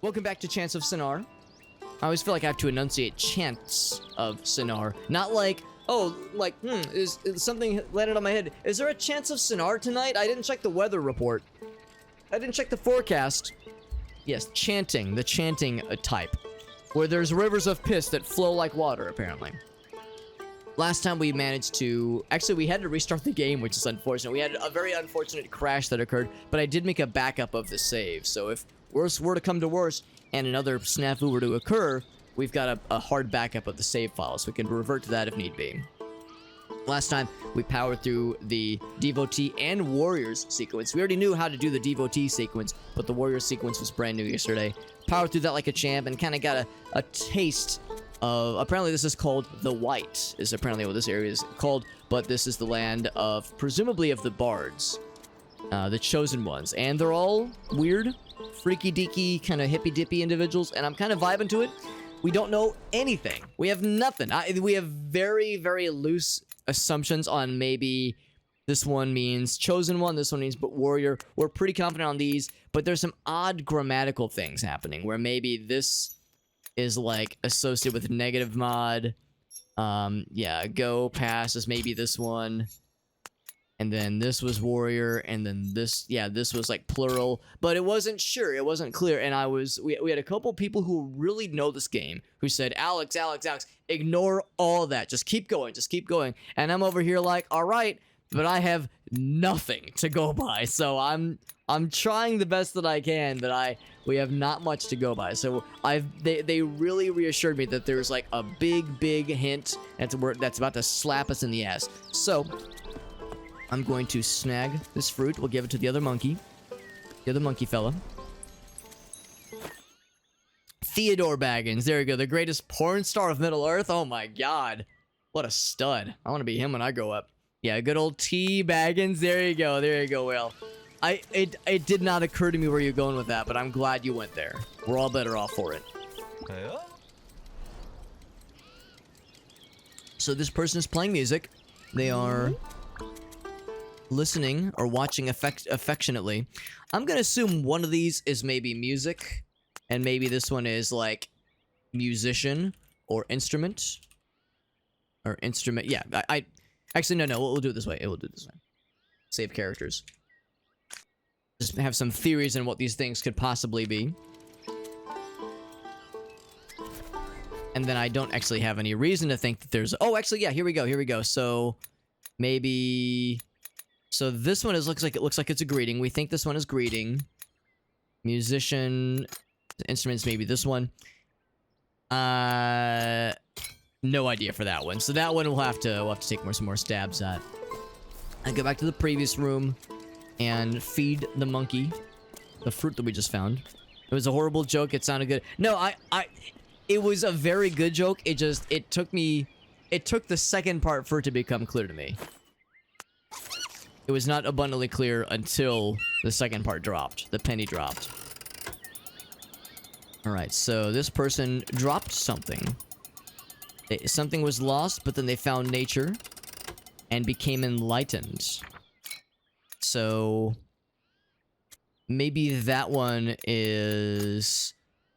Welcome back to Chants of Sennaar. I always feel like I have to enunciate Chants of Sennaar. Not like, oh, like, is something landed on my head. Is there a Chants of Sennaar tonight? I didn't check the weather report. I didn't check the forecast. Yes, chanting, the chanting type. Where there's rivers of piss that flow like water, apparently. Last time we managed to... Actually, we had to restart the game, which is unfortunate. We had a very unfortunate crash that occurred, but I did make a backup of the save. So if worse were to come to worse and another snafu were to occur, we've got a hard backup of the save file, so we can revert to that if need be. Last time, we powered through the Devotee and Warriors sequence. We already knew how to do the Devotee sequence, but the Warriors sequence was brand new yesterday. Powered through that like a champ and kind of got a taste of... Apparently this is called The White, is apparently what this area is called, but this is the land of, presumably of the Bards. The Chosen Ones. And they're all weird, freaky-deaky, kind of hippy-dippy individuals, and I'm kind of vibing to it. We don't know anything. We have nothing. We have very, very loose assumptions on maybe this one means Chosen One, this one means Warrior. We're pretty confident on these, but there's some odd grammatical things happening where maybe this is like associated with negative mod. Yeah, go pass is maybe this one. And then this was Warrior, and then this, yeah, this was like plural, but it wasn't sure, it wasn't clear, and we had a couple people who really know this game who said, Alex, ignore all that, just keep going, and I'm over here like, alright, but I have nothing to go by, so I'm trying the best that I can, but we have not much to go by, so they really reassured me that there's like a big hint that's about to slap us in the ass, so... I'm going to snag this fruit. We'll give it to the other monkey. The other monkey fella. Theodore Baggins. There you go. The greatest porn star of Middle-earth. Oh my god. What a stud. I want to be him when I grow up. Yeah, good old T. Baggins. There you go. There you go, Will. It did not occur to me where you're going with that, but I'm glad you went there. We're all better off for it. So this person is playing music. They are... listening or watching affectionately. I'm gonna assume one of these is maybe music, and maybe this one is like musician or instrument. Or instrument. Yeah, I actually no. We'll do it this way. We'll do it this way. Save characters. Just have some theories on what these things could possibly be. And then I don't actually have any reason to think that there's... Oh, actually, yeah, here we go. So, maybe... So this one looks like it's a greeting. We think this one is greeting. Musician, instruments, maybe this one. No idea for that one. So that one we'll have to take some more stabs at. And go back to the previous room and feed the monkey the fruit that we just found. It was a horrible joke. It sounded good. No, it was a very good joke. It took the second part for it to become clear to me. It was not abundantly clear until the second part dropped. The penny dropped. Alright, so this person dropped something. Something was lost, but then they found nature and became enlightened. So maybe that one is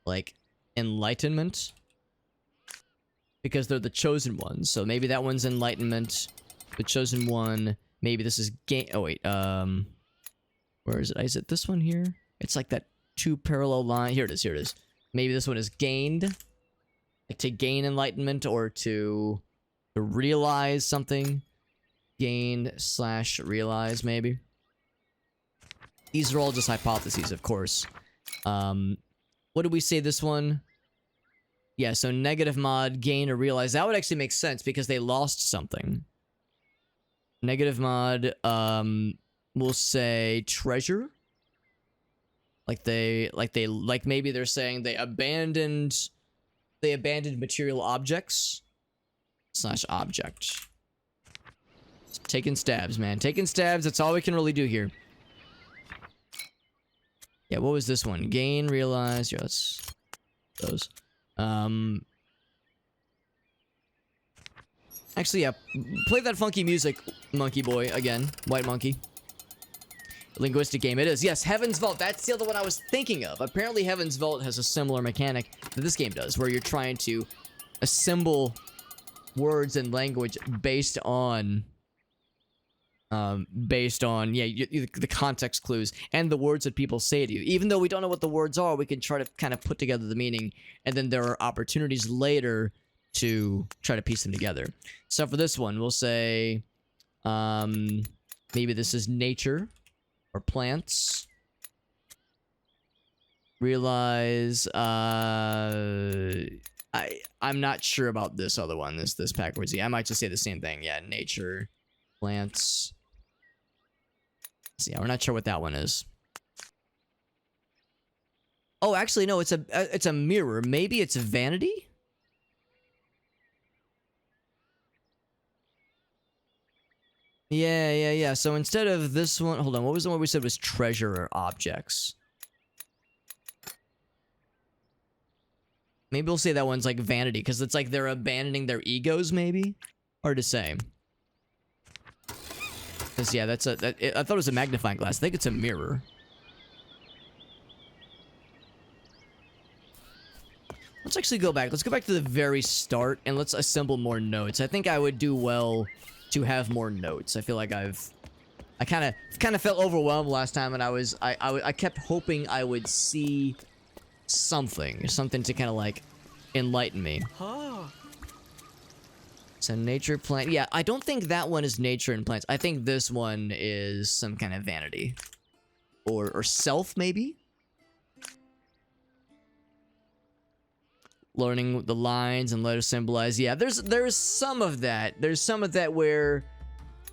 like enlightenment. Because they're the chosen ones. So maybe that one's enlightenment. The chosen one... Maybe this is gain. Oh wait, where is it? Is it this one here? It's like that two parallel line. Here it is. Maybe this one is gained, like to gain enlightenment or to realize something. Gained / realize maybe. These are all just hypotheses, of course. What did we say this one? Yeah, so negative mod, gain or realize. That would actually make sense because they lost something. Negative mod, we'll say treasure. Like maybe they're saying they abandoned material objects / object. Taking stabs, man. Taking stabs, that's all we can really do here. Yeah, what was this one? Gain, realize, yeah, that's those. Actually, yeah, play that funky music, monkey boy, again. White monkey. linguistic game it is. Yes, Heaven's Vault. That's the other one I was thinking of. Apparently, Heaven's Vault has a similar mechanic that this game does, where you're trying to assemble words and language based on the context clues and the words that people say to you. Even though we don't know what the words are, we can try to kind of put together the meaning, and then there are opportunities later to try to piece them together. So for this one, we'll say, maybe this is nature or plants. Realize, I'm not sure about this other one, this backwards. I might just say the same thing. Yeah, nature, plants. See, we're not sure what that one is. Oh, actually, no, it's a mirror. Maybe it's vanity? Yeah. So instead of this one, hold on, what was the one we said was treasure or objects? Maybe we'll say that one's like vanity, because it's like they're abandoning their egos, maybe? Hard to say. Because, yeah, I thought it was a magnifying glass. I think it's a mirror. Let's actually go back. Let's go back to the very start, and let's assemble more notes. I think I would do well to have more notes. I feel like I kind of felt overwhelmed last time, and I kept hoping I would see something to kind of like enlighten me. So nature, plant. Yeah, I don't think that one is nature and plants. I think this one is some kind of vanity or self, maybe. Learning the lines and letters symbolize. Yeah, there's some of that. There's some of that where,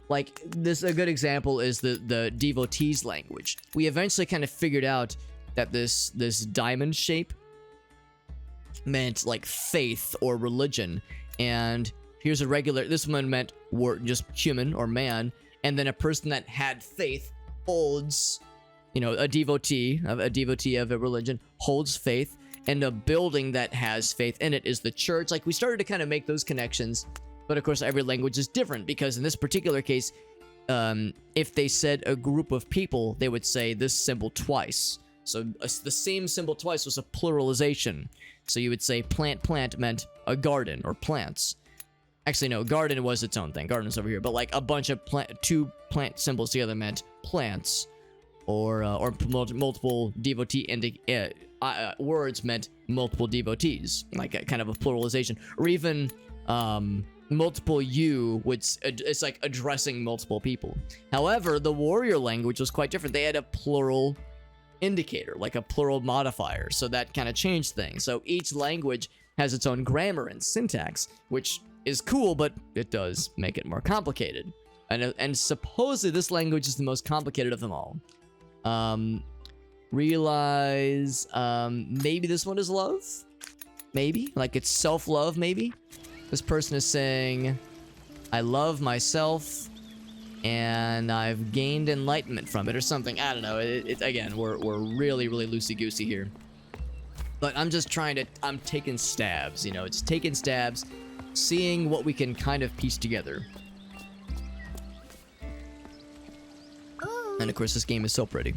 like, this a good example is the devotees language. We eventually kind of figured out that this diamond shape meant like faith or religion, and here's a regular. This one meant just human or man, and then a person that had faith holds, a devotee of a religion holds faith. And a building that has faith in it is the church. Like, we started to kind of make those connections. But, of course, every language is different. Because in this particular case, if they said a group of people, they would say this symbol twice. So, the same symbol twice was a pluralization. So, you would say plant meant a garden or plants. Actually, no, garden was its own thing. Garden is over here. But, like, a bunch of two plant symbols together meant plants. Or multiple devotee words meant multiple devotees, like a kind of a pluralization, or even multiple you it's like addressing multiple people. However, the warrior language was quite different. They had a plural indicator, like a plural modifier, so that kind of changed things. So each language has its own grammar and syntax, which is cool, but it does make it more complicated. And supposedly this language is the most complicated of them all. Realize, maybe this one is love? Maybe? Like, it's self-love, maybe? This person is saying, I love myself, and I've gained enlightenment from it, or something. I don't know. Again, we're really, really loosey-goosey here. But I'm just I'm taking stabs, it's taking stabs, seeing what we can kind of piece together. And of course, this game is so pretty.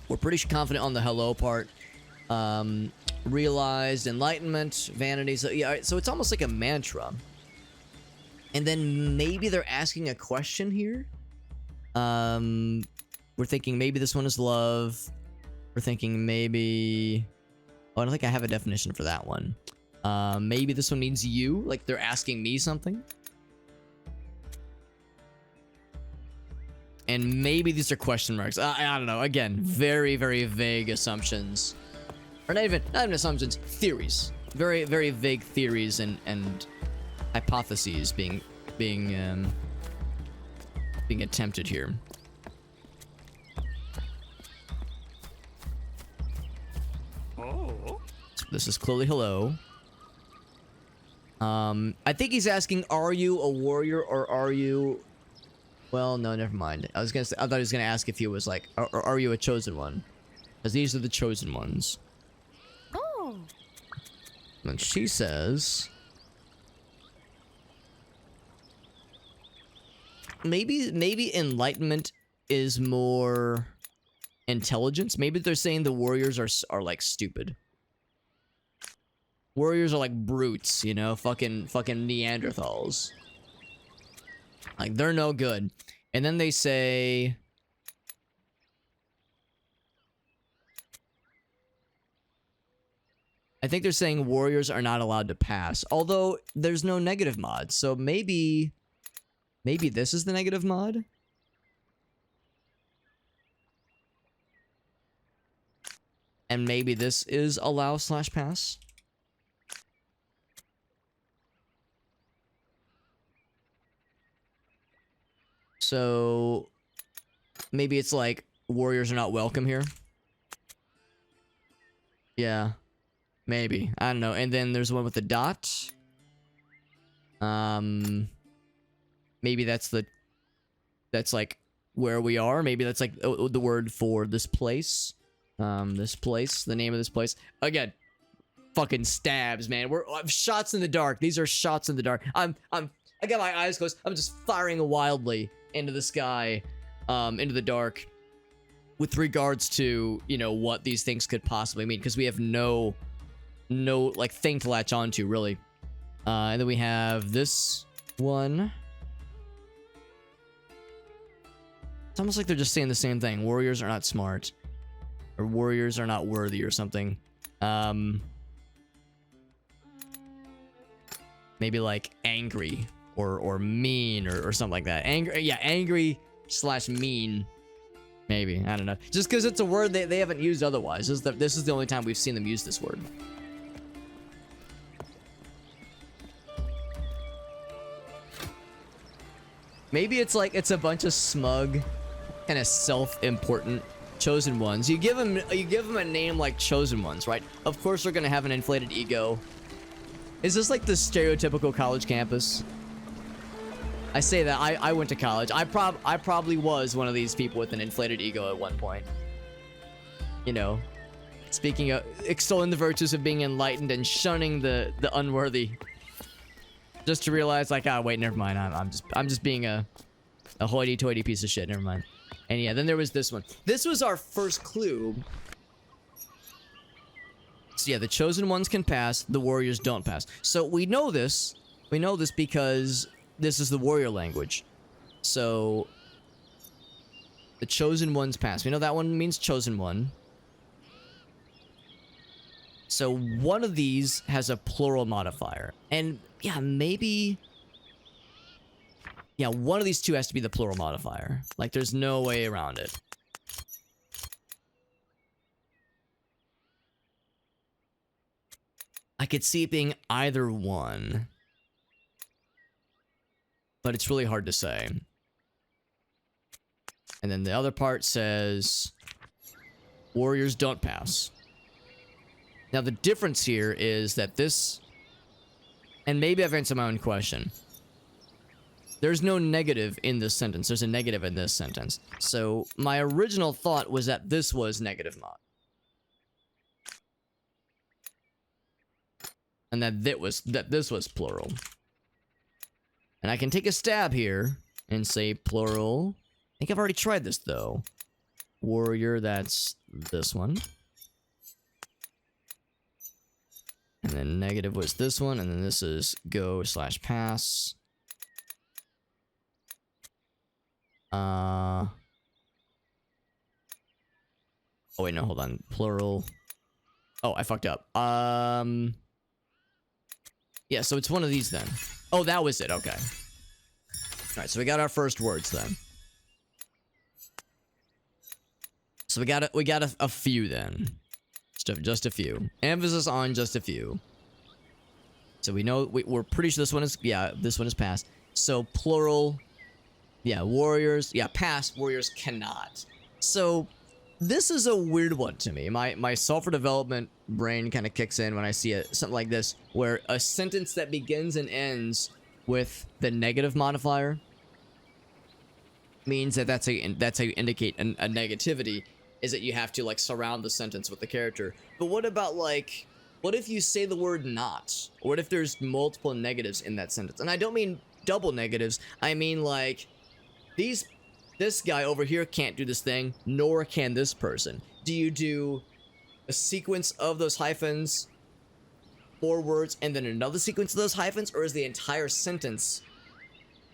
We're pretty confident on the hello part. Realized, enlightenment, vanity. So yeah, so it's almost like a mantra. And then maybe they're asking a question here. We're thinking maybe this one is love. We're thinking maybe... Oh, I don't think I have a definition for that one. Maybe this one means you. Like they're asking me something. And maybe these are question marks. I don't know. Again, very, very vague assumptions. Or not even assumptions, theories. Very, very vague theories and hypotheses being attempted here. Oh. So this is clearly hello. I think he's asking, are you a warrior or are you... Well, no, never mind. I thought he was gonna ask if he was like, are you a chosen one? Because these are the chosen ones. Oh. And she says, maybe enlightenment is more intelligence. Maybe they're saying the warriors are like stupid. Warriors are like brutes, you know, fucking Neanderthals. Like they're no good. And then they say, I think they're saying warriors are not allowed to pass. Although there's no negative mod, so maybe this is the negative mod. And maybe this is allow/pass. So maybe it's like warriors are not welcome here. Yeah. Maybe. I don't know. And then there's one with the dot. Maybe that's like where we are. Maybe that's like the word for this place. This place, the name of this place. Again, fucking stabs, man. We're shots in the dark. These are shots in the dark. I got my eyes closed. I'm just firing wildly into the sky, into the dark, with regards to, you know, what these things could possibly mean, because we have no like thing to latch onto, really. And then we have this one. It's almost like they're just saying the same thing. Warriors are not smart, or warriors are not worthy, or something. Maybe like angry or mean or something like that. Angry, yeah, angry/mean. Maybe, I don't know. Just because it's a word they haven't used otherwise. This is the only time we've seen them use this word. Maybe it's like it's a bunch of smug, kind of self-important chosen ones. You give them a name like chosen ones, right? Of course they're gonna have an inflated ego. Is this like the stereotypical college campus? I say that I went to college. I probably was one of these people with an inflated ego at one point. You know, speaking of extolling the virtues of being enlightened and shunning the unworthy. Just to realize, like, ah, wait, never mind. I'm just being a hoity-toity piece of shit. Never mind. And yeah, then there was this one. This was our first clue. So yeah, the chosen ones can pass. The warriors don't pass. So we know this. We know this because this is the warrior language. So the chosen ones pass. We know that one means chosen one. So one of these has a plural modifier. And yeah, maybe... yeah, one of these two has to be the plural modifier. Like, there's no way around it. I could see it being either one. But it's really hard to say. And then the other part says... warriors don't pass. Now, the difference here is that this... and maybe I've answered my own question. There's no negative in this sentence. There's a negative in this sentence. So, my original thought was that this was negative mod. And that this was plural. And I can take a stab here and say plural. I think I've already tried this, though. Warrior, that's this one. And then negative was this one, and then this is go/pass. Oh wait, no, hold on. Plural. Oh, I fucked up. Yeah, so it's one of these then. Oh, that was it. Okay. Alright, so we got our first words then. So we got a few then. Just a few. Emphasis on just a few. So we know we're pretty sure this one is, yeah, this one is passed. So plural, yeah, warriors, yeah, pass, warriors cannot. So this is a weird one to me. My software development brain kind of kicks in when I see something like this, where a sentence that begins and ends with the negative modifier means that that's how you indicate a negativity. Is that you have to, like, surround the sentence with the character. But what about, like, what if you say the word not? Or what if there's multiple negatives in that sentence? And I don't mean double negatives. I mean, like, these this guy over here can't do this thing, nor can this person. Do you do a sequence of those hyphens, 4 words, and then another sequence of those hyphens, or is the entire sentence,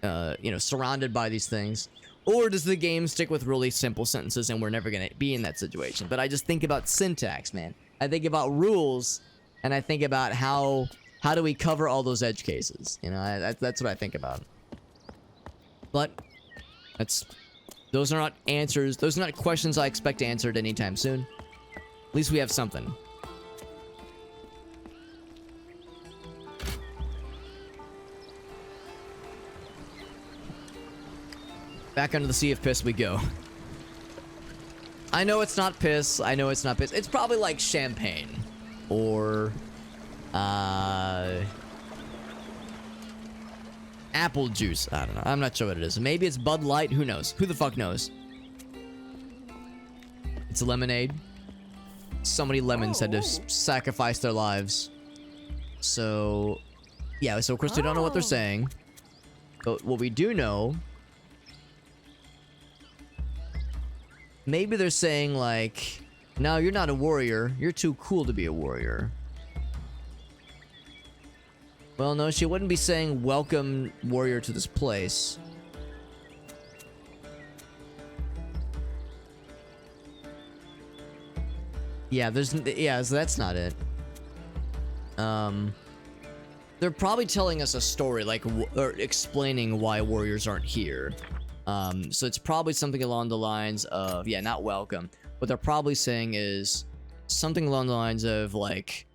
you know, surrounded by these things? Or does the game stick with really simple sentences and we're never gonna be in that situation? But I just think about syntax, man. I think about rules, and I think about how do we cover all those edge cases? You know, that's what I think about. But those are not answers. Those are not questions I expect answered anytime soon. At least we have something. Back under the sea of piss we go. I know it's not piss. I know it's not piss. It's probably like champagne. Or... apple juice. I don't know. I'm not sure what it is. Maybe it's Bud Light. Who knows? Who the fuck knows? It's a lemonade. So many lemons had to sacrifice their lives. So... yeah, so of course we don't know what they're saying. But what we do know... maybe they're saying, like, no, you're not a warrior. You're too cool to be a warrior. Well, no, she wouldn't be saying, welcome, warrior, to this place. Yeah, so that's not it. They're probably telling us a story, like, or explaining why warriors aren't here. So it's probably something along the lines of, yeah, not welcome. What they're probably saying is something along the lines of, like,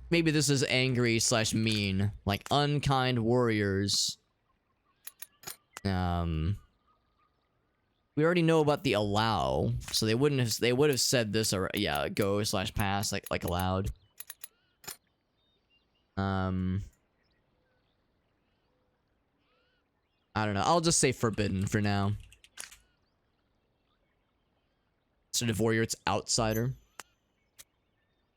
maybe this is angry / mean, like, unkind warriors. We already know about the allow, so they would have said this, or, yeah, go / pass, like allowed. I don't know. I'll just say forbidden for now. Instead of warrior, it's outsider.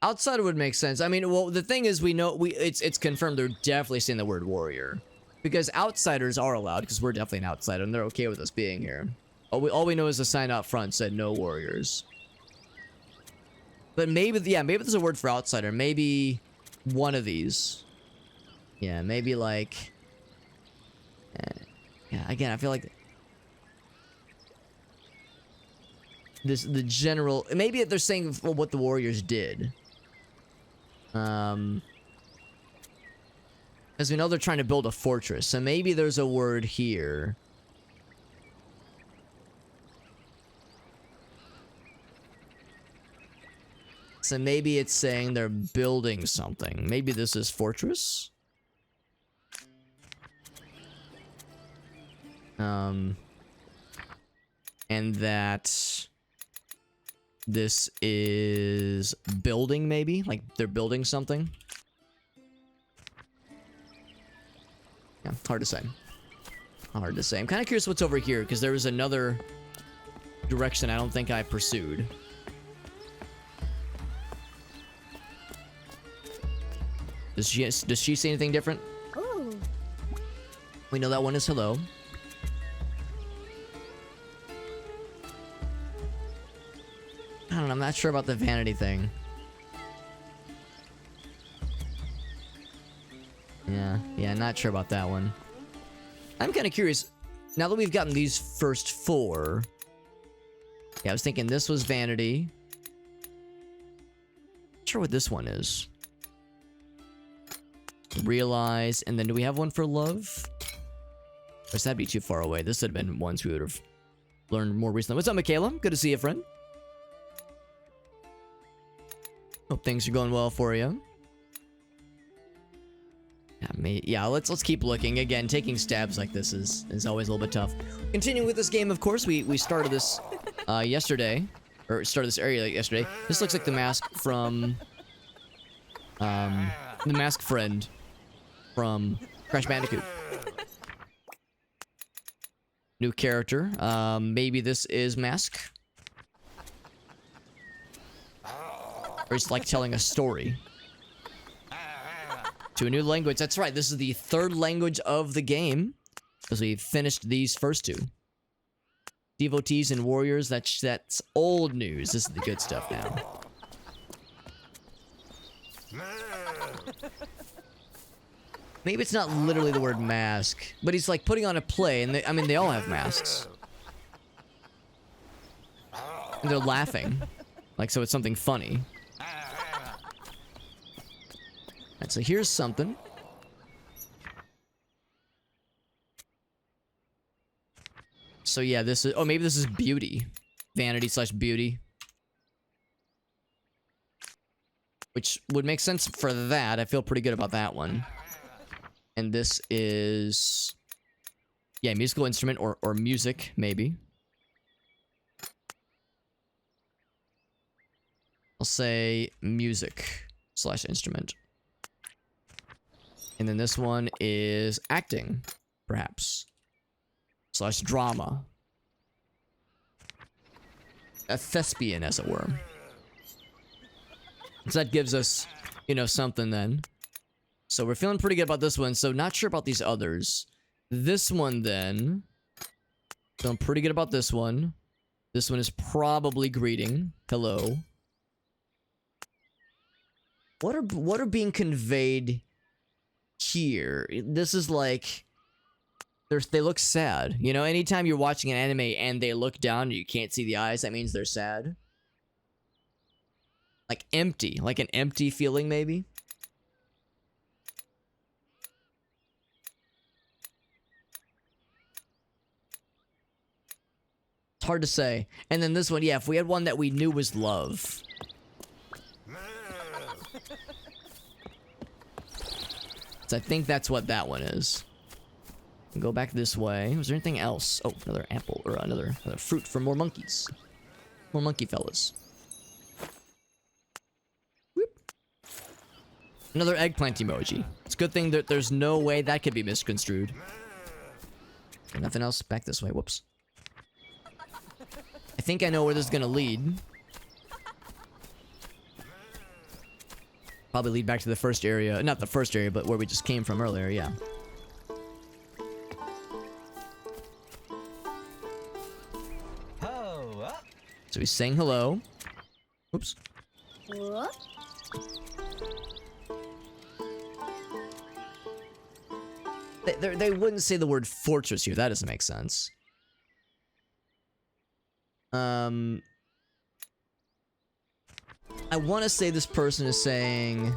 Outsider would make sense. I mean, well, the thing is, we know it's confirmed they're definitely saying the word warrior, because outsiders are allowed, because we're definitely an outsider, and they're okay with us being here. All we know is the sign out front said no warriors. But maybe, yeah, maybe there's a word for outsider. Maybe one of these. Yeah, maybe like... yeah, again, I feel like... the general... maybe they're saying what the warriors did. As we know, they're trying to build a fortress, so maybe there's a word here. So maybe it's saying they're building something. Maybe this is fortress? And that this is building, maybe? Like, they're building something? Yeah, hard to say. Hard to say. I'm kind of curious what's over here, because there was another direction I don't think I pursued. Does she say anything different? Ooh. We know that one is hello. I don't know, I'm not sure about the vanity thing. Yeah, not sure about that one. I'm kind of curious, now that we've gotten these first 4... yeah, I was thinking this was vanity. Not sure what this one is. Realize, and then do we have one for love? Or does that be too far away? This would have been ones we would have learned more recently. What's up, Michaela? Good to see you, friend. Hope things are going well for you. Yeah, let's keep looking. Again, taking stabs like this is always a little bit tough. Continuing with this game, of course, we started this yesterday, or started this area yesterday. This looks like the mask from the mask friend from Crash Bandicoot. New character. Maybe this is Mask. Or it's like telling a story. To a new language. That's right. This is the third language of the game. Because we finished these first two. Devotees and warriors, that's old news. This is the good stuff now. Maybe it's not literally the word mask, but he's like putting on a play, and I mean, they all have masks. And they're laughing. Like, so it's something funny. Alright, so here's something. So yeah, this is... Oh, maybe this is beauty. Vanity slash beauty. Which would make sense for that. I feel pretty good about that one. And this is... Yeah, musical instrument or music, maybe. I'll say music slash instrument. And then this one is acting, perhaps. Slash drama. A thespian, as it were. So that gives us, you know, something then. So we're feeling pretty good about this one. So not sure about these others. This one then. Feeling pretty good about this one. This one is probably greeting. Hello. What are being conveyed here? This is like... They look sad. You know, anytime you're watching an anime and they look down and you can't see the eyes, that means they're sad. Like empty. Like an empty feeling, maybe? It's hard to say. And then this one, yeah, if we had one that we knew was love. So I think that's what that one is. Go back this way. Was there anything else? Oh, another apple, or another fruit for more monkeys. More monkey fellas. Whoop. Another eggplant emoji. It's a good thing that there's no way that could be misconstrued. Okay, nothing else back this way. Whoops. I think I know where this is gonna lead. Probably lead back to the first area. Not the first area, but where we just came from earlier, yeah. So he's saying hello. Oops. What? They wouldn't say the word fortress here. That doesn't make sense. I want to say this person is saying...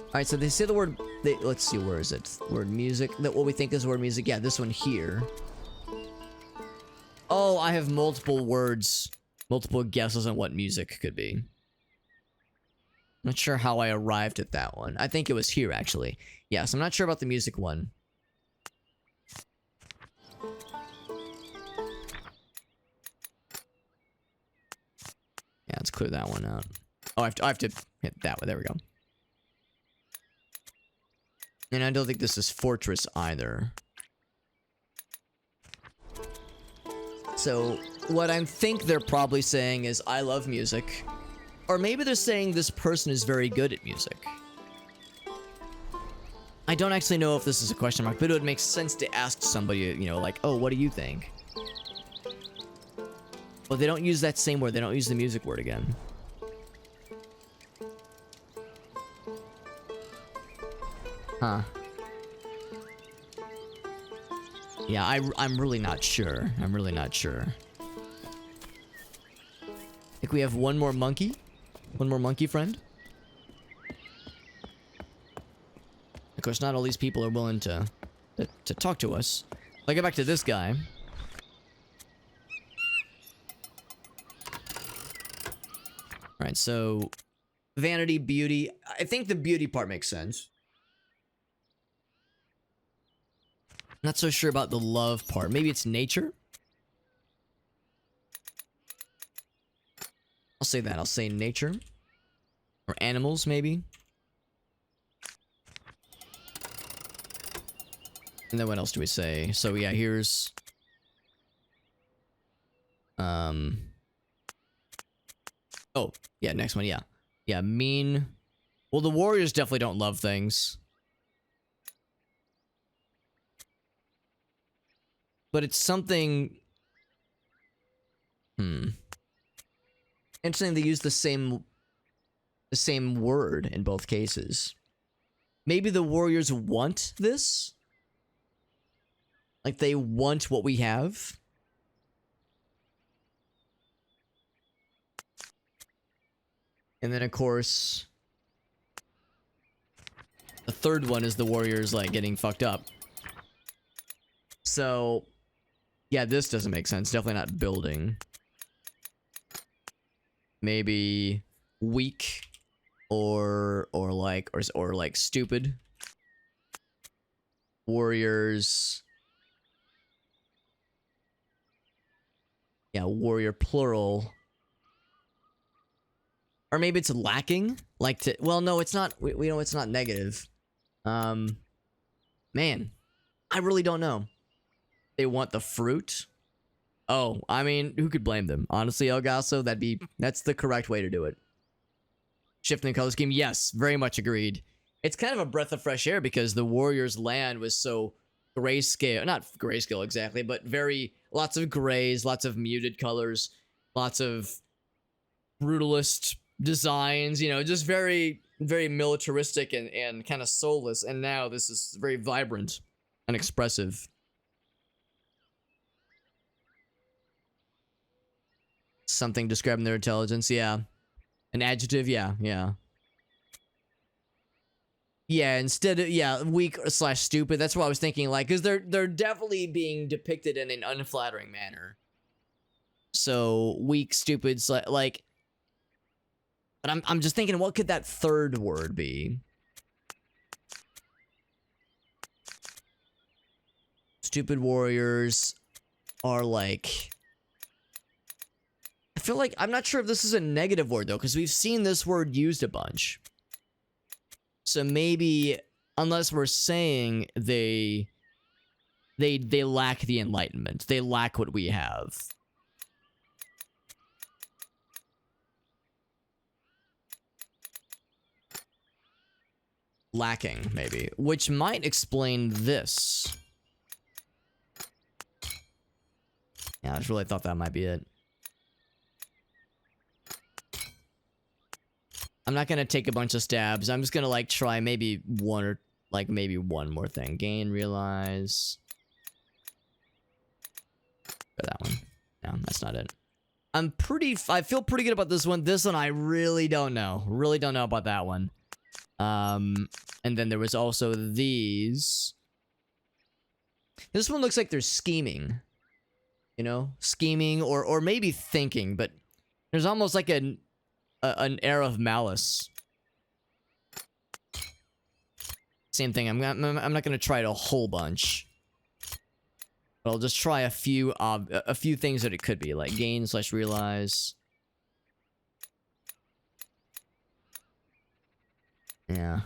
Alright, so they say the word... let's see, where is it? Word music. What we think is word music. Yeah, this one here. Oh, I have multiple words. Multiple guesses on what music could be. Not sure how I arrived at that one. I think it was here, actually. Yes, I'm not sure about the music one. Yeah, let's clear that one out. Oh, I have to hit that one. There we go. And I don't think this is fortress either. So, what I think they're probably saying is, I love music. Or maybe they're saying this person is very good at music. I don't actually know if this is a question mark, but it would make sense to ask somebody, you know, like, oh, what do you think? Well, they don't use that same word. They don't use the music word again. Huh. Yeah, I'm really not sure. I'm really not sure. I think we have one more monkey. One more monkey friend. Of course, not all these people are willing to talk to us. I'll get back to this guy. Alright, so... Vanity, beauty. I think the beauty part makes sense. Not so sure about the love part. Maybe it's nature? I'll say that. I'll say nature. Or animals, maybe. And then what else do we say? So yeah, here's... Oh, yeah, next one, yeah. Yeah, mean. Well, the warriors definitely don't love things. But it's something... Interesting they use the same word in both cases. Maybe the warriors want this? Like, they want what we have? And then, of course... the third one is the warriors, like, getting fucked up. So... yeah, this doesn't make sense. Definitely not building. Maybe... weak. Or like stupid. Warriors... yeah, warrior plural. Or maybe it's lacking? Like to... well, no, it's not... we know it's not negative. Man. I really don't know. They want the fruit? Oh, I mean, who could blame them? Honestly, El Gaso, that's the correct way to do it. Shifting the color scheme, yes, very much agreed. It's kind of a breath of fresh air because the Warriors' land was so grayscale. Not grayscale exactly, but lots of grays, lots of muted colors, lots of brutalist designs, you know, just very, very militaristic and kind of soulless. And now this is very vibrant and expressive. Something describing their intelligence, yeah. An adjective, yeah. Yeah, instead of, yeah, weak / stupid. That's what I was thinking, like, because they're definitely being depicted in an unflattering manner. So, weak, stupid, like... but I'm just thinking, what could that third word be? Stupid warriors are like... I feel like, I'm not sure if this is a negative word though, because we've seen this word used a bunch. So maybe, unless we're saying they lack the enlightenment. They lack what we have. Lacking, maybe. Which might explain this. Yeah, I just really thought that might be it. I'm not gonna take a bunch of stabs. I'm just gonna, like, try maybe one or, like, maybe one more thing. Gain, realize. Or that one. No, that's not it. I feel pretty good about this one. This one, I really don't know. Really don't know about that one. And then there was also these. This one looks like they're scheming. You know? Scheming or maybe thinking, but there's almost like an air of malice. Same thing. I'm not gonna try it a whole bunch, but I'll just try a few things that it could be, like gain / realize. Yeah.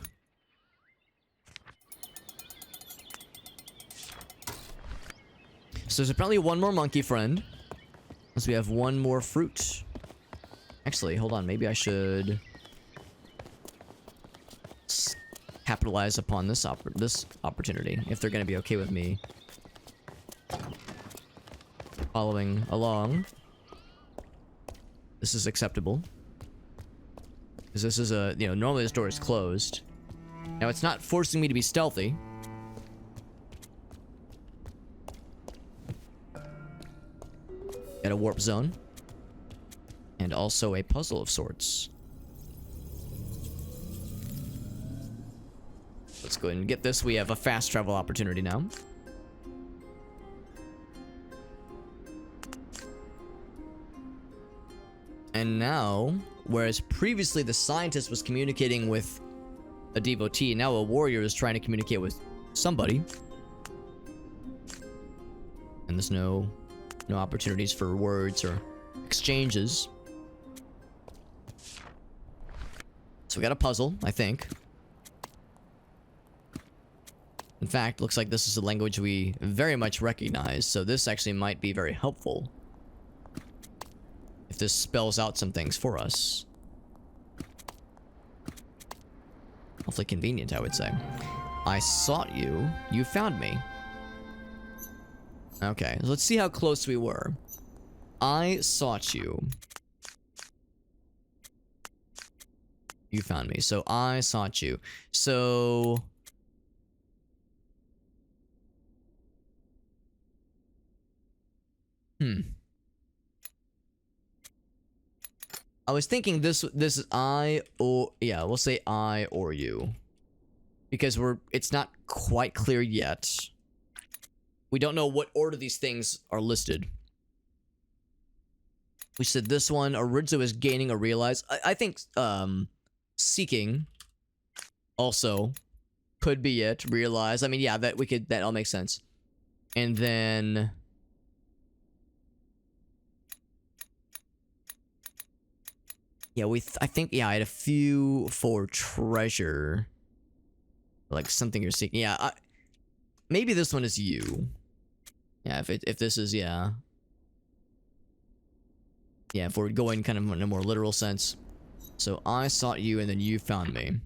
So there's apparently one more monkey friend. Unless we have one more fruit. Actually, hold on. Maybe I should capitalize upon this opportunity if they're going to be okay with me following along. This is acceptable. Because this is a, you know, normally this door is closed. Now it's not forcing me to be stealthy. Got a warp zone. And also a puzzle of sorts. Let's go ahead and get this. We have a fast travel opportunity now. And now, whereas previously the scientist was communicating with a devotee, now a warrior is trying to communicate with somebody. And there's no opportunities for words or exchanges. So we got a puzzle, I think. In fact, looks like this is a language we very much recognize, so this actually might be very helpful. If this spells out some things for us. Hopefully convenient, I would say. I sought you. You found me. Okay, so let's see how close we were. I sought you. You found me. So I sought you. So... I was thinking this is I or... Yeah, we'll say I or you. Because it's not quite clear yet. We don't know what order these things are listed. We said this one originally was gaining or realize. I think seeking also could be it. Realize. I mean, yeah, that all makes sense. And then yeah, I think I had a few for treasure. Like something you're seeking. Yeah, maybe this one is you. Yeah, if this is, yeah. Yeah, if we're going kind of in a more literal sense. So I sought you and then you found me. Do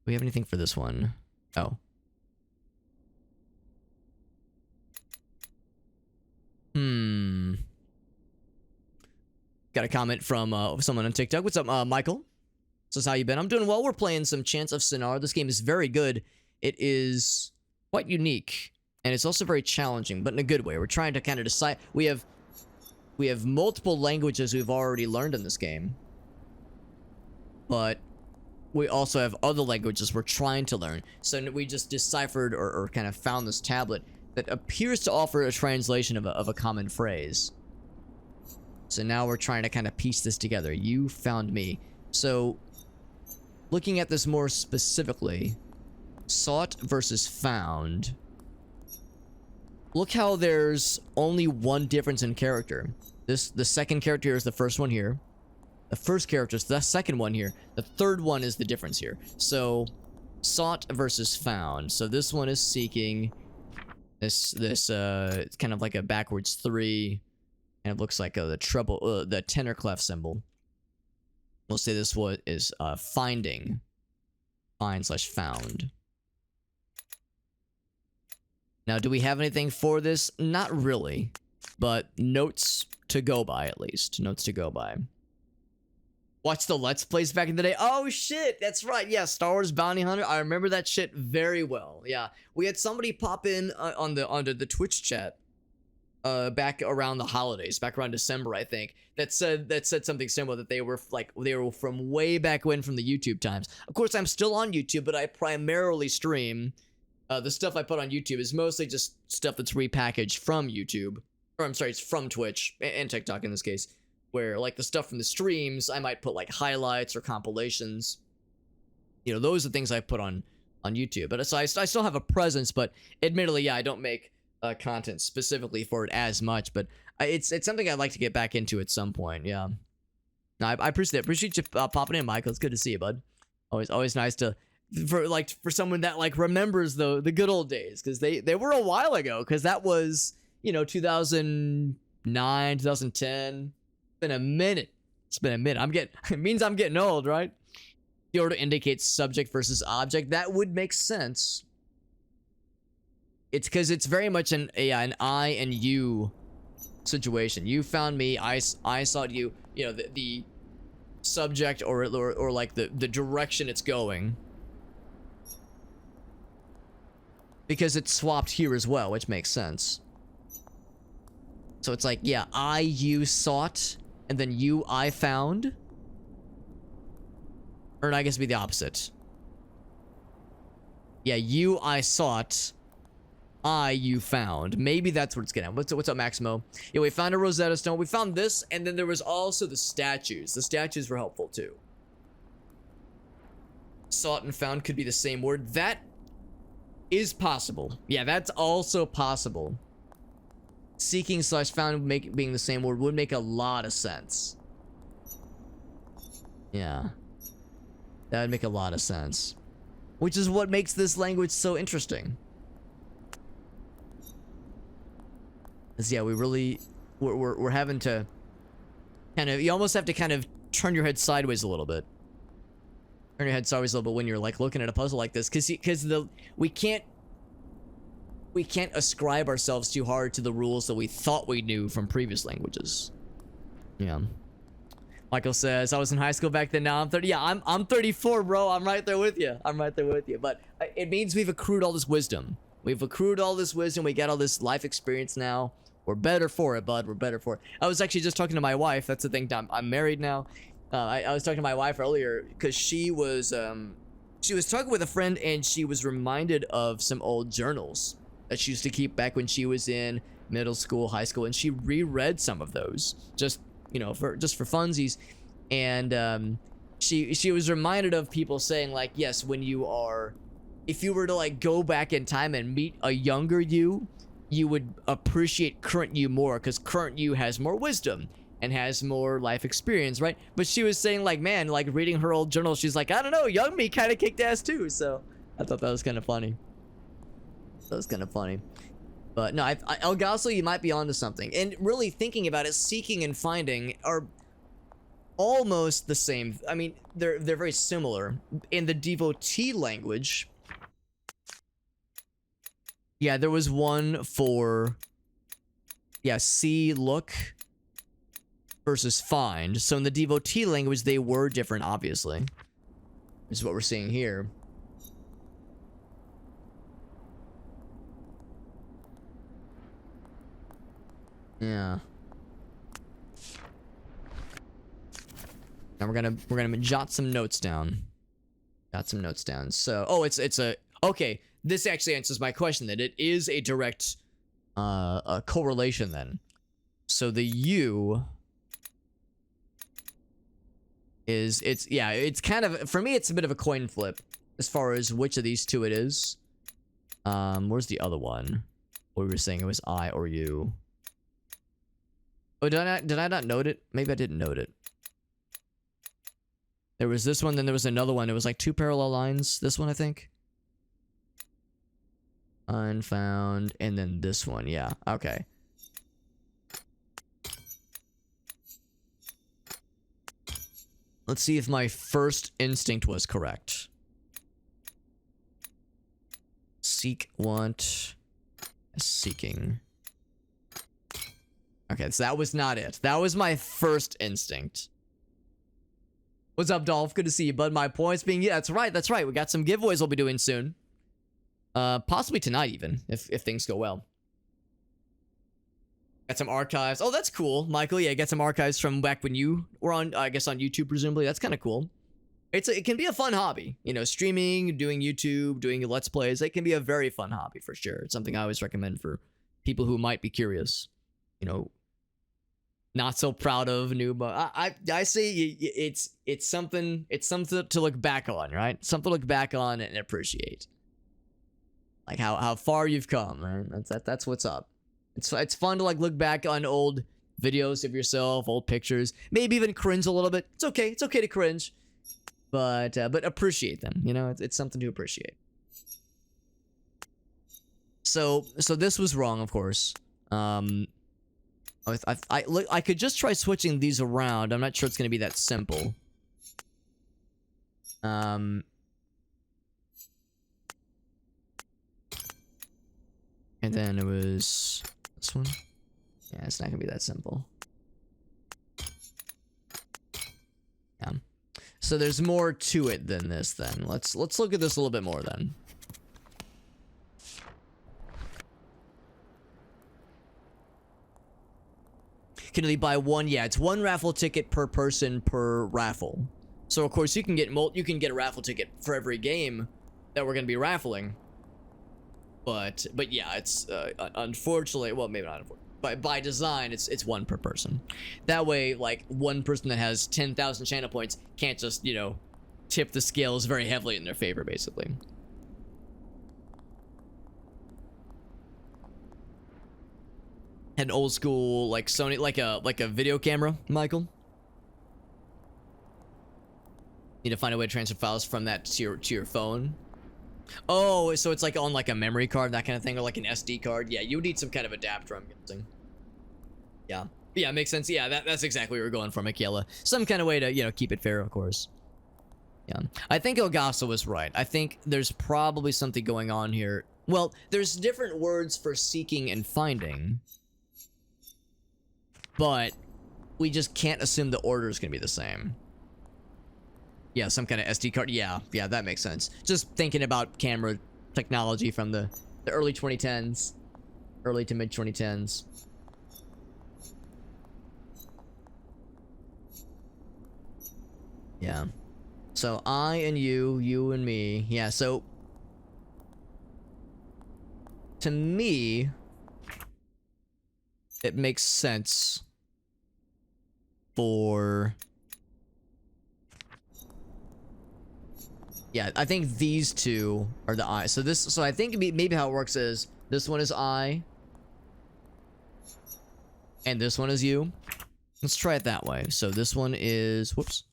we have anything for this one? Oh. Got a comment from someone on TikTok. What's up, Michael? Says, how you been? I'm doing well. We're playing some Chants of Sennaar. This game is very good. It is quite unique. And it's also very challenging, but in a good way. We're trying to kind of decide. We have multiple languages we've already learned in this game. But we also have other languages we're trying to learn. So we just deciphered or kind of found this tablet that appears to offer a translation of a common phrase. So now we're trying to kind of piece this together. You found me. So, looking at this more specifically, sought versus found. Look how there's only one difference in character. The second character here is the first one here. The first character is the second one here. The third one is the difference here. So, sought versus found. So this one is seeking. This it's kind of like a backwards 3. And it looks like the tenor clef symbol. We'll say this one is finding. Find/found. Now, do we have anything for this? Not really. But notes to go by, at least. Notes to go by. Watch the Let's Plays back in the day. Oh, shit. That's right. Yeah, Star Wars Bounty Hunter. I remember that shit very well. Yeah. We had somebody pop in onto the Twitch chat. Back around the holidays, back around December, I think, that said something similar, that they were from way back when, from the YouTube times. Of course, I'm still on YouTube, but I primarily stream. The stuff I put on YouTube is mostly just stuff that's repackaged from YouTube, or I'm sorry, it's from Twitch and TikTok in this case. Where like the stuff from the streams, I might put like highlights or compilations. You know, those are things I put on YouTube. But so I still have a presence, but admittedly, yeah, I don't make content specifically for it as much, but it's something I'd like to get back into at some point. Yeah, no, I appreciate you popping in, Michael. It's good to see you, bud. Always nice to for someone that like remembers the good old days, because they were a while ago, because that was 2009 2010. It's been a minute. It means I'm getting old, right? The order indicates subject versus object. That would make sense. It's because it's very much an I and you situation. You found me, I sought you. You know, the subject or like the direction it's going. Because it's swapped here as well, which makes sense. So it's like, yeah, I, you sought, and then you, I found. Or I guess it'd be the opposite. Yeah, you, I sought. You found. Maybe that's what it's getting at. What's up, Maximo? Yeah, we found a Rosetta Stone. We found this, and then there was also the statues. The statues were helpful, too. Sought and found could be the same word. That is possible. Yeah, that's also possible. Seeking/found being the same word would make a lot of sense. Yeah. That would make a lot of sense. Which is what makes this language so interesting. 'Cause yeah, we're having to kind of, you almost have to kind of turn your head sideways a little bit. Turn your head sideways a little bit when you're like looking at a puzzle like this, because we can't ascribe ourselves too hard to the rules that we thought we knew from previous languages. Yeah. Michael says, I was in high school back then, now I'm 30. Yeah, I'm 34, bro. I'm right there with you. I'm right there with you. But it means we've accrued all this wisdom. We've accrued all this wisdom. We got all this life experience now. We're better for it, bud. We're better for it. I was actually just talking to my wife. That's the thing. I'm married now. I was talking to my wife earlier because she was talking with a friend, and she was reminded of some old journals that she used to keep back when she was in middle school, high school, and she reread some of those just, you know, for funsies. And she was reminded of people saying like, yes, when you are, if you were to like go back in time and meet a younger you would appreciate current you more, because current you has more wisdom and has more life experience, right? But she was saying like, man, like reading her old journal, she's like, I don't know, young me kind of kicked ass too. So I thought that was kind of funny. That was kind of funny. But no, Elgaso, you might be onto something. And really thinking about it, seeking and finding are almost the same. I mean, they're very similar. In the devotee language, yeah, there was one for, yeah, see, look versus find. So in the devotee language, they were different, obviously. This is what we're seeing here. Yeah. Now we're gonna jot some notes down. Got some notes down. So, oh, it's a, okay. This actually answers my question that it is a direct a correlation then. So the U is, it's kind of, for me it's a bit of a coin flip as far as which of these two it is. Where's the other one? What we were saying, it was I or U. Oh, did I not note it? Maybe I didn't note it. There was this one, then there was another one. It was like two parallel lines. This one, I think. Unfound, and then this one. Yeah, okay. Let's see if my first instinct was correct. Seek, want, seeking. Okay, so that was not it. That was my first instinct. What's up, Dolph? Good to see you, bud. My points being, yeah, that's right, that's right. We got some giveaways we'll be doing soon. Possibly tonight even, if things go well. Got some archives. Oh, that's cool, Michael. Yeah, get some archives from back when you were on, I guess on YouTube, presumably. That's kind of cool. It can be a fun hobby. You know, streaming, doing YouTube, doing Let's Plays. It can be a very fun hobby, for sure. It's something I always recommend for people who might be curious. You know, not so proud of, new, but I say it's something to look back on, right? Something to look back on and appreciate. Like how far you've come, right? That's what's up. It's fun to like look back on old videos of yourself, old pictures, maybe even cringe a little bit. It's okay to cringe, but appreciate them. You know, it's something to appreciate. So this was wrong, of course. I could just try switching these around. I'm not sure it's gonna be that simple. And then it was this one. Yeah, it's not gonna be that simple. Yeah. So there's more to it than this then. Let's look at this a little bit more then. Can only buy one? Yeah, it's one raffle ticket per person per raffle. So of course you can get a raffle ticket for every game that we're gonna be raffling. But yeah, it's unfortunately, well, maybe not unfortunately, by design, it's one per person. That way, like, one person that has 10,000 channel points can't just, you know, tip the scales very heavily in their favor, basically. An old school, like Sony, like a video camera, Michael. Need to find a way to transfer files from that to your phone. Oh, so it's like on like a memory card, that kind of thing, or like an SD card. Yeah, you would need some kind of adapter, I'm guessing. Yeah. Yeah, makes sense. Yeah, that's exactly what we're going for, Michaela. Some kind of way to, you know, keep it fair, of course. Yeah. I think Elgaso was right. I think there's probably something going on here. Well, there's different words for seeking and finding. But we just can't assume the order is going to be the same. Yeah, some kind of SD card. Yeah, that makes sense. Just thinking about camera technology from the early 2010s. Early to mid 2010s. Yeah. So I and you and me. Yeah, so to me it makes sense for, yeah, I think these two are the I. So I think maybe how it works is this one is I and this one is you. Let's try it that way. So this one is, whoops.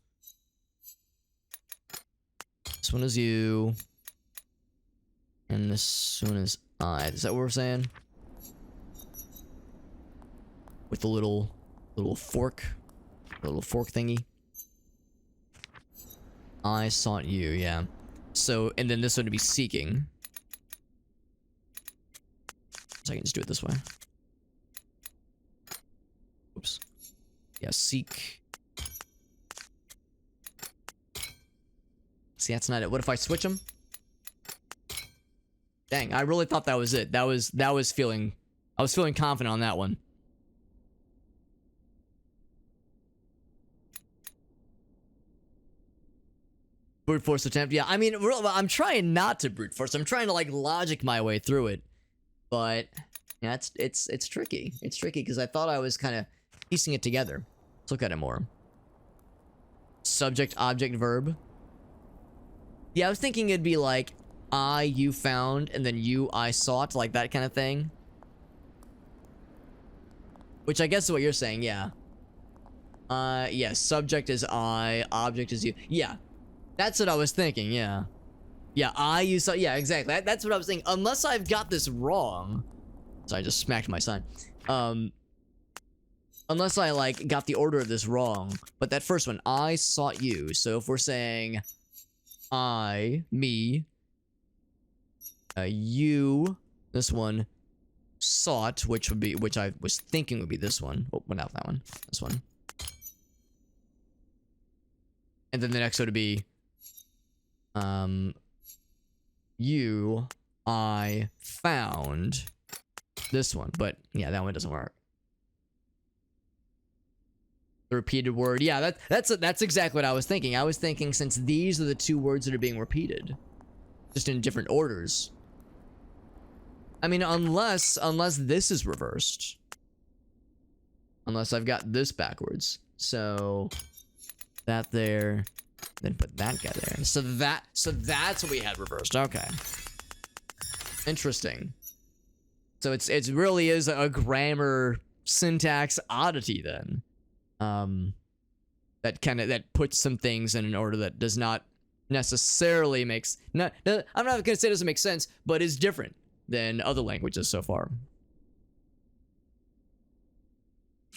This one is you. And this one is I. Is that what we're saying? With the little fork. The little fork thingy. I sought you, yeah. So, and then this one would be seeking. So I can just do it this way. Oops. Yeah, seek. See, that's not it. What if I switch them? Dang, I really thought that was it. I was feeling confident on that one. Brute force attempt. Yeah, I mean, I'm trying not to brute force. I'm trying to like logic my way through it. But yeah, it's tricky. It's tricky because I thought I was kind of piecing it together. Let's look at it more. Subject, object, verb. Yeah, I was thinking it'd be like I, you found, and then you, I sought, like that kind of thing. Which I guess is what you're saying, yeah. Yeah, subject is I, object is you. Yeah, that's what I was thinking, yeah. Yeah, I, you, saw, yeah, exactly. That's what I was thinking. Unless I've got this wrong. So I just smacked my sign. Unless I, like, got the order of this wrong. But that first one, I sought you. So if we're saying I, me, you, this one, sought, which I was thinking would be this one. Oh, well, not that one. This one. And then the next one would be, you, I, found, this one. But, yeah, that one doesn't work. The repeated word. Yeah, that's exactly what I was thinking. I was thinking since these are the two words that are being repeated, just in different orders. I mean, unless this is reversed. Unless I've got this backwards. So that there, then put that guy there. So that's what we had reversed. Okay. Interesting. So it really is a grammar syntax oddity then. That puts some things in an order that does not necessarily makes I'm not gonna say it doesn't make sense, but is different than other languages so far.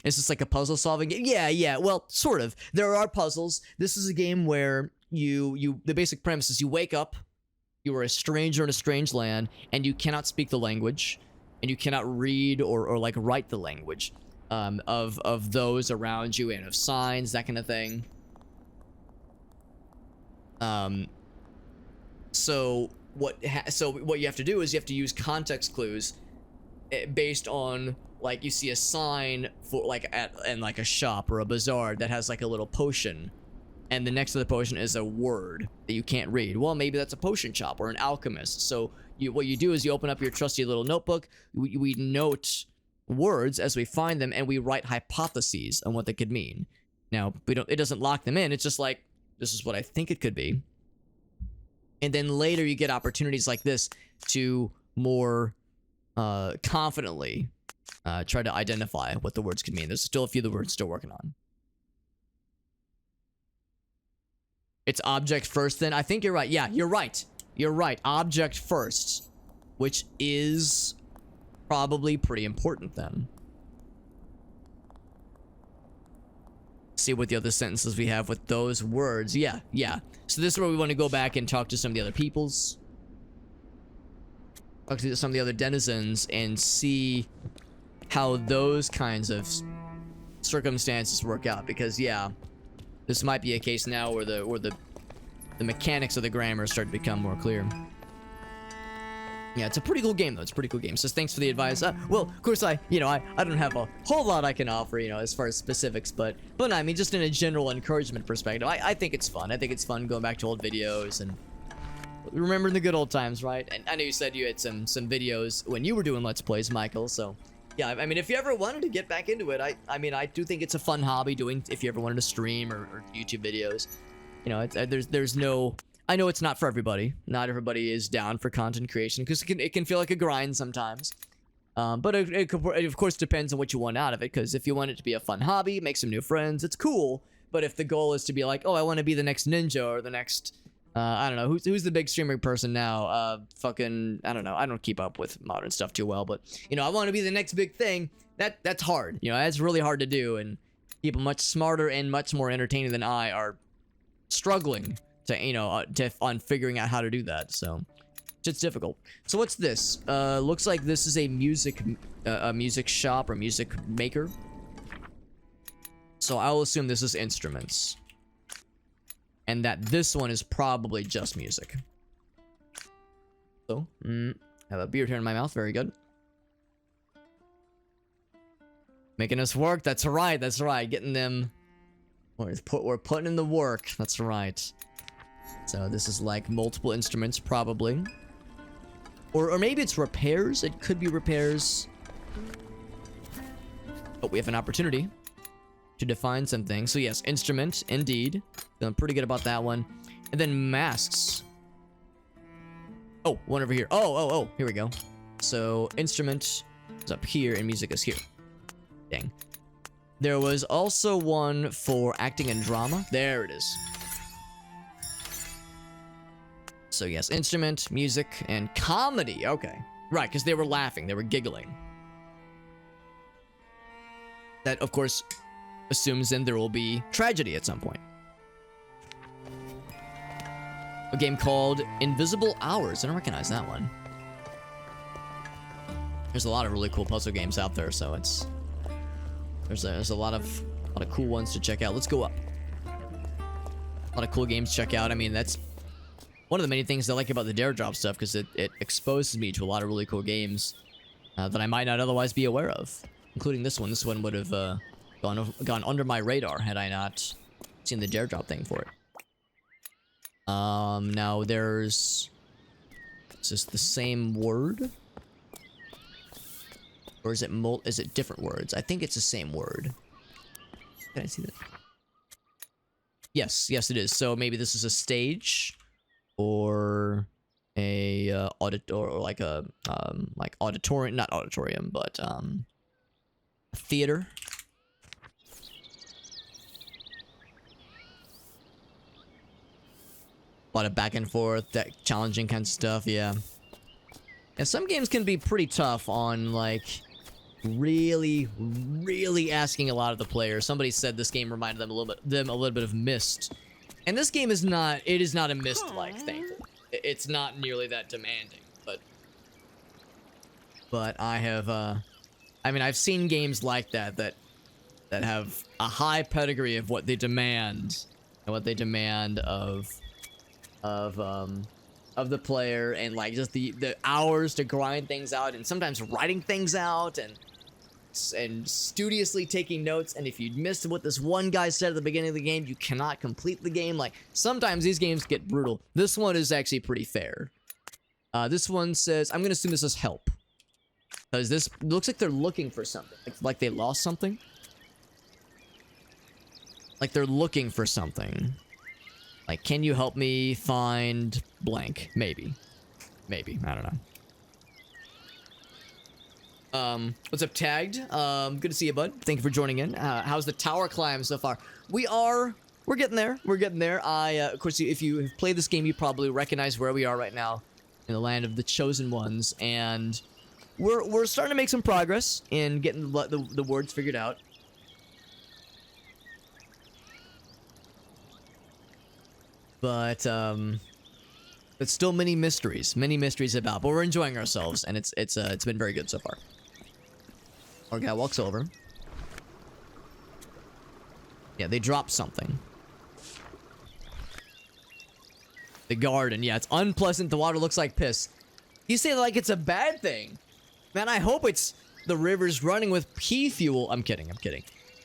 Is this like a puzzle solving game? Yeah, well, sort of. There are puzzles. This is a game where the basic premise is you wake up, you are a stranger in a strange land, and you cannot speak the language, and you cannot read or like write the language of those around you and of signs, that kind of thing. So what you have to do is you have to use context clues based on, like, you see a sign for like in like a shop or a bazaar that has like a little potion, and the next to the potion is a word that you can't read. Well, maybe that's a potion shop or an alchemist. So what you do is you open up your trusty little notebook. We note words as we find them, and we write hypotheses on what they could mean. Now, it doesn't lock them in. It's just like, this is what I think it could be. And then later you get opportunities like this to more confidently try to identify what the words could mean. There's still a few of the words still working on. It's object first then? I think you're right. Yeah, you're right. You're right. Object first, which is probably pretty important then. see what the other sentences we have with those words. Yeah. So this is where we want to go back and talk to some of the other peoples. Talk to some of the other denizens and see how those kinds of circumstances work out. Because, yeah, this might be a case now where the mechanics of the grammar start to become more clear. Yeah, it's a pretty cool game, though. It's a pretty cool game. So thanks for the advice. Well, of course, I don't have a whole lot I can offer, as far as specifics, but no, I mean, just in a general encouragement perspective, I think it's fun. I think it's fun going back to old videos and remembering the good old times, right? And I know you said you had some videos when you were doing Let's Plays, Michael, so yeah, I mean, if you ever wanted to get back into it, I mean, I do think it's a fun hobby if you ever wanted to stream or YouTube videos. There's no... I know it's not for everybody. Not everybody is down for content creation because it can feel like a grind sometimes. But it of course depends on what you want out of it. Because if you want it to be a fun hobby, make some new friends, it's cool. But if the goal is to be like, oh, I want to be the next Ninja or the next, I don't know, who's the big streaming person now? I don't know. I don't keep up with modern stuff too well. But I want to be the next big thing. That's hard. That's really hard to do. And people much smarter and much more entertaining than I are struggling to on figuring out how to do that, so it's difficult. So what's this? Looks like this is a music shop or music maker. So I'll assume this is instruments, and that this one is probably just music. So have a beer here in my mouth. Very good. Making us work. That's right. That's right. Getting them. We're putting in the work. That's right. So this is like multiple instruments, probably. Or maybe it's repairs. It could be repairs. But we have an opportunity to define something. So yes, instrument, indeed. Feeling pretty good about that one. And then masks. Oh, one over here. Oh, here we go. So instrument is up here and music is here. Dang. There was also one for acting and drama. There it is. So yes, instrument, music, and comedy. Okay. Right, because they were laughing. They were giggling. That, of course, assumes then there will be tragedy at some point. A game called Invisible Hours. I don't recognize that one. There's a lot of really cool puzzle games out there, so it's... There's a lot of cool ones to check out. Let's go up. A lot of cool games to check out. I mean, that's... one of the many things I like about the Dare Drop stuff, because it exposes me to a lot of really cool games that I might not otherwise be aware of, including this one. This one would have gone under my radar had I not seen the Dare Drop thing for it. Now there's... is this the same word? Or is it different words? I think it's the same word. Can I see that? Yes, it is. So maybe this is a stage, or a like auditorium, not auditorium, but a theater. A lot of back and forth, that challenging kind of stuff. Yeah, some games can be pretty tough on like really asking a lot of the players. Somebody said this game reminded them a little bit of Myst. And this game is not, it is not a Myst-like thing. It's not nearly that demanding, but I have, I mean, I've seen games like that have a high pedigree of what they demand, and what they demand of the player, and like just the hours to grind things out, and sometimes writing things out, and studiously taking notes, and if you missed what this one guy said at the beginning of the game, you cannot complete the game. Like, sometimes these games get brutal. This one is actually pretty fair. This one says, I'm gonna assume this is help, because this looks like they're looking for something, like they lost something, like they're looking for something. Like, can you help me find blank? Maybe, I don't know. What's up, Tagged? Good to see you, bud. Thank you for joining in. How's the tower climb so far? We're getting there. Of course, if you have played this game, you probably recognize where we are right now in the land of the chosen ones, and we're starting to make some progress in getting the words figured out. But still many mysteries about. But we're enjoying ourselves, and it's been very good so far. Our guy walks over. Yeah, they dropped something. The garden, yeah, it's unpleasant. The water looks like piss. You say like it's a bad thing. Man, I hope it's the river's running with pea fuel. I'm kidding.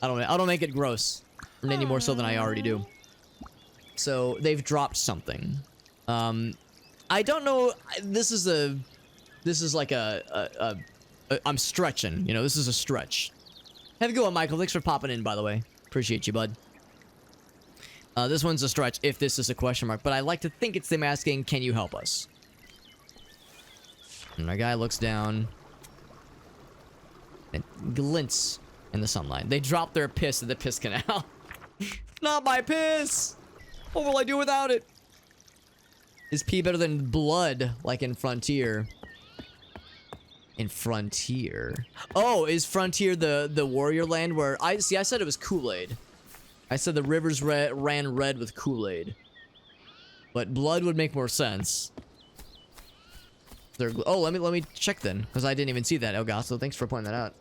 I don't make it gross any more so than I already do. So they've dropped something. I don't know. This is like I'm stretching. You know, this is a stretch. Have a good one, Michael. Thanks for popping in, by the way. Appreciate you, bud. This one's a stretch if this is a question mark, but I like to think it's them asking, can you help us? And my guy looks down and glints in the sunlight. They drop their piss in the piss canal. Not my piss! What will I do without it? Is pee better than blood, like in Frontier? In Frontier. Oh, is Frontier the warrior land where I said it was Kool-Aid. I said the rivers ran red with Kool-Aid. But blood would make more sense. Oh, let me check then, because I didn't even see that, Elgaso. Thanks for pointing that out.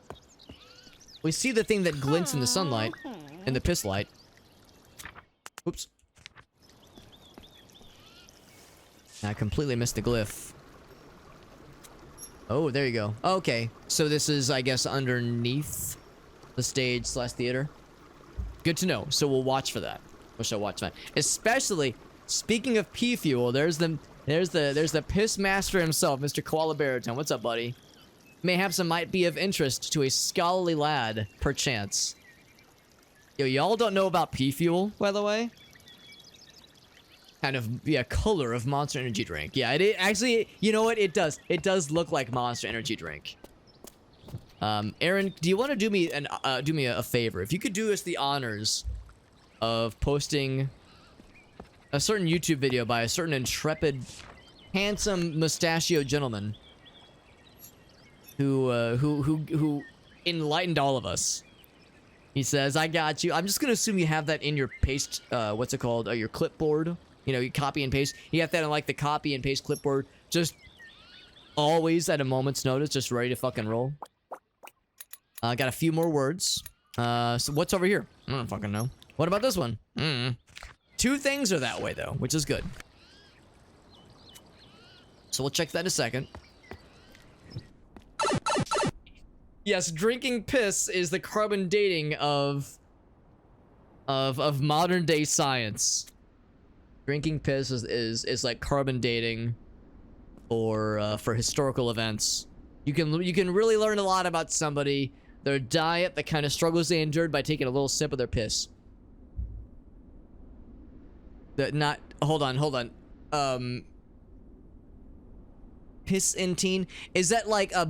We see the thing that glints in the sunlight, in the piss light. Oops. I completely missed the glyph. Oh, there you go. Okay, so this is, I guess, underneath the stage / theater. Good to know. So we'll watch for that. We shall watch that. Especially, speaking of pea fuel, there's the piss master himself, Mr. Koala Baritone. What's up, buddy? Mayhaps it might be of interest to a scholarly lad, perchance. Yo, y'all don't know about pea fuel, by the way? Kind of, yeah, color of Monster Energy drink. Yeah, it actually, you know what? It does. It does look like Monster Energy drink. Aaron, do you want to do me a favor? If you could do us the honors of posting a certain YouTube video by a certain intrepid, handsome, mustachioed gentleman who enlightened all of us. He says, "I got you." I'm just gonna assume you have that in your paste. What's it called? Your clipboard. You know, you copy and paste. You have that in like the copy and paste clipboard. Just always at a moment's notice, just ready to fucking roll. Got a few more words. So what's over here? I don't fucking know. What about this one? Two things are that way though, which is good. So we'll check that in a second. Yes, drinking piss is the carbon dating of modern day science. Drinking piss is like carbon dating for historical events. You can really learn a lot about somebody, their diet, the kind of struggles they endured by taking a little sip of their piss. Hold on. Pissantine? Is that like a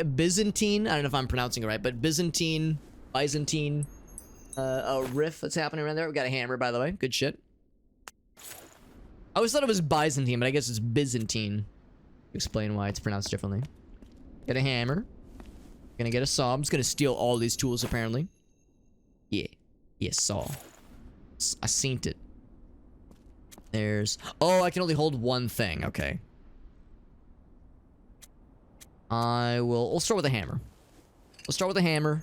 Byzantine? I don't know if I'm pronouncing it right, but Byzantine a riff that's happening around there. We got a hammer, by the way. Good shit. I always thought it was Byzantine, but I guess it's Byzantine. Explain why it's pronounced differently. Get a hammer. Gonna get a saw. I'm just gonna steal all these tools, apparently. Yeah, saw. I seen it. There's... Oh, I can only hold one thing. Okay. We'll start with a hammer. We'll start with a hammer.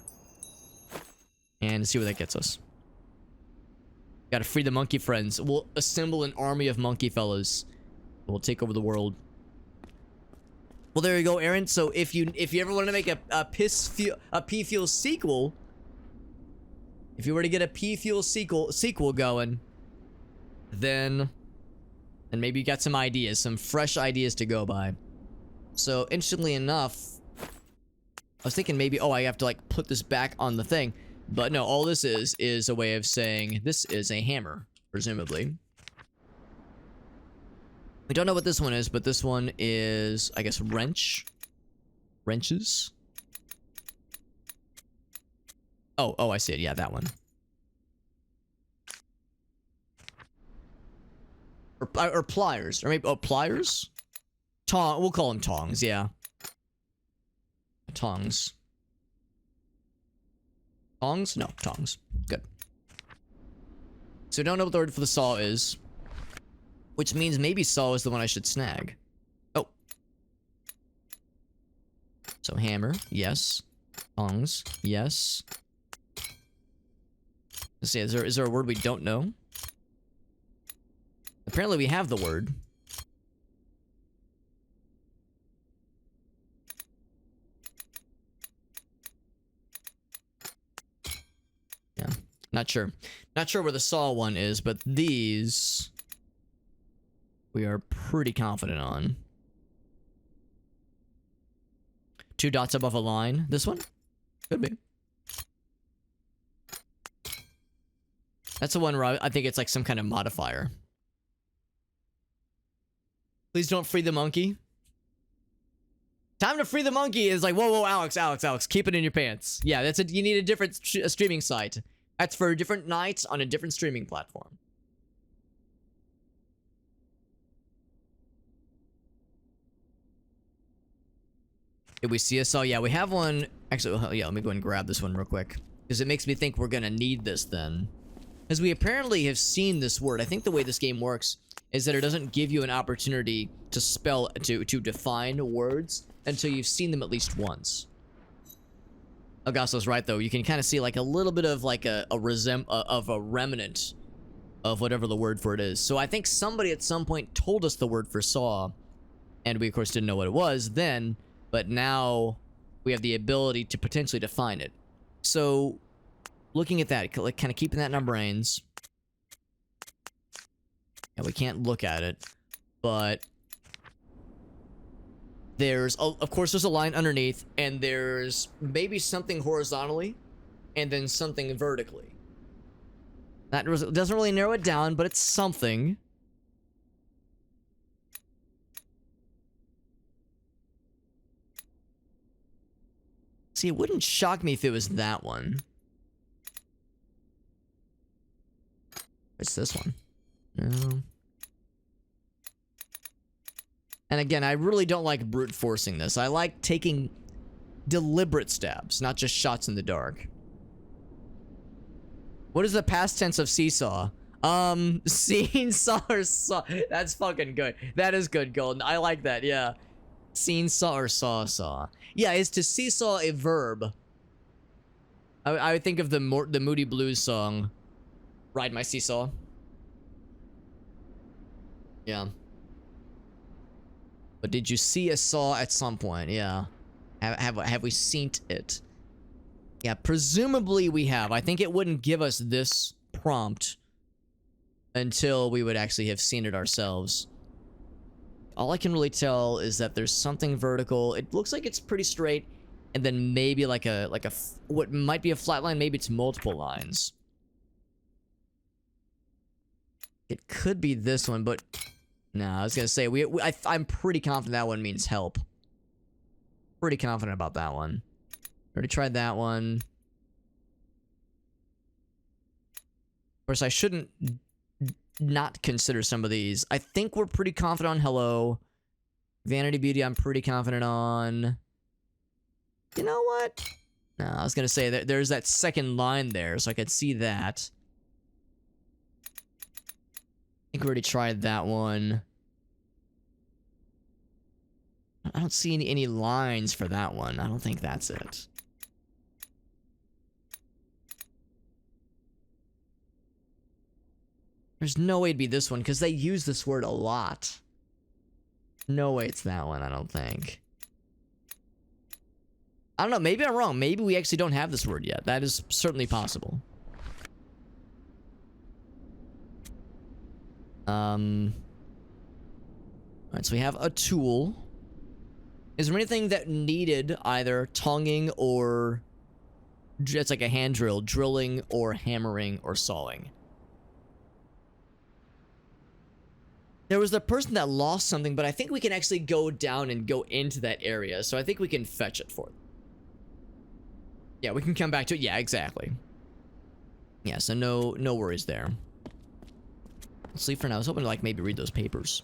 And see where that gets us. Gotta free the monkey friends. We'll assemble an army of monkey fellas. We'll take over the world. Well, there you go, Aaron. So if you ever want to make a pea fuel sequel, if you were to get a pea fuel sequel going, then maybe you got some ideas, some fresh ideas to go by. So interestingly enough, I was thinking maybe, oh, I have to like put this back on the thing, but no, all this is a way of saying this is a hammer, presumably. We don't know what this one is, but this one is, I guess, wrenches. Oh, I see it. Yeah, that one. Or pliers, or maybe pliers. We'll call them tongs. Yeah, tongs. Tongs? No, tongs. Good. So we don't know what the word for the saw is. Which means maybe saw is the one I should snag. Oh. So hammer, yes. Tongs, yes. Let's see, is there a word we don't know? Apparently we have the word. Yeah, not sure. Not sure where the saw one is, but these we are pretty confident on. 2 dots above a line. This one? Could be. That's the one where I think it's like some kind of modifier. Please don't free the monkey. Time to free the monkey is like, whoa, Alex, keep it in your pants. Yeah, that's you need a different streaming site. That's for different nights on a different streaming platform. Did we see a saw? Yeah, we have one. Actually, yeah, let me go and grab this one real quick. Because it makes me think we're gonna need this then. Because we apparently have seen this word. I think the way this game works is that it doesn't give you an opportunity to to define words until you've seen them at least once. Agasso's right though. You can kind of see like a little bit of like a remnant of whatever the word for it is. So I think somebody at some point told us the word for saw, and we of course didn't know what it was then, but now we have the ability to potentially define it. So looking at that, like kind of keeping that in our brains. And we can't look at it, but there's, of course, there's a line underneath, and there's maybe something horizontally, and then something vertically. That doesn't really narrow it down, but it's something. See, it wouldn't shock me if it was that one. It's this one. No. And again, I really don't like brute forcing this. I like taking deliberate stabs, not just shots in the dark. What is the past tense of seesaw? Seen, saw, or saw. That's fucking good. That is good, Golden. I like that, yeah. Seen, saw, or saw. Yeah, is to seesaw a verb? I would think of the Moody Blues song, Ride My Seesaw. Yeah. But did you see a saw at some point? Yeah. Have we seen it? Yeah, presumably we have. I think it wouldn't give us this prompt until we would actually have seen it ourselves. All I can really tell is that there's something vertical. It looks like it's pretty straight, and then maybe like a what might be a flat line. Maybe it's multiple lines. It could be this one, but no, I was gonna say I'm pretty confident that one means help. Pretty confident about that one. Already tried that one. Of course, I shouldn't not consider some of these. I think we're pretty confident on hello. Vanity Beauty, I'm pretty confident on. You know what? No, I was gonna say that there's that second line there, so I could see that. I think we already tried that one. I don't see any lines for that one. I don't think that's it. There's no way it'd be this one, because they use this word a lot. No way it's that one, I don't think. I don't know, maybe I'm wrong. Maybe we actually don't have this word yet. That is certainly possible. Alright, so we have a tool. Is there anything that needed either tonguing or just like a hand drill, drilling or hammering or sawing? There was the person that lost something, but I think we can actually go down and go into that area, so I think we can fetch it for them. Yeah, we can come back to it. Yeah, exactly. Yeah, so no worries there. Let's leave for now. I was hoping to like maybe read those papers.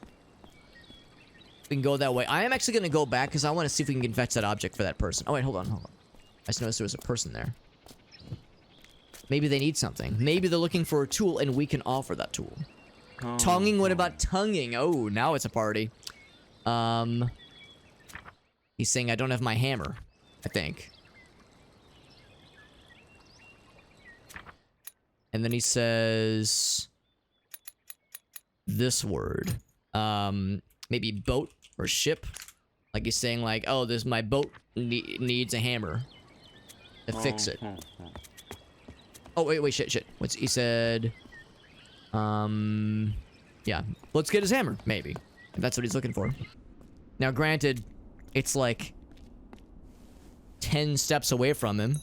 We can go that way. I am actually going to go back because I want to see if we can fetch that object for that person. Oh, wait, hold on. I just noticed there was a person there. Maybe they need something. Maybe they're looking for a tool and we can offer that tool. Tonguing, what about tonguing? Oh, now it's a party. He's saying I don't have my hammer, I think. And then he says this word. Maybe boat or ship. Like he's saying like, oh, my boat needs a hammer to fix it. Oh, wait, shit. He said, yeah, let's get his hammer, maybe. If that's what he's looking for. Now, granted, it's like 10 steps away from him.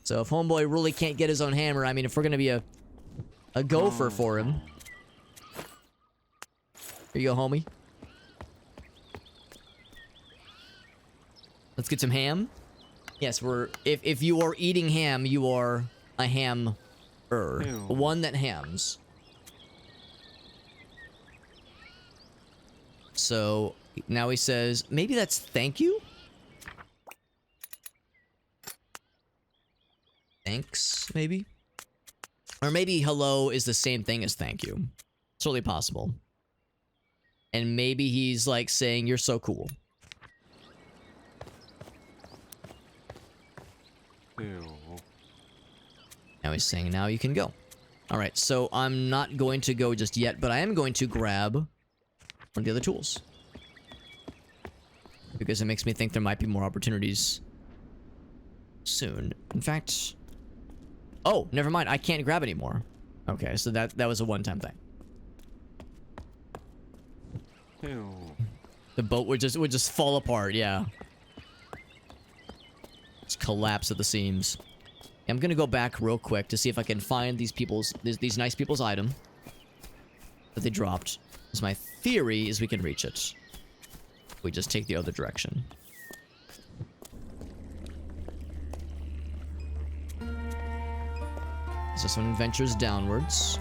So if homeboy really can't get his own hammer, I mean, if we're gonna be a gopher for him. Here you go, homie. Let's get some ham. Yes, if you are eating ham, you are a ham-er. One that hams. So, now he says, maybe that's thank you? Thanks, maybe? Or maybe hello is the same thing as thank you. It's totally possible. And maybe he's like saying, you're so cool. Now he's saying, now you can go. Alright, so I'm not going to go just yet, but I am going to grab one of the other tools. Because it makes me think there might be more opportunities soon. In fact... Oh, never mind. I can't grab anymore. Okay, so that was a one-time thing. The boat would just fall apart, yeah. Just collapse at the seams. I'm gonna go back real quick to see if I can find these nice people's item that they dropped. Because my theory is we can reach it. We just take the other direction. So this one ventures downwards.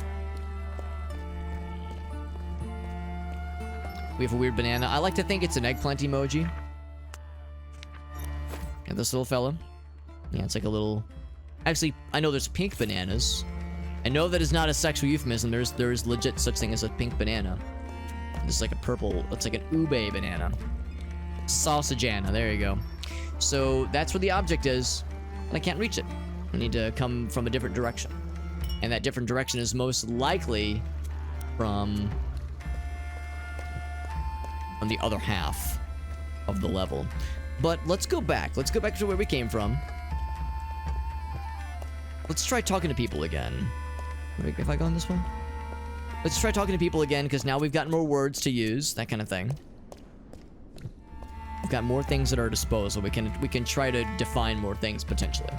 We have a weird banana. I like to think it's an eggplant emoji. And this little fella. Yeah, it's like a little... Actually, I know there's pink bananas. I know that is not a sexual euphemism. There's legit such thing as a pink banana. This is like a purple... It's like an ube banana. Sausageana. There you go. So, that's where the object is. And I can't reach it. I need to come from a different direction. And that different direction is most likely from the other half of the level. But let's go back. Let's go back to where we came from. Let's try talking to people again. Have I gone this way? Let's try talking to people again, because now we've got more words to use, that kind of thing. We've got more things at our disposal. We can try to define more things, potentially.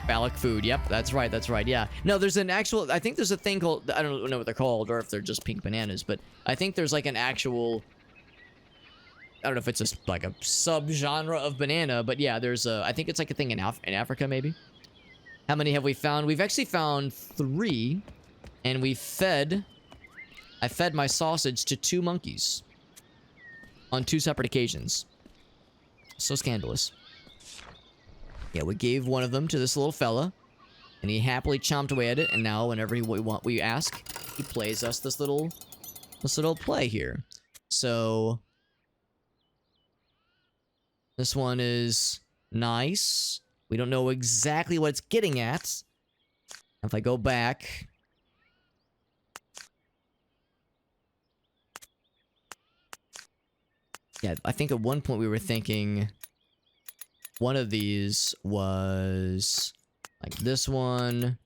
Phallic food. Yep, that's right, yeah. No, there's an actual... I think there's a thing called... I don't know what they're called, or if they're just pink bananas, but I think there's like an actual... I don't know if it's just like a sub-genre of banana, but yeah, there's a... I think it's like a thing in Africa, maybe? How many have we found? We've actually found 3, and I fed my sausage to 2 monkeys. On 2 separate occasions. So scandalous. Yeah, we gave one of them to this little fella, and he happily chomped away at it, and now whenever we ask, he plays us this little play here. So... This one is nice. We don't know exactly what it's getting at. If I go back... Yeah, I think at one point we were thinking... One of these was... Like this one...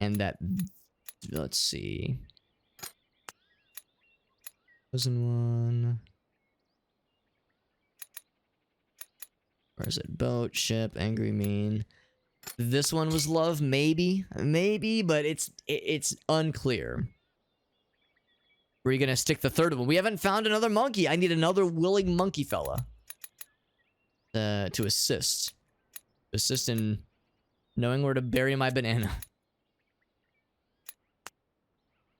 And that... Let's see... Wasn't one... Where is it? Boat, ship, angry, mean. This one was love, maybe? Maybe, but it's unclear. Where are you gonna stick the third one? We haven't found another monkey. I need another willing monkey fella. To assist. Assist in knowing where to bury my banana.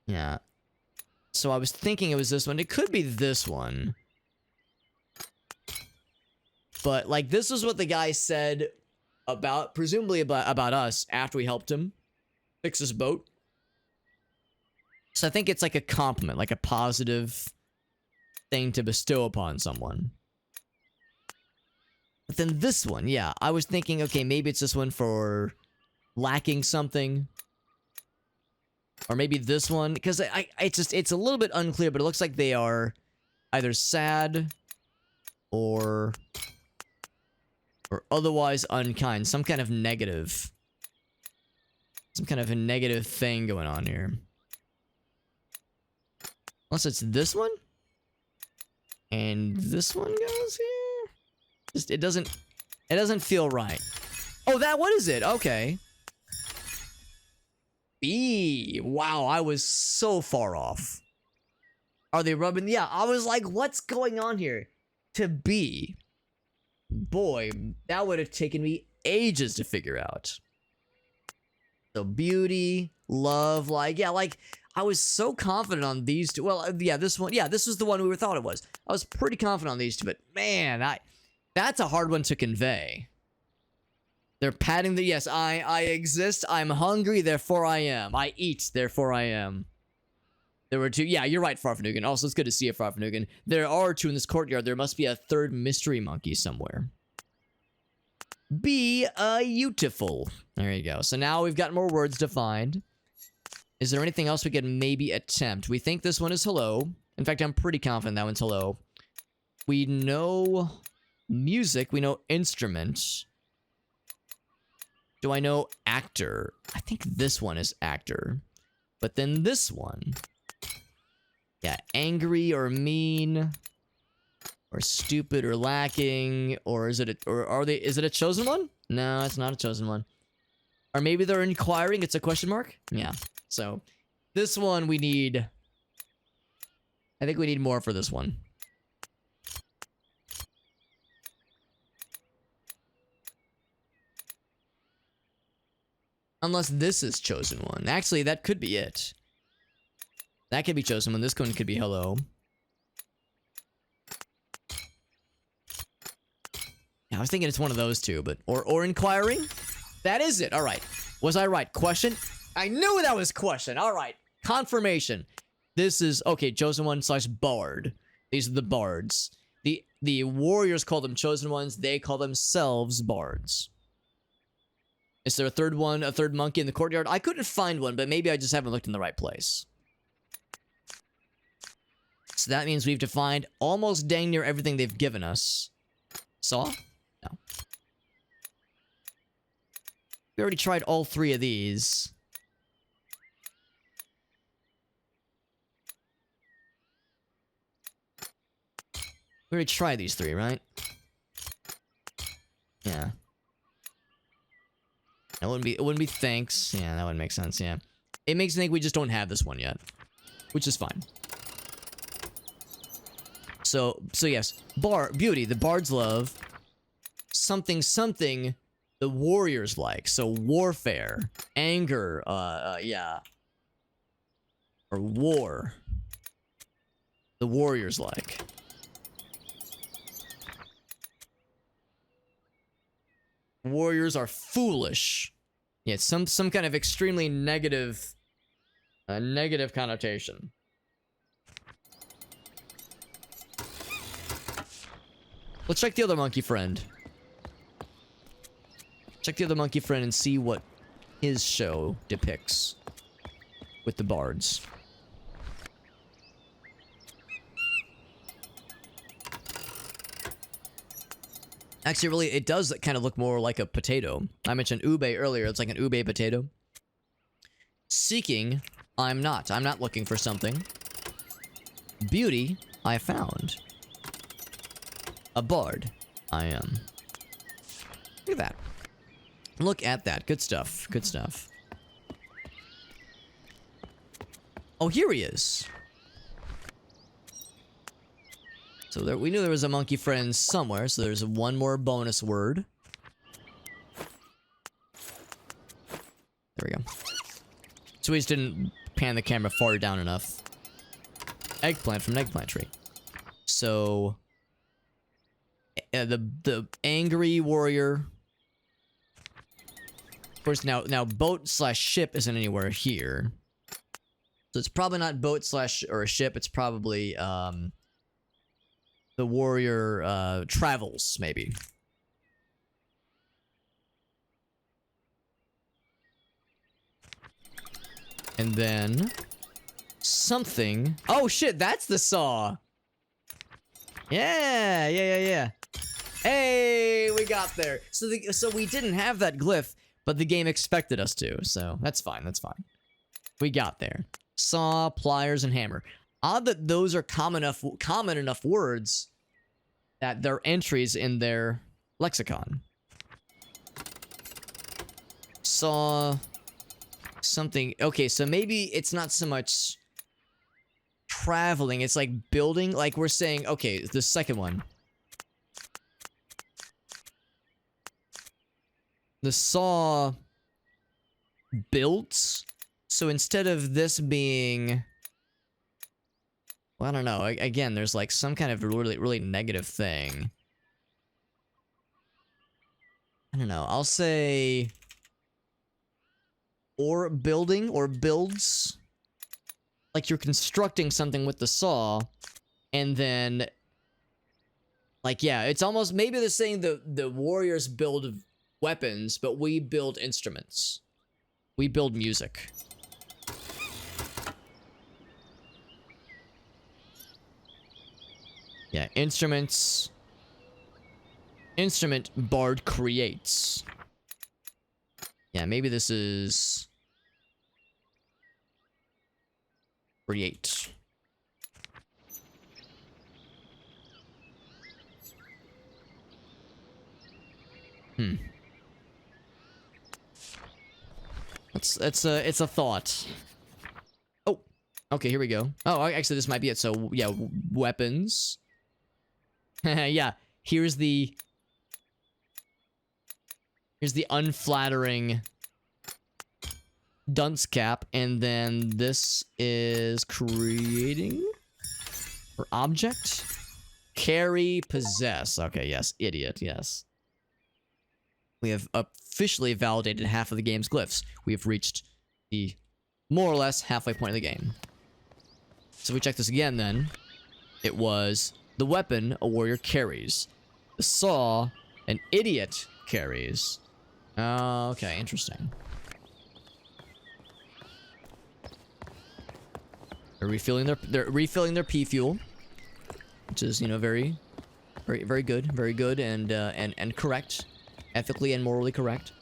Yeah. So I was thinking it was this one. It could be this one. But, like, this is what the guy said about, presumably about us, after we helped him fix his boat. So I think it's like a compliment, like a positive thing to bestow upon someone. But then this one, yeah, I was thinking, okay, maybe it's this one for lacking something. Or maybe this one, because it's a little bit unclear, but it looks like they are either sad or otherwise unkind. Some kind of negative. Some kind of a negative thing going on here. Unless it's this one? And this one goes here? Just, it doesn't feel right. Oh, what is it? Okay. B. Wow, I was so far off. Are they rubbing? Yeah, I was like, what's going on here? To B. Boy, that would have taken me ages to figure out. So beauty, love, like, yeah, like, I was so confident on these two. Well, yeah, this one, yeah, this was the one we thought it was. I was pretty confident on these two, but man, that's a hard one to convey. They're patting the, yes, I exist, I'm hungry, therefore I am. I eat, therefore I am. There were two, yeah, you're right, Farfanugan. Also, it's good to see you, Farfanugan. There are two in this courtyard. There must be a third mystery monkey somewhere. Be beautiful. There you go. So now we've got more words to find. Is there anything else we could maybe attempt? We think this one is hello. In fact, I'm pretty confident that one's hello. We know music. We know instrument. Do I know actor? I think this one is actor. But then this one. Yeah, angry or mean. Or stupid or lacking. Or is it is it a chosen one? No, it's not a chosen one. Or maybe they're inquiring, it's a question mark? Yeah. So, this one we need... I think we need more for this one. Unless this is chosen one. Actually, that could be it. That could be chosen one. This one could be hello. Yeah, I was thinking it's one of those two, but... Or inquiring? That is it. All right. Was I right? Question? I knew that was question. All right. Confirmation. This is... Okay, chosen one / bard. These are the bards. The warriors call them chosen ones. They call themselves bards. Is there a third one? A third monkey in the courtyard? I couldn't find one, but maybe I just haven't looked in the right place. So that means we've defined almost dang near everything they've given us. Saw? No. We already tried all three of these. We already tried these three, right? Yeah. It wouldn't be thanks. Yeah, that wouldn't make sense, yeah. It makes me think we just don't have this one yet. Which is fine. So yes. Beauty, the bards love. Something the warriors like. So warfare. Anger, yeah. Or war. The warriors like. Warriors are foolish. Yeah, some kind of extremely negative negative connotation. Let's check the other monkey friend. Check the other monkey friend and see what his show depicts with the bards. Actually, really, it does kind of look more like a potato. I mentioned ube earlier. It's like an ube potato. Seeking, I'm not. I'm not looking for something. Beauty, I found. A bard, I am. Look at that. Look at that. Good stuff. Good stuff. Oh, here he is. So there, we knew there was a monkey friend somewhere, so there's one more bonus word. There we go. So we just didn't pan the camera far down enough. Eggplant from an eggplant tree. So... the angry warrior. Of course, now boat / ship isn't anywhere here. So it's probably not boat slash or a ship. It's probably the warrior travels, maybe. And then something. Oh shit, that's the saw. Yeah. Hey, we got there. So we didn't have that glyph, but the game expected us to. So that's fine. We got there. Saw, pliers, and hammer. Odd that those are common enough words that they're entries in their lexicon. Saw something. Okay, so maybe it's not so much traveling, it's like building. Like we're saying, okay, the second one. The saw built. So instead of this being, well, I don't know. Again, there's like some kind of really negative thing. I don't know. I'll say or building or builds. Like you're constructing something with the saw, and then like, yeah, it's almost maybe they're saying the warriors build weapons, but we build instruments. We build music. Yeah, instruments. Instrument bard creates. Yeah, maybe this is create. It's a thought. Oh, okay, here we go. Oh, actually, this might be it. So yeah, weapons. Yeah, here's the unflattering dunce cap, and then this is creating or object. Carry, possess. Okay, yes, idiot, yes. We have officially validated half of the game's glyphs. We have reached the more or less halfway point of the game. So if we check this again then, it was the weapon a warrior carries. The saw an idiot carries. Okay, interesting. They're refilling their P fuel, which is, you know, very good and correct, ethically and morally correct.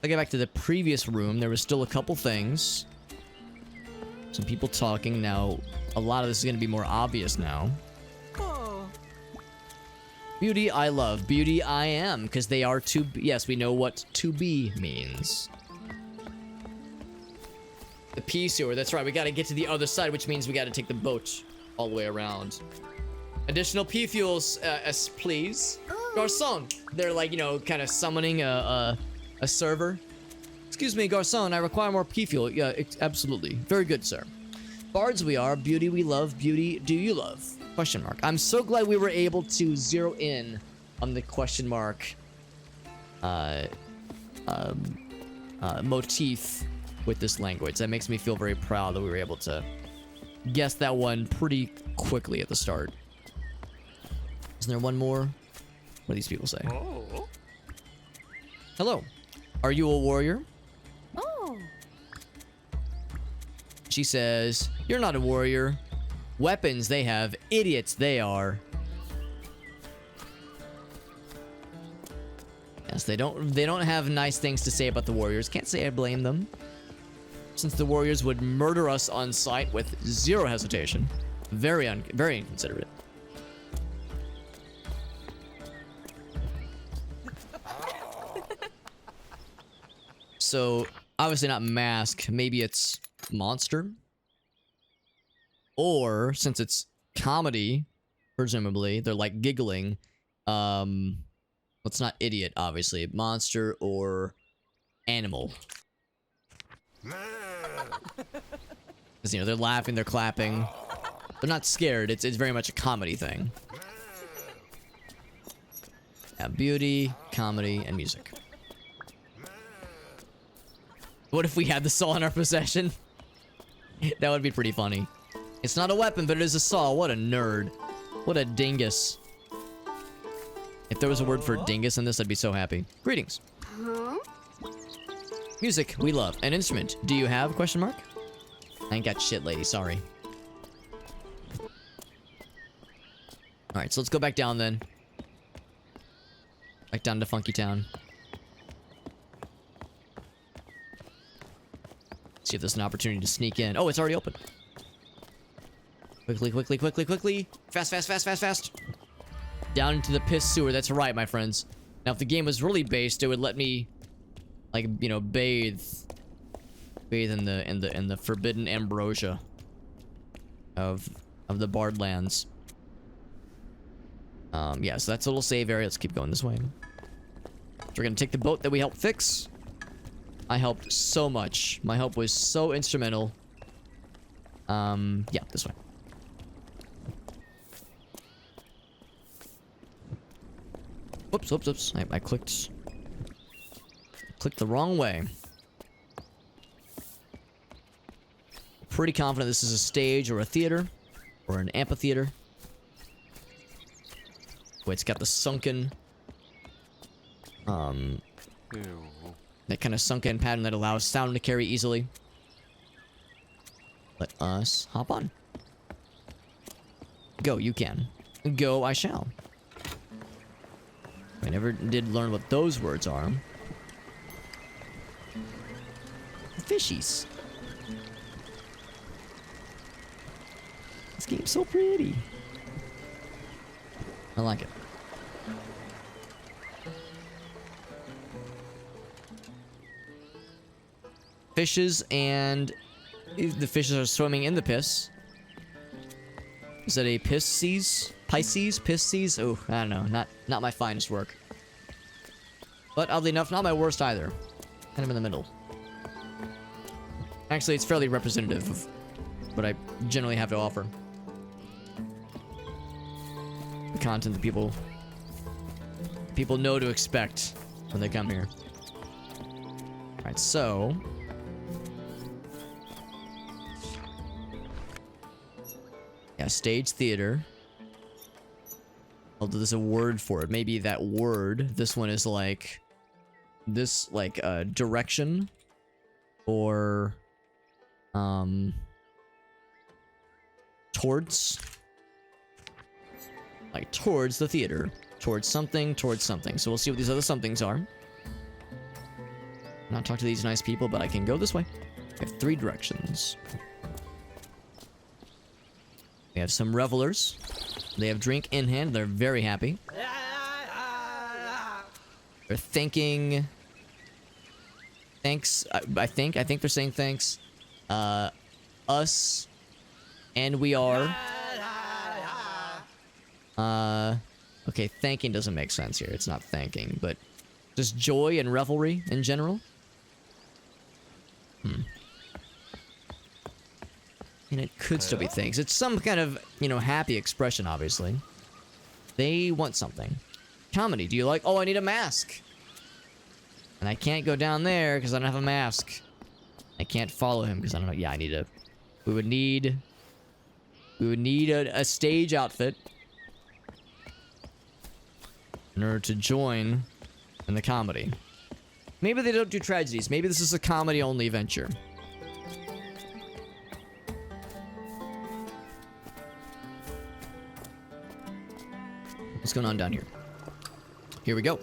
I get back to the previous room. There was still a couple things. Some people talking. Now, a lot of this is going to be more obvious now. Beauty I love, beauty I am, because they are to be. Yes, we know what to be means. The P sewer, that's right, we gotta get to the other side, which means we gotta take the boat all the way around. Additional P fuels, please. Garçon! They're like, you know, kind of summoning a server. Excuse me, Garçon, I require more P fuel. Yeah, absolutely. Very good, sir. Bards we are, beauty we love, beauty do you love? Question mark. I'm so glad we were able to zero in on the question mark motif with this language. That makes me feel very proud that we were able to guess that one pretty quickly at the start. Isn't there one more? What do these people say? Oh. Hello. Are you a warrior? Oh. She says, you're not a warrior. Weapons they have, idiots they are. Yes, they don't have nice things to say about the warriors. Can't say I blame them, since the warriors would murder us on sight with zero hesitation. Very inconsiderate. So obviously not mask. Maybe it's monster. Or, since it's comedy, presumably, they're like giggling. It's not idiot, obviously. Monster or animal. Because, you know, they're laughing, they're clapping. They're not scared. It's very much a comedy thing. Yeah, beauty, comedy, and music. What if we had the saw in our possession? That would be pretty funny. It's not a weapon, but it is a saw. What a nerd. What a dingus. If there was a word for dingus in this, I'd be so happy. Greetings. Music, we love. An instrument. Do you have? Question mark? I ain't got shit, lady. Sorry. Alright, so let's go back down then. Back down to Funky Town. See if there's an opportunity to sneak in. Oh, it's already open. Quickly, quickly, quickly, quickly. Fast, fast, fast, fast, fast. Down into the piss sewer. That's right, my friends. Now, if the game was really based, it would let me, like, you know, bathe in the forbidden ambrosia of the Bard lands. Yeah, so that's a little save area. Let's keep going this way. So we're gonna take the boat that we helped fix. I helped so much. My help was so instrumental. Yeah, this way. Whoops, whoops, whoops. I clicked the wrong way. Pretty confident this is a stage or a theater or an amphitheater. Wait, it's got the sunken that kind of sunken pattern that allows sound to carry easily. Let us hop on. Go, you can. Go, I shall. I never did learn what those words are. Fishies. This game's so pretty. I like it. Fishes, and the fishes are swimming in the piss. Is that a Pisces? Pisces? Pisces? Oh, I don't know. Not my finest work. But oddly enough, not my worst either. Kind of in the middle. Actually, it's fairly representative of what I generally have to offer. The content that people know to expect when they come here. Alright, so yeah, stage theater. Although there's a word for it. Maybe that word, this one is like this, like direction, or towards, like towards the theater, towards something. So we'll see what these other somethings are. Not talk to these nice people, but I can go this way. I have 3 directions. We have some revelers. They have drink in hand. They're very happy. They're thanking. Thanks. I think they're saying thanks. Us. And we are. Okay, thanking doesn't make sense here. It's not thanking, but just joy and revelry in general. And it could still be things. It's some kind of, you know, happy expression, obviously. They want something. Comedy. Do you like... Oh, I need a mask. And I can't go down there because I don't have a mask. I can't follow him because I don't know... Yeah, I need a... We would need a stage outfit in order to join in the comedy. Maybe they don't do tragedies. Maybe this is a comedy-only venture. What's going on down here? Here we go.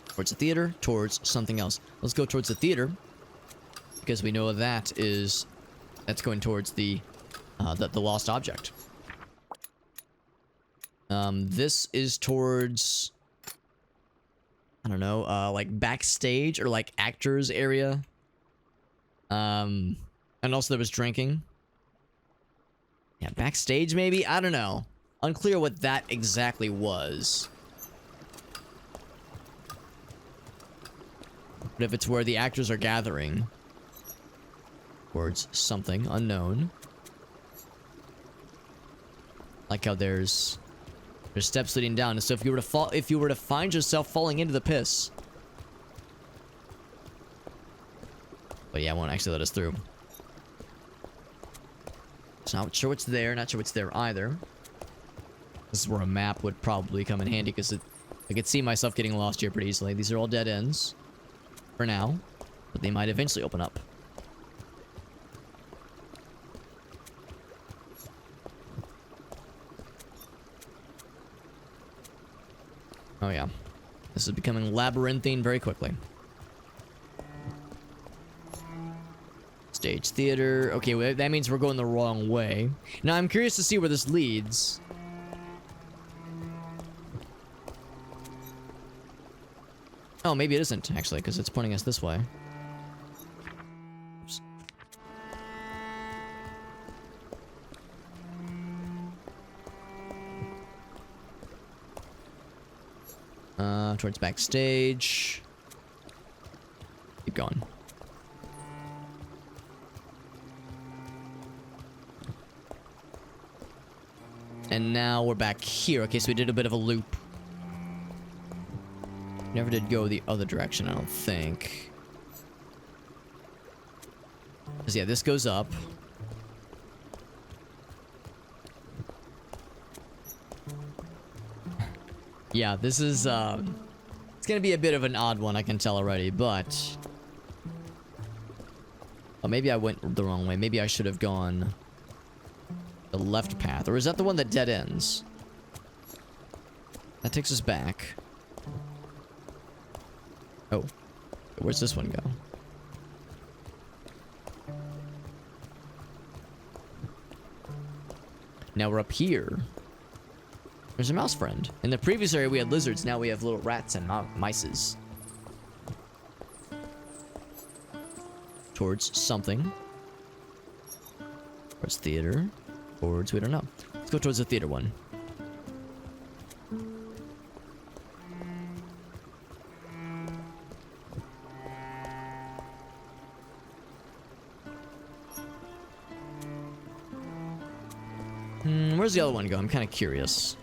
Towards the theater, towards something else. Let's go towards the theater, because we know that's going towards the lost object. This is towards, I don't know, like backstage or like actors area. And also there was drinking. Yeah, backstage maybe? I don't know. Unclear what that exactly was. But if it's where the actors are gathering towards something unknown. Like how there's steps leading down. And so if you were to find yourself falling into the piss, But yeah, it won't actually let us through. So not sure what's there, not sure what's there either. This is where a map would probably come in handy, because I could see myself getting lost here pretty easily. These are all dead ends. For now. But they might eventually open up. Oh yeah. This is becoming labyrinthine very quickly. Stage theater. Okay, well, that means we're going the wrong way. Now I'm curious to see where this leads. Oh, maybe it isn't, actually, because it's pointing us this way. Oops. Towards backstage. Keep going. And now we're back here. Okay, so we did a bit of a loop. Never did go the other direction, I don't think. Because, yeah, this goes up. Yeah, this is, it's gonna be a bit of an odd one, I can tell already, but... Oh, maybe I went the wrong way. Maybe I should have gone the left path. Or is that the one that dead ends? That takes us back. Oh. Where's this one go? Now we're up here. There's a mouse friend. In the previous area we had lizards, now we have little rats and mices. Towards something. Towards theater. Towards, we don't know. Let's go towards the theater one. Where's the other one go? I'm kind of curious.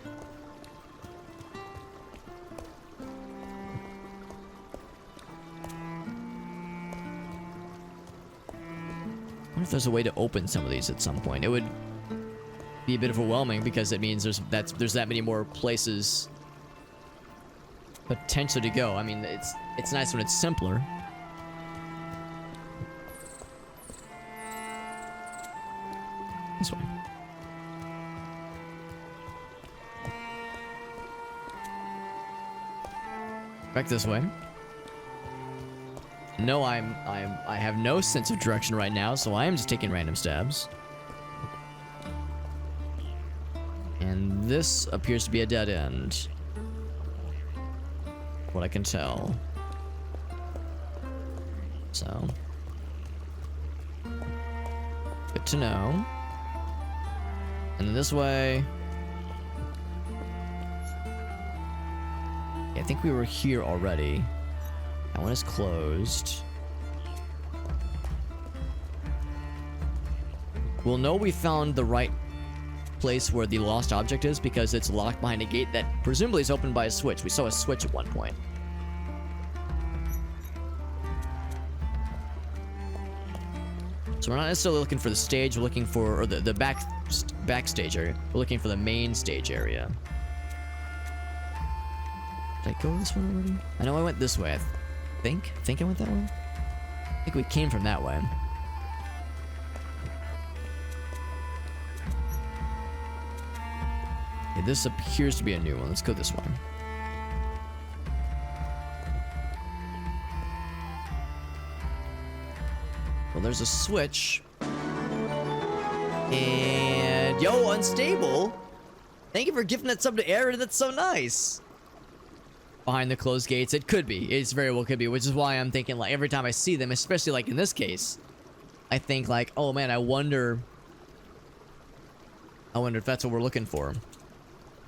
I wonder if there's a way to open some of these at some point. It would be a bit overwhelming because it means there's that many more places potentially to go. I mean, it's nice when it's simpler. This way. Back this way. No, I have no sense of direction right now, so I am just taking random stabs. And this appears to be a dead end. What I can tell. So. Good to know. And then this way. I think we were here already. That one is closed. We'll know we found the right place where the lost object is because it's locked behind a gate that presumably is opened by a switch. We saw a switch at one point. So we're not necessarily looking for the stage, we're looking for, or the backstage area. We're looking for the main stage area. Did I go this one already? I know I went this way, I think. I think I went that way? I think we came from that way. Okay, this appears to be a new one. Let's go this one. Well, there's a switch. And... Yo, Unstable! Thank you for gifting that sub to Aaron. That's so nice! Behind the closed gates, it could be. It's very well could be, which is why I'm thinking, like, every time I see them, especially, like, in this case, I think, like, oh, man, I wonder if that's what we're looking for.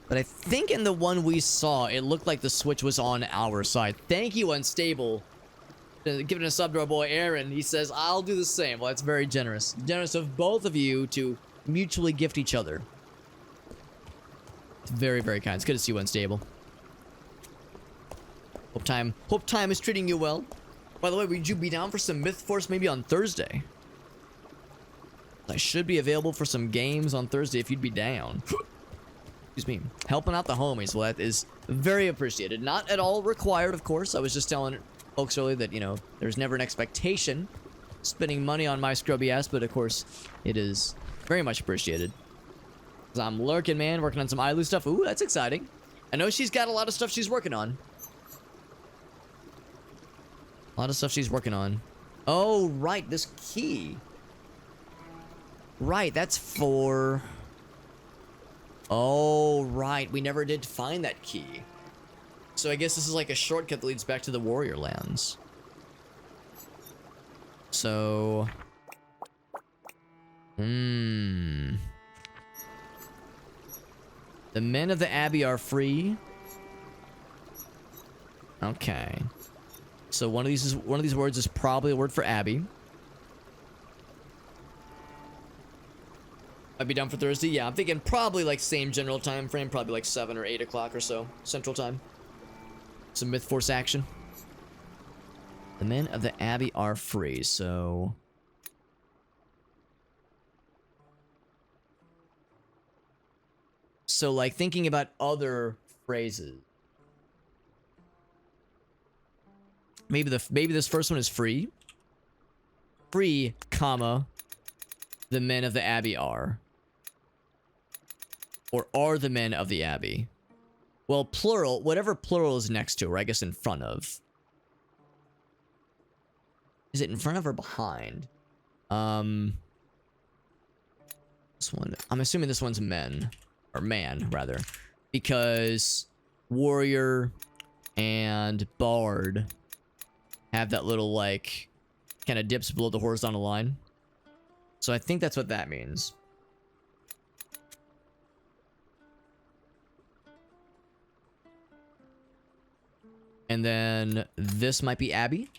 But I think in the one we saw, it looked like the switch was on our side. Thank you, Unstable, for giving a sub to our boy Aaron. He says, I'll do the same. Well, that's very generous. Generous of both of you to mutually gift each other. It's very, very kind. It's good to see you, Unstable. Hope time is treating you well. By the way, would you be down for some Myth Force maybe on Thursday? I should be available for some games on Thursday if you'd be down. Excuse me. Helping out the homies, well, that is very appreciated. Not at all required, of course. I was just telling folks earlier that, you know, there's never an expectation spending money on my scrubby ass, but of course, it is very much appreciated. Because I'm lurking, man, working on some Ilu stuff. Ooh, that's exciting. I know she's got a lot of stuff she's working on. A lot of stuff she's working on. Oh, right, this key. Right, that's for... Oh, right, we never did find that key. So I guess this is like a shortcut that leads back to the Warrior Lands. So... The men of the Abbey are free. Okay. So one of these words is probably a word for Abbey. I'd be down for Thursday. Yeah, I'm thinking probably like same general time frame, probably like 7 or 8 o'clock or so Central Time. Some Myth Force action. The men of the Abbey are free. So like thinking about other phrases. Maybe this first one is free. Free, comma, the men of the Abbey are. Or are the men of the Abbey. Well, plural, whatever plural is next to, or I guess in front of. Is it in front of or behind? This one, I'm assuming this one's men. Or man, rather. Because warrior and bard have that little, like, kind of dips below the horizontal line. So I think that's what that means. And then this might be Abbey.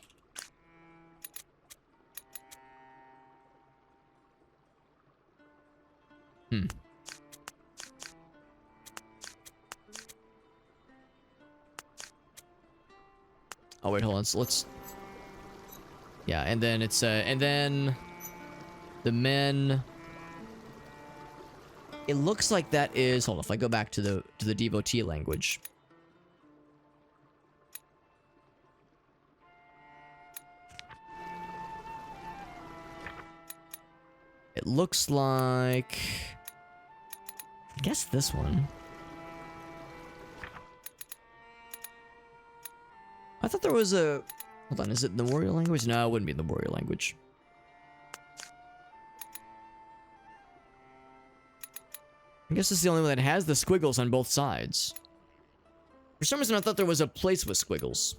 Oh wait, hold on. So let's. Yeah, and then it's and then the men. It looks like that is. Hold on. If I go back to the devotee language. It looks like. I guess this one. I thought there was a... Hold on, is it in the warrior language? No, it wouldn't be in the warrior language. I guess it's the only one that has the squiggles on both sides. For some reason, I thought there was a place with squiggles.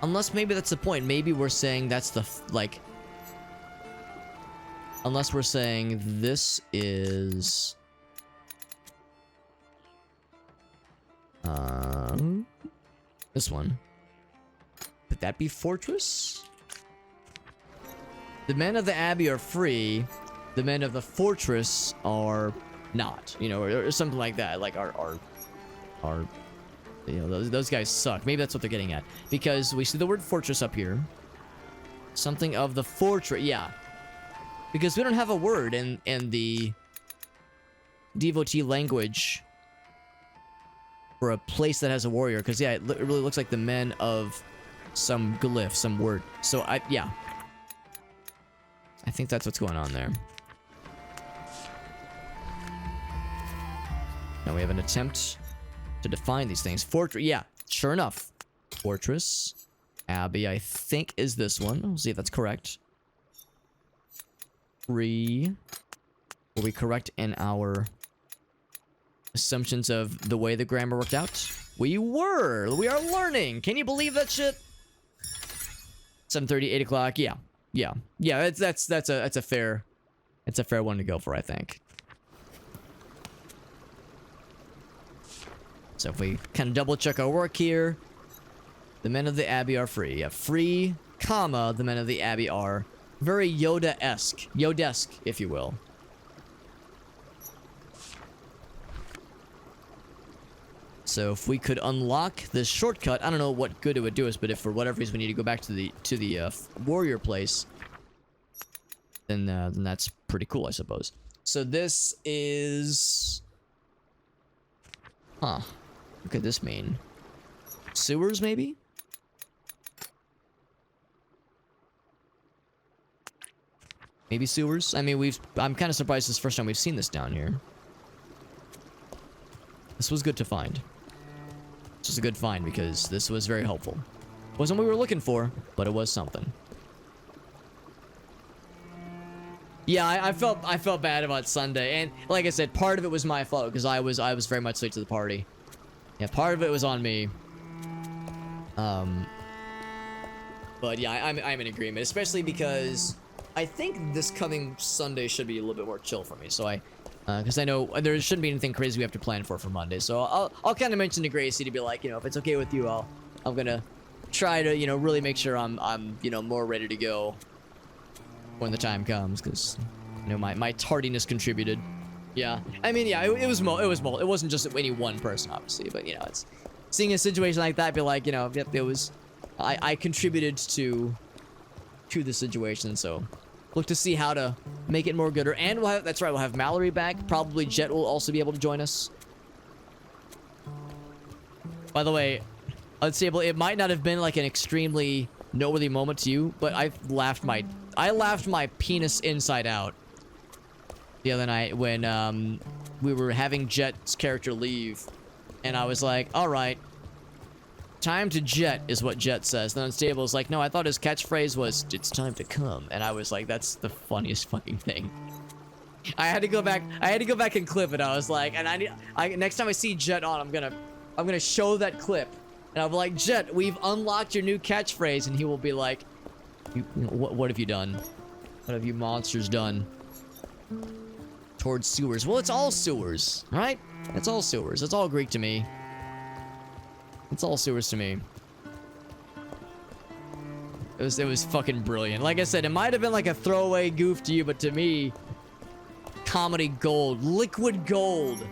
Unless maybe that's the point. Maybe we're saying that's the, like... Unless we're saying this is... This one. Could that be fortress? The men of the Abbey are free. The men of the fortress are not. You know, or something like that. Like, are you know, those guys suck. Maybe that's what they're getting at. Because we see the word fortress up here. Something of the fortress. Yeah. Because we don't have a word in the devotee language for a place that has a warrior. Because, yeah, it really looks like the men of some glyph, some word. So, yeah. I think that's what's going on there. Now we have an attempt to define these things. Fortress, yeah, sure enough. Fortress. Abbey, I think, is this one. We'll see if that's correct. Free. Were we correct in our assumptions of the way the grammar worked out? We were! We are learning! Can you believe that shit? 7:30, 8 o'clock, yeah. Yeah. Yeah, that's a fair one to go for, I think. So if we kind of double check our work here, the men of the Abbey are free. Yeah, free, comma, the men of the Abbey are very Yoda-esque. Yoda-esque, if you will. So if we could unlock this shortcut, I don't know what good it would do us, but if for whatever reason we need to go back to the warrior place, then that's pretty cool, I suppose. So this is, huh? What could this mean? Sewers, maybe? Maybe sewers? I mean, I'm kind of surprised this is the first time we've seen this down here. This was good to find. This was a good find because this was very helpful. Wasn't what we were looking for, but it was something. Yeah, I felt bad about Sunday, and like I said, part of it was my fault because I was very much late to the party. Yeah, part of it was on me. But yeah, I'm in agreement, especially because I think this coming Sunday should be a little bit more chill for me. So because I know there shouldn't be anything crazy we have to plan for Monday. So I'll kind of mention to Gracie to be like, you know, if it's okay with you, I'm gonna try to, you know, really make sure I'm you know, more ready to go when the time comes, because you know my tardiness contributed. Yeah, I mean, yeah, it was multiple. It wasn't just any one person, obviously, but you know, it's seeing a situation like that, be like, you know, it was I contributed to the situation, so look to see how to make it more gooder. And that's right, we'll have Mallory back. Probably Jet will also be able to join us. By the way, Unstable, it might not have been like an extremely noteworthy moment to you, but I laughed my penis inside out the other night when we were having Jet's character leave, and I was like, all right, time to jet is what Jet says. Then Unstable is like, no, I thought his catchphrase was, it's time to come. And I was like, that's the funniest fucking thing. I had to go back and clip it. I was like, and next time I see Jet on, I'm gonna show that clip. And I'll be like, Jet, we've unlocked your new catchphrase. And he will be like, what have you done? What have you monsters done? Towards sewers. Well, it's all sewers, right? It's all sewers. It's all Greek to me. It's all sewers to me. It was fucking brilliant. Like I said, it might have been like a throwaway goof to you, but to me, comedy gold, liquid gold.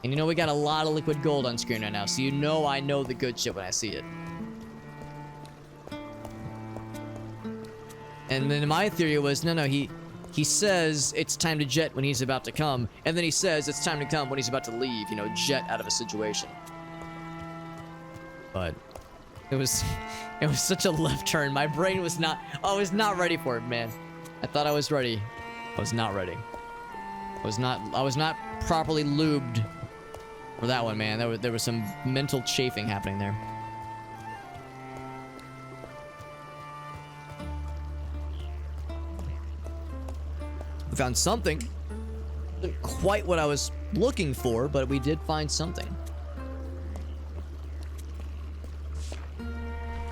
And you know, we got a lot of liquid gold on screen right now, so you know I know the good shit when I see it. And then my theory was, no, he says it's time to jet when he's about to come, and then he says it's time to come when he's about to leave, you know, jet out of a situation. But it was such a left turn. My brain was not, I was not ready for it, man. I thought I was ready. I was not ready. I was not properly lubed for that one, man. There was some mental chafing happening there. We found something. Wasn't quite what I was looking for, but we did find something.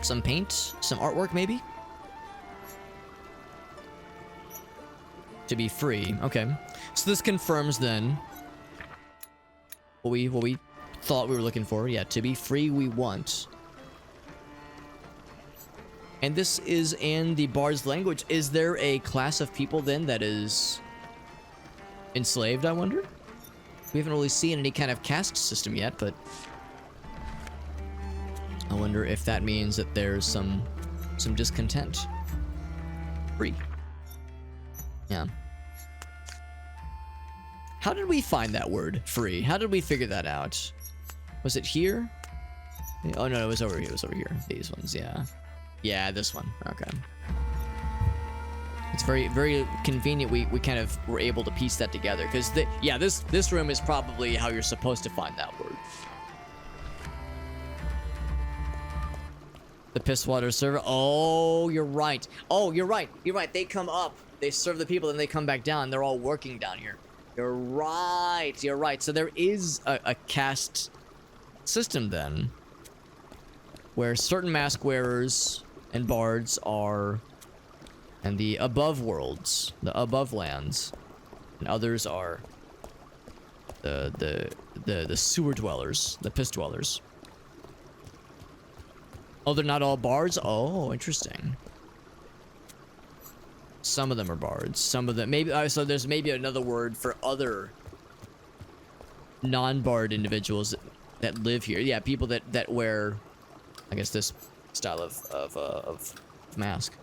Some paint, some artwork, maybe? To be free. Okay. So this confirms then what we thought we were looking for. Yeah, to be free we want. And this is in the Bards language. Is there a class of people then that is enslaved, I wonder? We haven't really seen any kind of caste system yet, but I wonder if that means that there's some discontent. Free. Yeah. How did we find that word, free? How did we figure that out? Was it here? Oh no, it was over here. It was over here. These ones, yeah. Yeah, this one. Okay. It's very, very convenient we kind of were able to piece that together. Because, yeah, this room is probably how you're supposed to find that word. The Pisswater server. Oh, you're right. Oh, you're right. You're right. They come up. They serve the people, and they come back down. They're all working down here. You're right. You're right. So there is a caste system then, where certain mask wearers and bards are in the above worlds, the above lands, and others are the sewer dwellers, the piss dwellers. Oh, they're not all bards? Oh, interesting. Some of them are bards. Some of them maybe. So there's maybe another word for other non-bard individuals. that live here. Yeah, people that wear, I guess, this style of mask.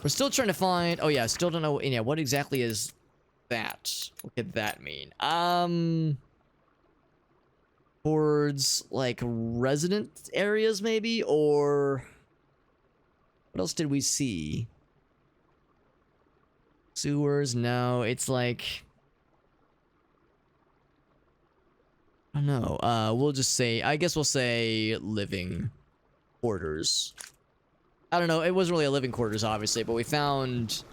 We're still trying to find. Oh yeah, still don't know. Yeah, what exactly is that? What could that mean? Towards like resident areas maybe, or what else did we see? Sewers? No, it's like, I don't know. We'll just say, I guess we'll say living quarters. I don't know. It wasn't really a living quarters, obviously, but we found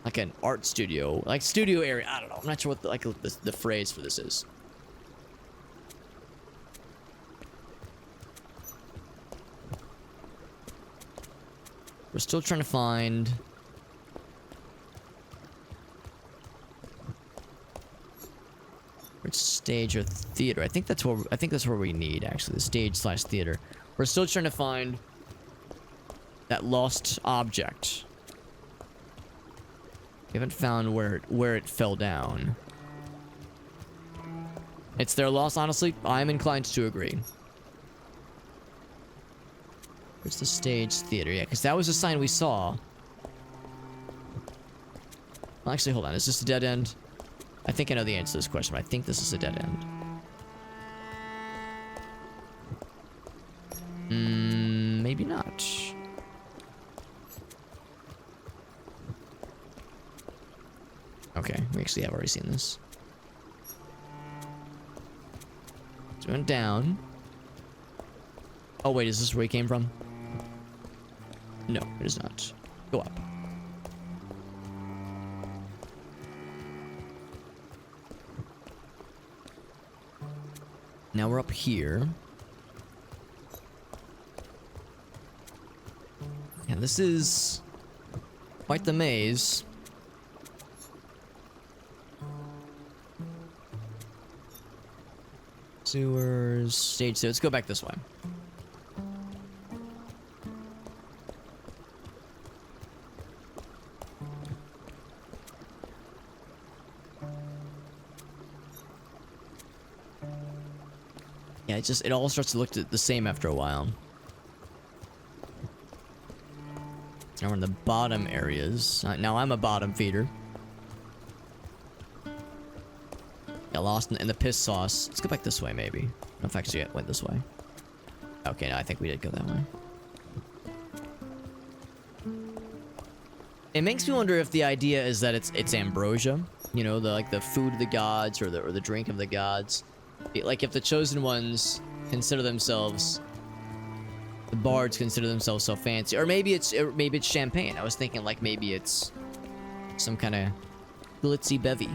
like an art studio, like studio area. I don't know. I'm not sure what the phrase for this is. We're still trying to find. Which stage or theater? I think that's where we need, actually, the stage/theater. We're still trying to find that lost object. We haven't found where it fell down. It's their loss, honestly. I'm inclined to agree. Where's the stage theater? Yeah, because that was a sign we saw. Well, actually, hold on. Is this a dead end? I think I know the answer to this question, but I think this is a dead end. Maybe not. Okay, we actually have already seen this. So we went down. Oh wait, is this where he came from? No, it is not. Go up. Now we're up here. Yeah, this is quite the maze. Sewers, stage 2. Let's go back this way. Yeah, it all starts to look the same after a while. Now we're in the bottom areas. Now I'm a bottom feeder. Got lost in the piss sauce. Let's go back this way, maybe. I don't know if I actually went this way. Okay, no, I think we did go that way. It makes me wonder if the idea is that it's ambrosia. You know, the food of the gods or the drink of the gods. Like if the chosen ones consider themselves, the bards consider themselves so fancy, or maybe it's champagne. I was thinking like maybe it's some kind of glitzy bevy,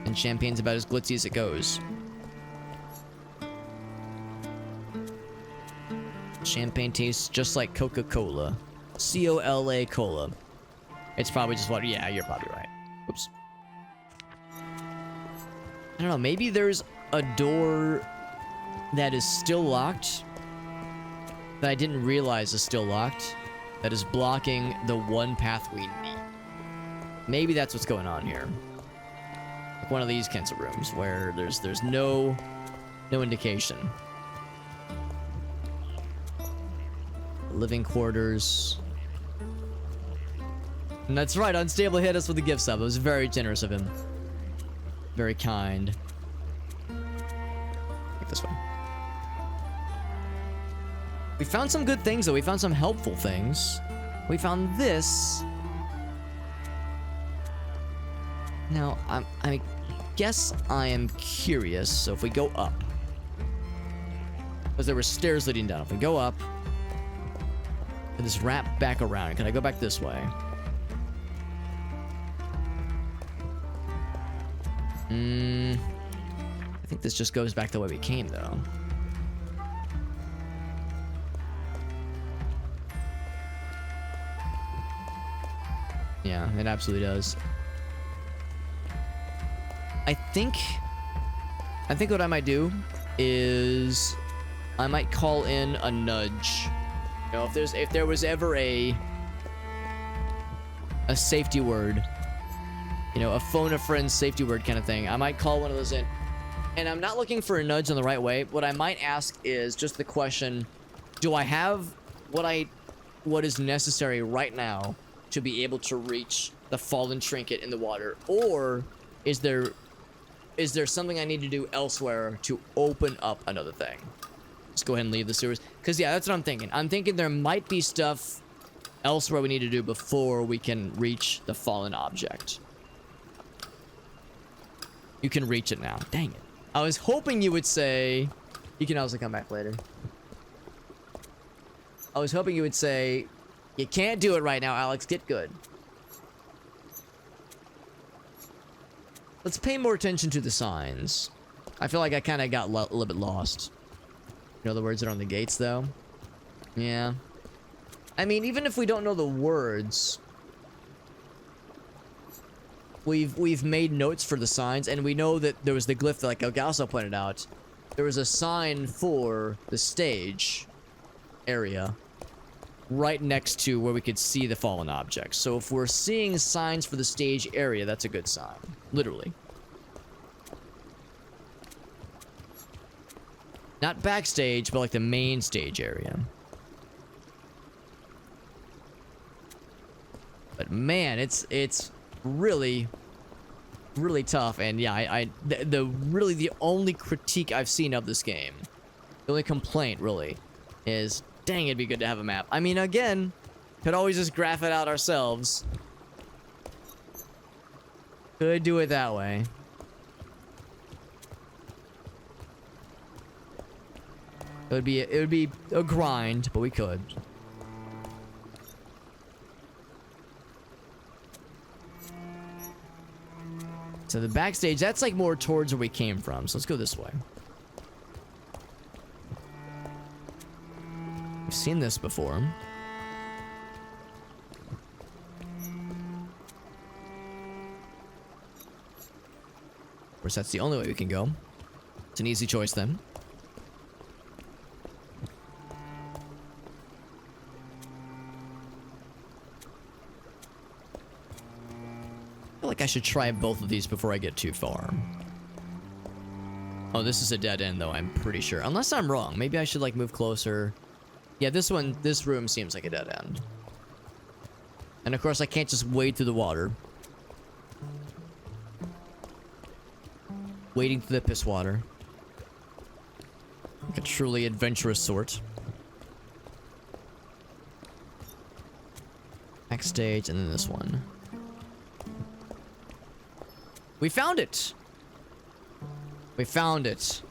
and champagne's about as glitzy as it goes. Champagne tastes just like Coca-Cola, C-O-L-A cola. It's probably just water. Yeah, you're probably right. Oops. I don't know, maybe there's a door that is still locked that I didn't realize is still locked, that is blocking the one path we need. Maybe that's what's going on here. Like one of these kinds of rooms where there's no indication. Living quarters. And that's right, Unstable hit us with a gift sub. It was very generous of him. Very kind. Like this way. We found some good things, though. We found some helpful things. We found this. Now, I guess I am curious. So if we go up, because there were stairs leading down. If we go up, and just wrap back around. Can I go back this way? I think this just goes back the way we came, though. Yeah, it absolutely does. I think what I might do is I might call in a nudge. You know, if there was ever a safety word, you know, a phone a friend safety word kind of thing, I might call one of those in. And I'm not looking for a nudge in the right way. What I might ask is just the question, do I have what is necessary right now to be able to reach the fallen trinket in the water? Or is there something I need to do elsewhere to open up another thing? Let's go ahead and leave the sewers. Because, yeah, that's what I'm thinking. I'm thinking there might be stuff elsewhere we need to do before we can reach the fallen object. You can reach it now. Dang it. I was hoping you would say... You can also come back later. I was hoping you would say... You can't do it right now, Alex. Get good. Let's pay more attention to the signs. I feel like I kind of got a little bit lost. You know the words that are on the gates, though? Yeah. I mean, even if we don't know the words... We've made notes for the signs, and we know that there was the glyph that, like Elgaso pointed out. There was a sign for the stage area right next to where we could see the fallen objects. So if we're seeing signs for the stage area, that's a good sign. Literally. Not backstage, but like the main stage area. But man, it's really tough. And yeah, the only critique I've seen of this game, the only complaint really, is dang, it'd be good to have a map. I mean, again, could always just graph it out ourselves. Could do it that way. It would be a grind, but we could. So the backstage, that's like more towards where we came from. So let's go this way. We've seen this before. Of course, that's the only way we can go. It's an easy choice then. I feel like I should try both of these before I get too far. Oh, this is a dead end though, I'm pretty sure. Unless I'm wrong. Maybe I should like move closer. Yeah, this room seems like a dead end. And of course I can't just wade through the water. Wading through the piss water. Like a truly adventurous sort. Backstage, and then this one. We found it! We found it.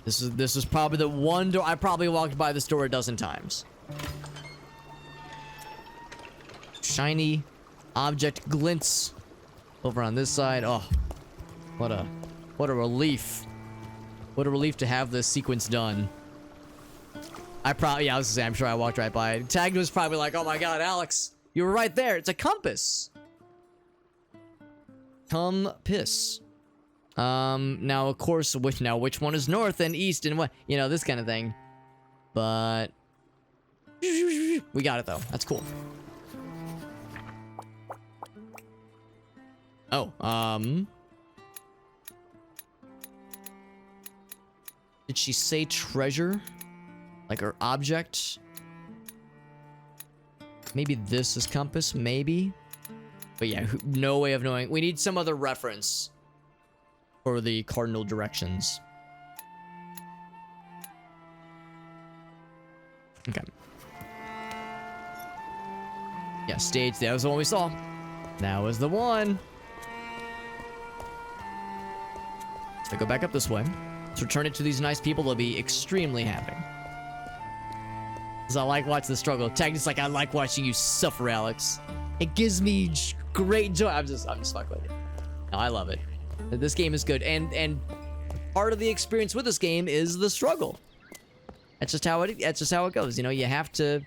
This is probably the one door. I probably walked by this door a dozen times. Shiny object glints over on this side. Oh, what a relief. What a relief to have this sequence done. Yeah, I was gonna say, I'm sure I walked right by it. Tagged was probably like, oh my god, Alex, you were right there. It's a compass. Compass. Now of course, which one is north and east and what, you know, this kind of thing. But we got it though. That's cool. Oh, did she say treasure? Like her object? Maybe this is compass, maybe? But yeah, no way of knowing. We need some other reference for the cardinal directions. Okay. Yeah, stage, that was the one we saw. That was the one. So go back up this way. Let's return it to these nice people. They'll be extremely happy. Because I like watching the struggle. Tag is like, I like watching you suffer, Alex. It gives me great joy. I'm just fucking with it. No, I love it. This game is good, and part of the experience with this game is the struggle. That's just how it goes. You know, you have to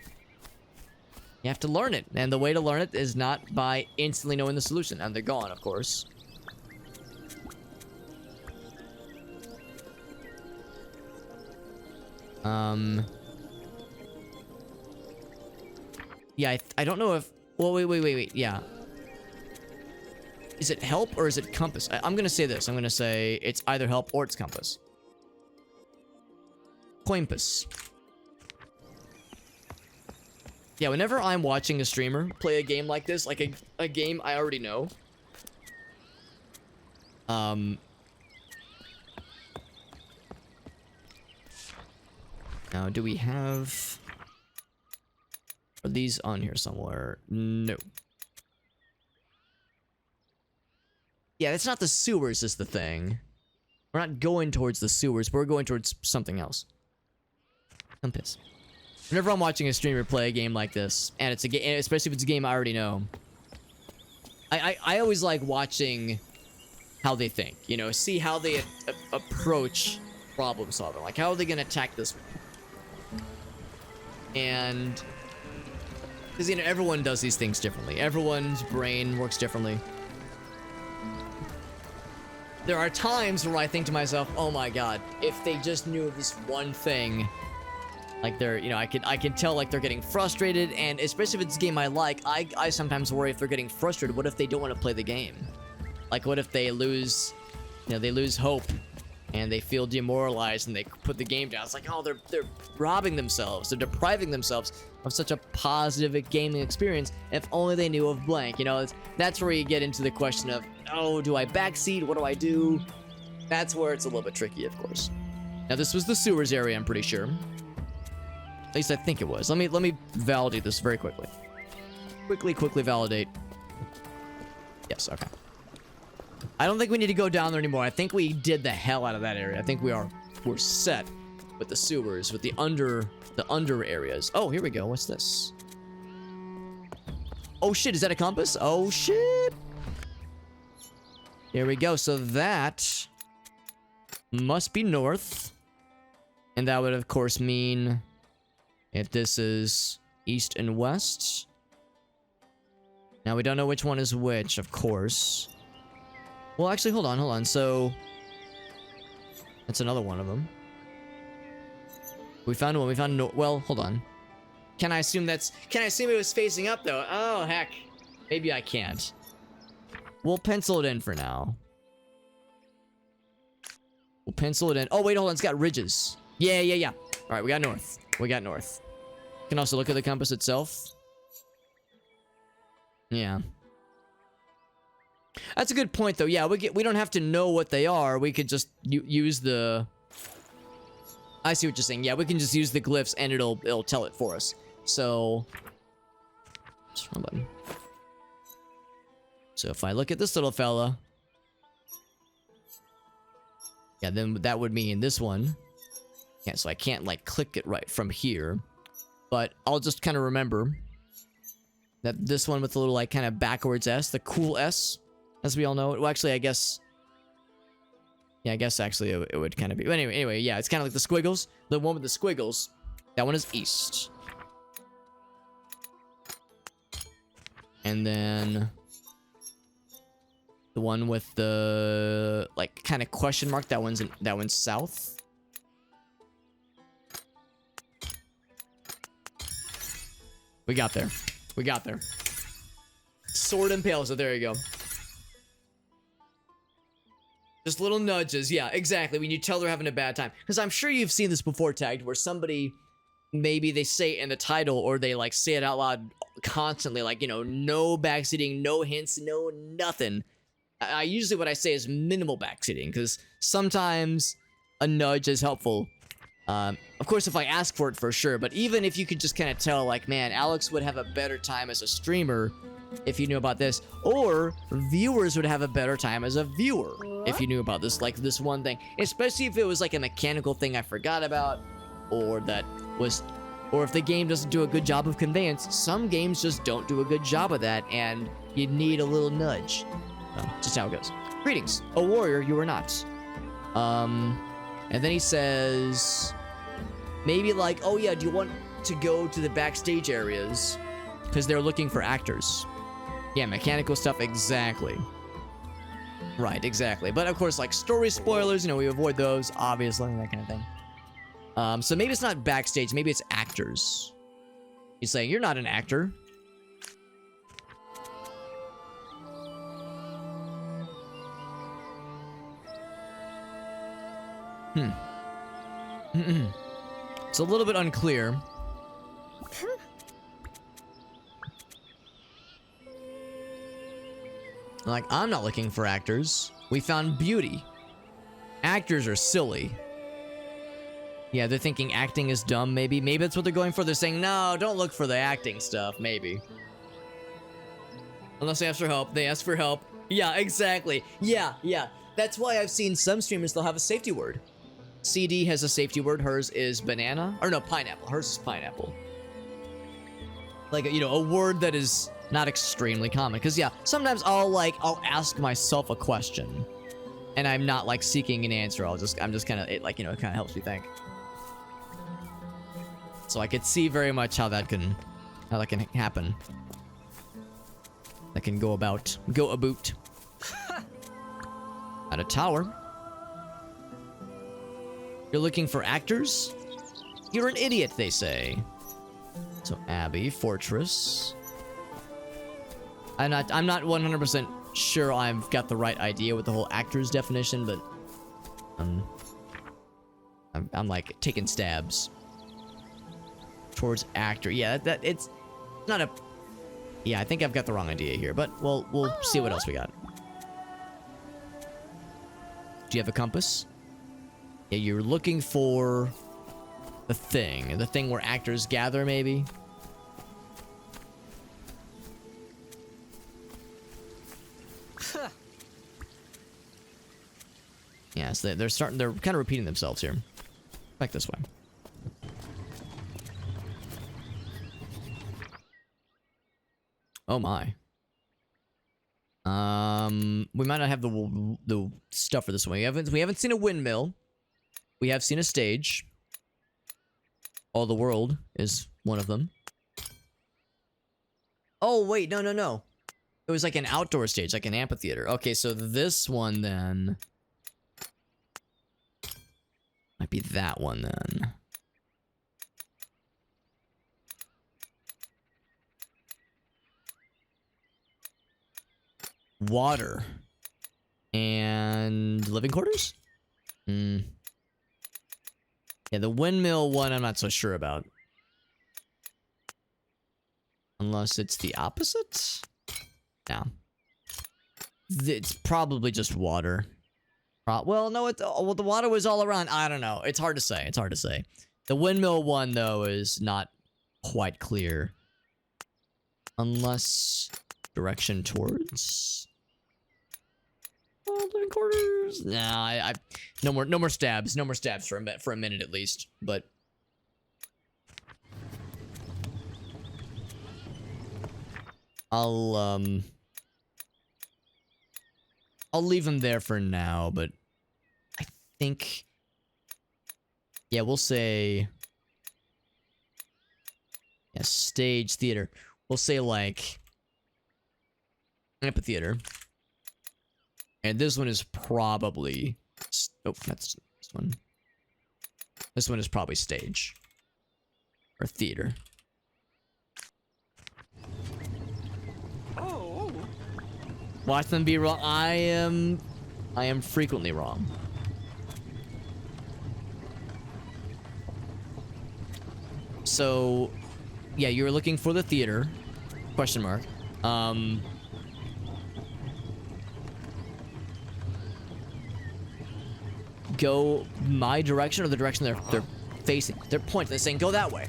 learn it, and the way to learn it is not by instantly knowing the solution. And they're gone, of course. Yeah, I don't know if. Well, wait. Yeah. Is it help or is it compass? I'm gonna say this. I'm gonna say it's either help or it's compass. Compass. Yeah, whenever I'm watching a streamer play a game like this, like a game I already know. Now, do we have... Are these on here somewhere? No. Yeah, it's not the sewers is the thing. We're not going towards the sewers. We're going towards something else. Compass. Whenever I'm watching a streamer play a game like this, and it's a game, especially if it's a game I already know, I always like watching how they think. You know, see how they approach problem solving. Like, how are they going to attack this one? And... Because, you know, everyone does these things differently. Everyone's brain works differently. There are times where I think to myself, oh my god, if they just knew this one thing, like they're, you know, I can tell like they're getting frustrated, and especially if it's a game I like, I sometimes worry if they're getting frustrated, what if they don't want to play the game? Like, what if they lose, you know, they lose hope, and they feel demoralized, and they put the game down? It's like, oh, they're robbing themselves, they're depriving themselves of such a positive gaming experience, if only they knew of blank, you know? That's where you get into the question of, oh, do I backseat? What do I do? That's where it's a little bit tricky, of course. Now, this was the sewers area, I'm pretty sure. At least I think it was. Let me validate this very quickly. Quickly validate. Yes, okay. I don't think we need to go down there anymore. I think we did the hell out of that area. I think we're set with the sewers, with the under areas. Oh, here we go. What's this? Oh shit, is that a compass? Oh shit. Here we go. So that must be north. And that would of course mean if this is east and west. Now we don't know which one is which, of course. Well, actually, hold on. So that's another one of them. We found one. We found no. Well, hold on. Can I assume it was facing up though? Oh heck, maybe I can't. We'll pencil it in for now. We'll pencil it in. Oh wait, hold on. It's got ridges. Yeah. All right, we got north. Can also look at the compass itself. Yeah. That's a good point, though. Yeah, we don't have to know what they are. We could just use the... I see what you're saying. Yeah, we can just use the glyphs, and it'll tell it for us. So... Hold on. So if I look at this little fella... Yeah, then that would mean this one. Yeah, so I can't, like, click it right from here. But I'll just kind of remember that this one with the little, like, kind of backwards S, the cool S, as we all know. Well, actually, I guess... Yeah, I guess, actually, it would kind of be... But anyway, yeah, it's kind of like the squiggles. The one with the squiggles, that one is east. And then... the one with the, like, kind of question mark, that one's south. We got there. Sword impales, so there you go. Just little nudges, yeah, exactly, when you tell they're having a bad time. Because I'm sure you've seen this before, Tagged, where somebody, maybe they say it in the title, or they, like, say it out loud constantly, like, you know, no backseating, no hints, no nothing. I usually, what I say is minimal backseating, because sometimes a nudge is helpful. Of course, if I ask for it, for sure, but even if you could just kind of tell, like, man, Alex would have a better time as a streamer if you knew about this, or viewers would have a better time as a viewer if you knew about this, like, this one thing, especially if it was, like, a mechanical thing I forgot about, or if the game doesn't do a good job of conveyance. Some games just don't do a good job of that, and you need a little nudge. Just how it goes. Greetings, a warrior you are not. And then he says, maybe like, oh yeah, do you want to go to the backstage areas? Because they're looking for actors. Yeah, mechanical stuff, exactly. Right, exactly. But of course, like story spoilers, you know, we avoid those, obviously, that kind of thing. So maybe it's not backstage, maybe it's actors. He's saying, you're not an actor. It's a little bit unclear. Like, I'm not looking for actors. We found beauty. Actors are silly. Yeah, they're thinking acting is dumb, maybe. Maybe that's what they're going for. They're saying, no, don't look for the acting stuff, maybe. Unless they ask for help. They ask for help. Yeah, exactly. Yeah. That's why I've seen some streamers, they'll have a safety word. CD has a safety word. Hers is banana. Or no, pineapple. Hers is pineapple. Like, you know, a word that is not extremely common. Because, yeah, sometimes I'll ask myself a question. And I'm not, like, seeking an answer. I'm just kind of, it kind of helps me think. So I could see very much how that can happen. That can go about. At a tower. You're looking for actors? You're an idiot, they say. So Abbey, Fortress. I'm not 100% sure I've got the right idea with the whole actors definition, but I'm like taking stabs towards actor. Yeah, that it's not a. Yeah, I think I've got the wrong idea here, but we'll see what else we got. Do you have a compass? Yeah, you're looking for the thing where actors gather, maybe. Yeah, so they're kind of repeating themselves here. Back this way. Oh my. We might not have the stuff for this one. We haven't seen a windmill. We have seen a stage. All the world is one of them. Oh wait, no. It was like an outdoor stage, like an amphitheater. Okay, so this one then might be that one then. Water. And living quarters? Yeah, the windmill one I'm not so sure about. Unless it's the opposite? No. It's probably just water. Well, no, the water was all around. I don't know. It's hard to say. The windmill one, though, is not quite clear. Unless direction towards living quarters. Nah, no more stabs. No more stabs for a minute at least. But I'll leave him there for now, but I think, yeah, we'll say, yeah, stage theater. We'll say, like, amphitheater. And this one is probably, oh, that's this one. This one is probably stage. Or theater. Watch them be wrong. I am frequently wrong. So, yeah, you're looking for the theater. Question mark. Go my direction or the direction they're facing. They're pointing. They're saying go that way.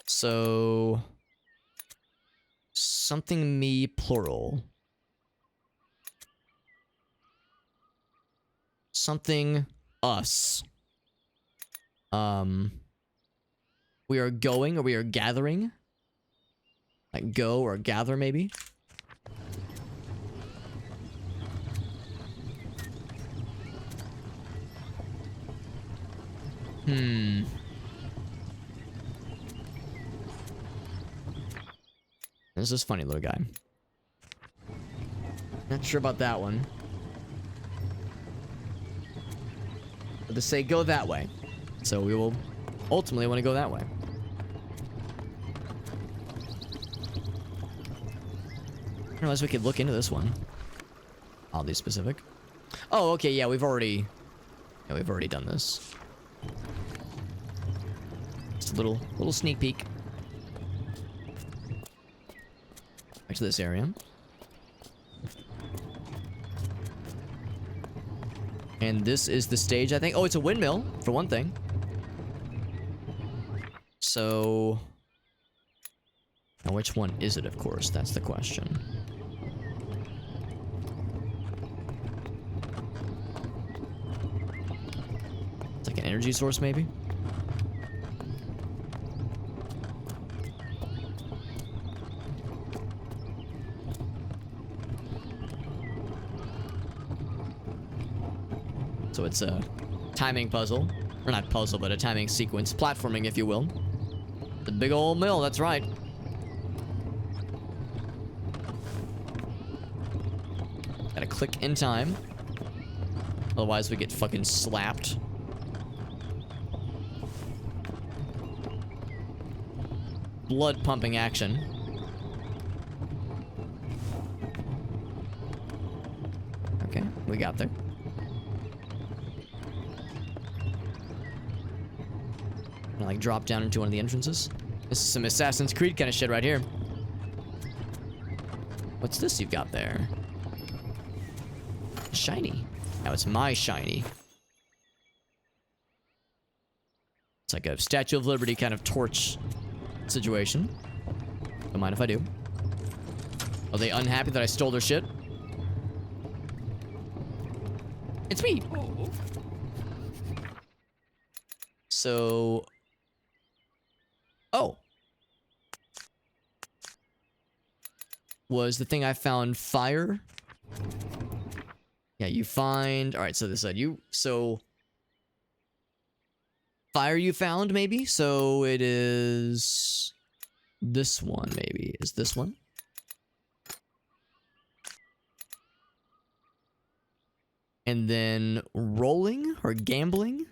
So something me plural. Something us. We are going or we are gathering. Like go or gather maybe. This is funny little guy. Not sure about that one. But they say go that way. So we will ultimately want to go that way. Unless we could look into this one. Oddly specific. Oh, okay, yeah, we've already done this. Just a little sneak peek. Back to this area. And this is the stage, I think. Oh, it's a windmill, for one thing. So... now, which one is it, of course? That's the question. It's like an energy source, maybe? So it's a timing puzzle. Or not puzzle, but a timing sequence. Platforming, if you will. The big old mill, that's right. Gotta click in time. Otherwise we get fucking slapped. Blood pumping action. Okay, we got there. Like drop down into one of the entrances. This is some Assassin's Creed kind of shit right here. What's this you've got there? Shiny. Now it's my shiny. It's like a Statue of Liberty kind of torch situation. Don't mind if I do. Are they unhappy that I stole their shit? It's me! So... oh. Was the thing I found fire? Yeah, you find... alright, so this side, so... fire you found, maybe? So it is... this one, maybe. Is this one? And then rolling or gambling?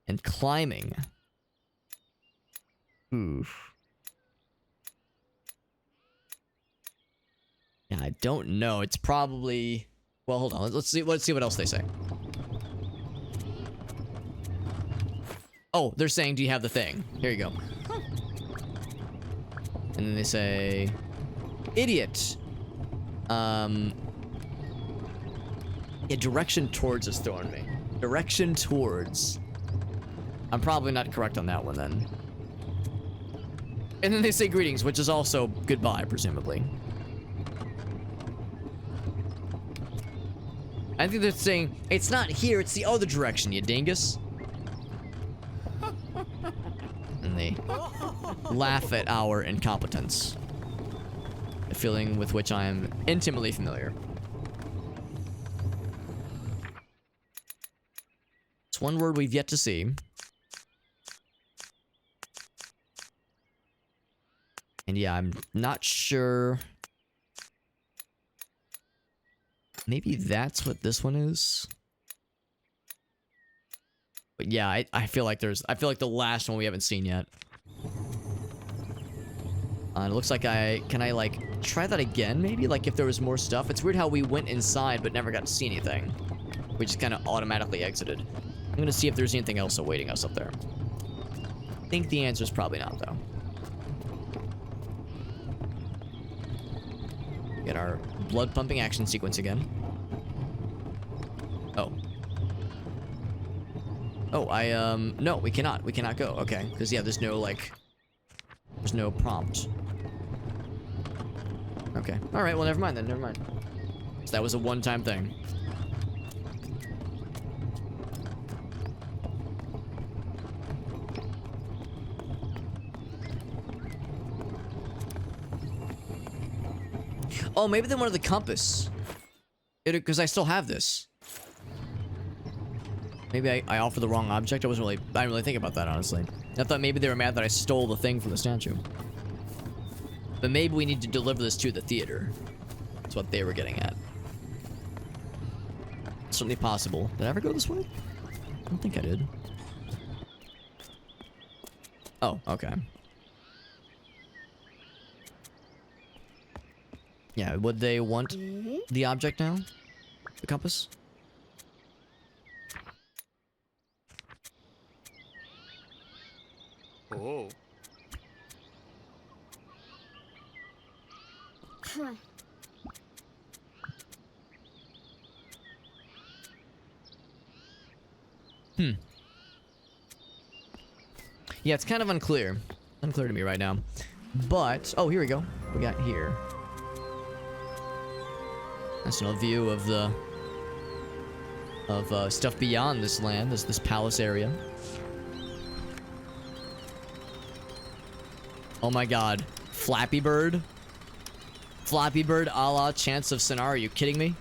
And climbing. Oof. Yeah, I don't know. It's probably... well, hold on. Let's see what else they say. Oh, they're saying, do you have the thing? Here you go. And then they say... idiot. Yeah, direction towards is throwing me. Direction towards. I'm probably not correct on that one, then. And then they say greetings, which is also goodbye, presumably. I think they're saying, it's not here, it's the other direction, you dingus. And they laugh at our incompetence. A feeling with which I am intimately familiar. It's one word we've yet to see. And yeah, I'm not sure. Maybe that's what this one is. But yeah, I feel like the last one we haven't seen yet. It looks like can I like try that again maybe? Like if there was more stuff? It's weird how we went inside but never got to see anything. We just kind of automatically exited. I'm gonna see if there's anything else awaiting us up there. I think the answer is probably not though. Get our blood pumping action sequence again. Oh. Oh, no, we cannot go. Okay, because yeah, there's no prompt. Okay, all right, well, never mind then, never mind. So that was a one-time thing. Oh, maybe they wanted the compass. Because I still have this. Maybe I offered the wrong object. I didn't really think about that, honestly. I thought maybe they were mad that I stole the thing from the statue. But maybe we need to deliver this to the theater. That's what they were getting at. Certainly possible. Did I ever go this way? I don't think I did. Oh, okay. Yeah, would they want the object now? the compass? Oh. Yeah, it's kind of unclear. Unclear to me right now. But, oh, here we go. We got here. That's no view of the stuff beyond this land, this palace area. Oh my god. Flappy Bird? Flappy Bird a la Chants of Sennaar, are you kidding me?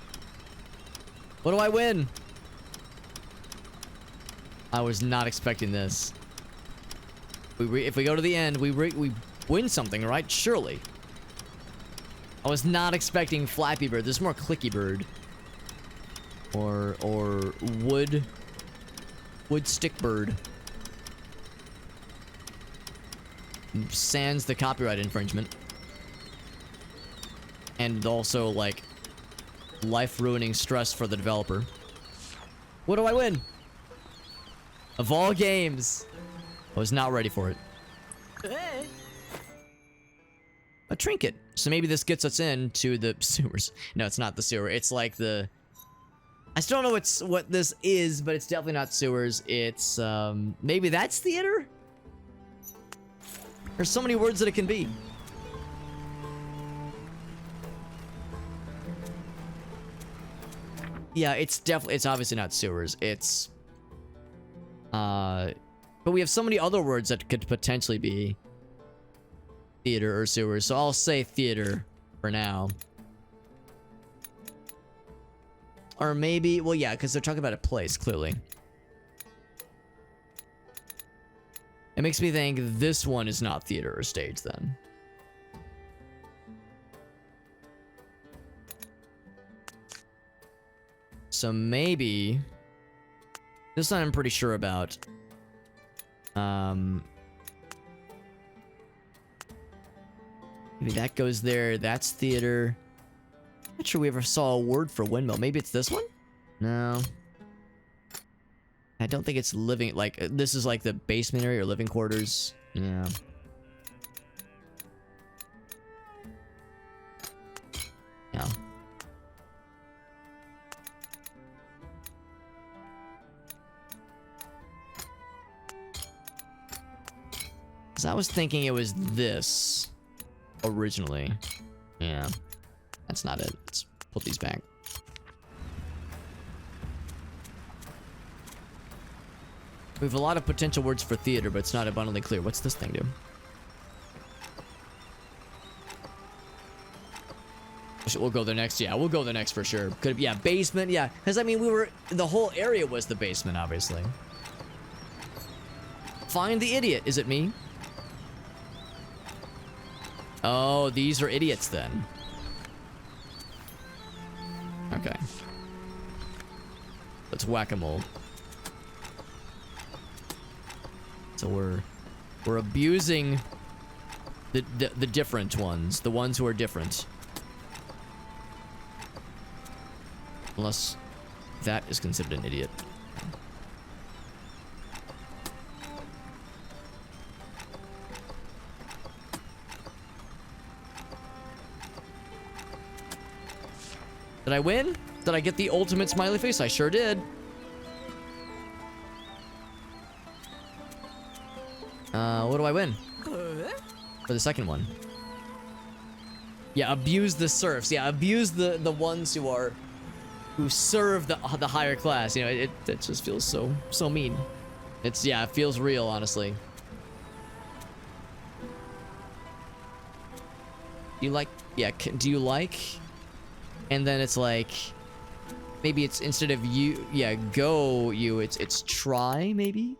What do I win? I was not expecting this. If we go to the end, we win something, right? Surely. I was not expecting Flappy Bird. There's more Clicky Bird. Or Wood Stick Bird. Sans the copyright infringement. And also, like, life-ruining stress for the developer. What do I win? Of all games, I was not ready for it. A trinket. So maybe this gets us into the sewers. No, it's not the sewer. It's like the... I still don't know what this is, but it's definitely not sewers. It's, maybe that's theater? There's so many words that it can be. Yeah, it's obviously not sewers. It's, but we have so many other words that could potentially be theater or sewers, so I'll say theater for now. Or maybe, well, yeah, because they're talking about a place, clearly. It makes me think this one is not theater or stage, then. So maybe... This one I'm pretty sure about. Maybe that goes there. That's theater. Not sure we ever saw a word for windmill. Maybe it's this one? No. I don't think it's living, like, this is like the basement area or living quarters. Yeah. Yeah. So I was thinking it was this originally. Yeah. That's not it. Let's put these back. We have a lot of potential words for theater, but it's not abundantly clear. What's this thing do? We'll go there next. Yeah, we'll go there next for sure. Could, yeah, basement. Yeah, because I mean, the whole area was the basement, obviously. Find the idiot. Is it me? Oh, these are idiots then. Okay. Let's whack-a-mole. So we're abusing the different ones, the ones who are different. Unless that is considered an idiot. Did I win? Did I get the ultimate smiley face? I sure did. What do I win? For the second one. Yeah, abuse the serfs. Yeah, abuse the ones who serve the higher class. You know, it just feels so mean. It's, yeah, it feels real, honestly. You like, yeah, do you like? And then it's like, maybe it's instead of you, yeah, go you, it's try maybe?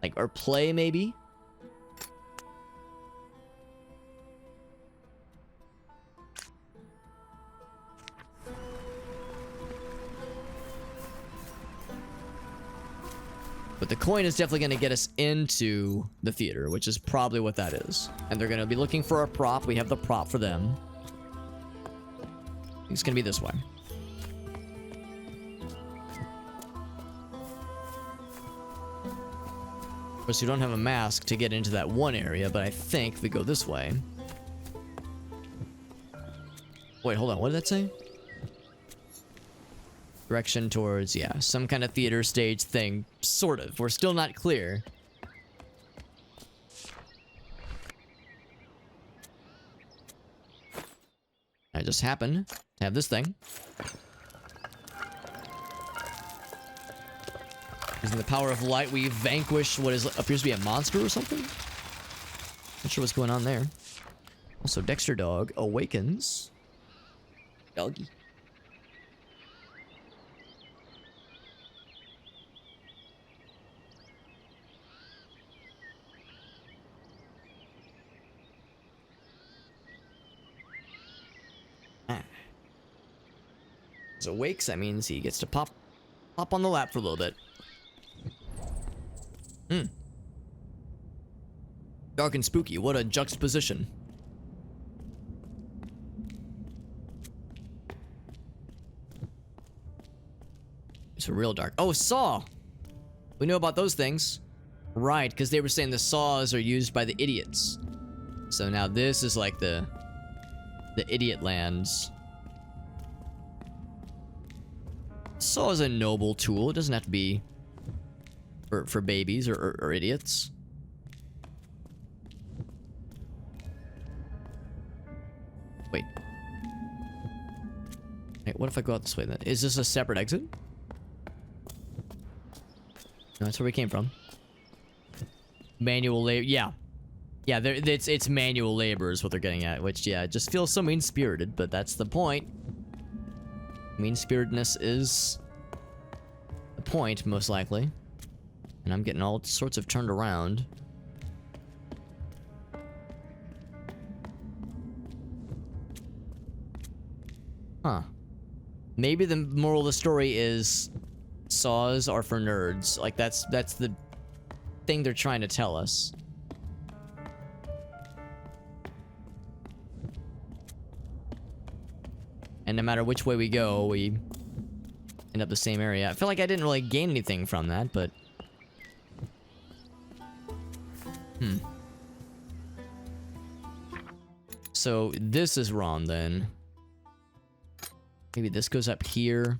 Like, or play maybe? But the coin is definitely going to get us into the theater, which is probably what that is. And they're going to be looking for a prop. We have the prop for them. It's going to be this way. course, you don't have a mask to get into that one area, but I think if we go this way... Wait, hold on. What did that say? Direction towards, yeah, some kind of theater stage thing. Sort of. We're still not clear. I just happen to have this thing. Using the power of light, we vanquish what appears to be a monster or something. Not sure what's going on there. Also, Dexter Dog awakens. Doggy. As awakes, that means he gets to pop on the lap for a little bit. Dark and spooky, what a juxtaposition. It's a real dark. Oh, Saw! We know about those things. Right, because they were saying the saws are used by the idiots. So now this is like the idiot lands. Saw is a noble tool. It doesn't have to be for babies or idiots. Wait. Wait, what if I go out this way then? Is this a separate exit? No, that's where we came from. Manual labor. Yeah. Yeah, it's manual labor is what they're getting at, which, yeah, it just feels so mean-spirited, but that's the point. Mean-spiritedness is the point, most likely. And I'm getting all sorts of turned around. Huh. Maybe the moral of the story is saws are for nerds. Like, that's the thing they're trying to tell us. And no matter which way we go, we end up the same area. I feel like I didn't really gain anything from that, but... So, this is wrong, then. Maybe this goes up here.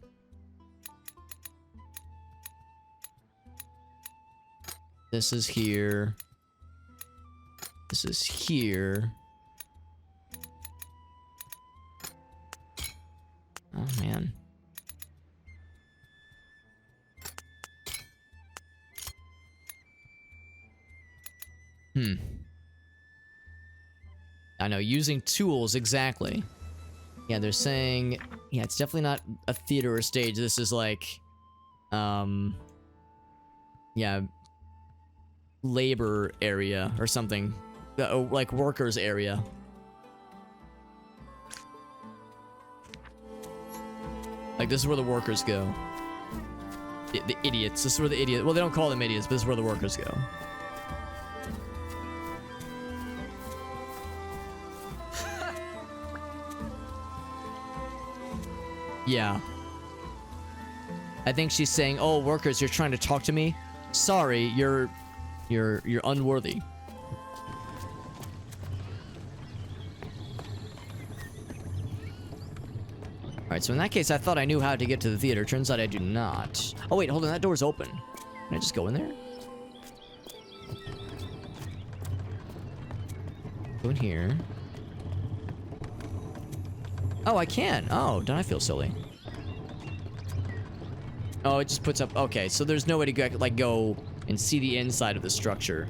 This is here. This is here. Oh, man. I know, using tools, exactly. Yeah, they're saying... Yeah, it's definitely not a theater or stage. This is like... Yeah... labor area or something. Like workers area. Like, this is where the workers go. The idiots. This is where the idiots... Well, they don't call them idiots, but this is where the workers go. Yeah. I think she's saying, oh, workers, you're trying to talk to me? Sorry, you're unworthy. Alright, so in that case, I thought I knew how to get to the theater. Turns out I do not. Oh, wait, hold on. That door's open. Can I just go in there? Go in here. Oh, I can. Oh, don't I feel silly? Oh, it just puts up... Okay, so there's no way to go, like, go and see the inside of the structure.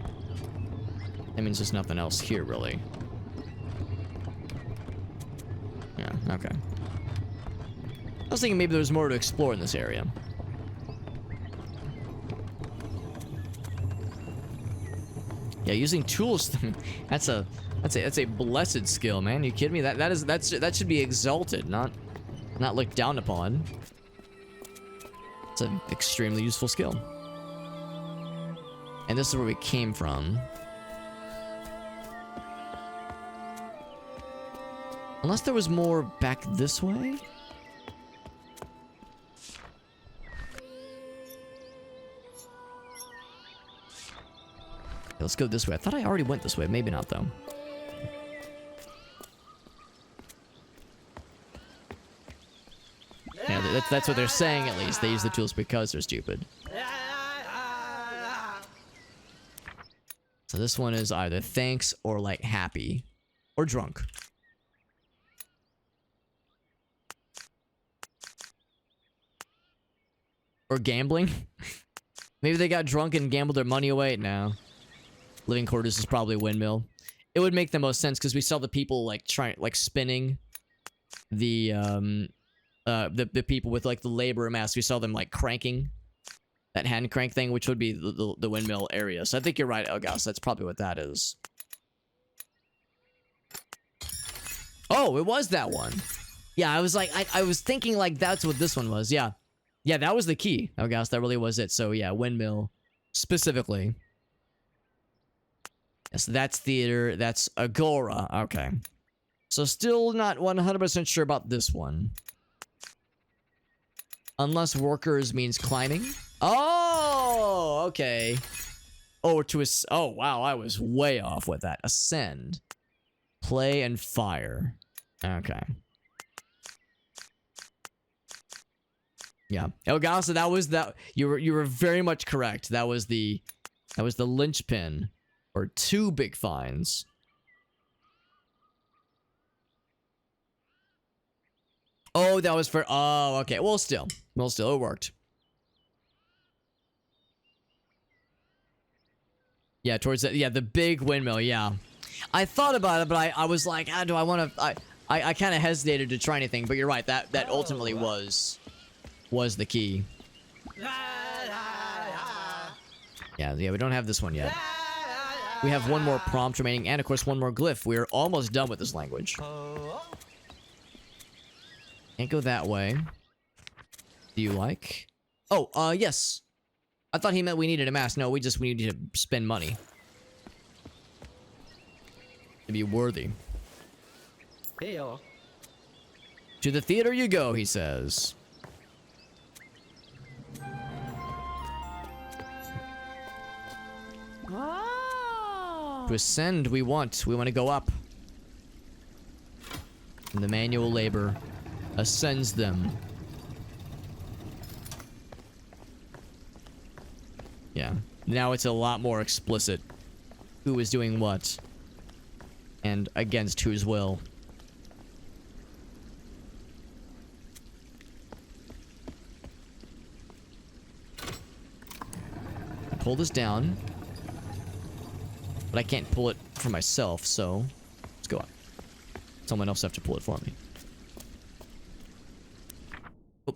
That means there's nothing else here, really. Yeah, okay. I was thinking maybe there was more to explore in this area. Yeah, using tools... That's a blessed skill, man. You kidding me? That should be exalted, not looked down upon. It's an extremely useful skill. And this is where we came from. Unless there was more back this way? Let's go this way. I thought I already went this way. Maybe not, though. Yeah, that's what they're saying, at least. They use the tools because they're stupid. So this one is either thanks or, like, happy. Or drunk. Or gambling. Maybe they got drunk and gambled their money away. No. Living quarters is probably a windmill. It would make the most sense because we saw the people like spinning the people with like the labor mass. We saw them like cranking that hand crank thing, which would be the windmill area. So I think you're right, Elgas. That's probably what that is. Oh, it was that one. Yeah, I was like, I was thinking like that's what this one was. Yeah. Yeah, that was the key. Oh gosh, that really was it. So yeah, windmill specifically. Yes, that's theater. That's agora. Okay. So still not 100% sure about this one. Unless workers means climbing. Oh, okay. Oh, oh wow, I was way off with that. Ascend. Play and fire. Okay. Yeah. Elgaso, that was that. You were very much correct. That was the linchpin or 2 big finds. Oh, that was for. Oh, okay. Well, still, it worked. Yeah, towards the, yeah, the big windmill. Yeah, I thought about it, but I was like, do I want to? I kind of hesitated to try anything. But you're right. That ultimately was the key. Yeah, we don't have this one yet. We have one more prompt remaining, and of course one more glyph. We're almost done with this language. Can't go that way. Do you like? Oh, yes. I thought he meant we needed a mask. No, we need to spend money. To be worthy. To the theater you go, he says. To ascend, we want to go up. And the manual labor ascends them. Yeah. Now it's a lot more explicit who is doing what and against whose will. Pull this down. But I can't pull it for myself, so let's go up. Someone else have to pull it for me. Oh.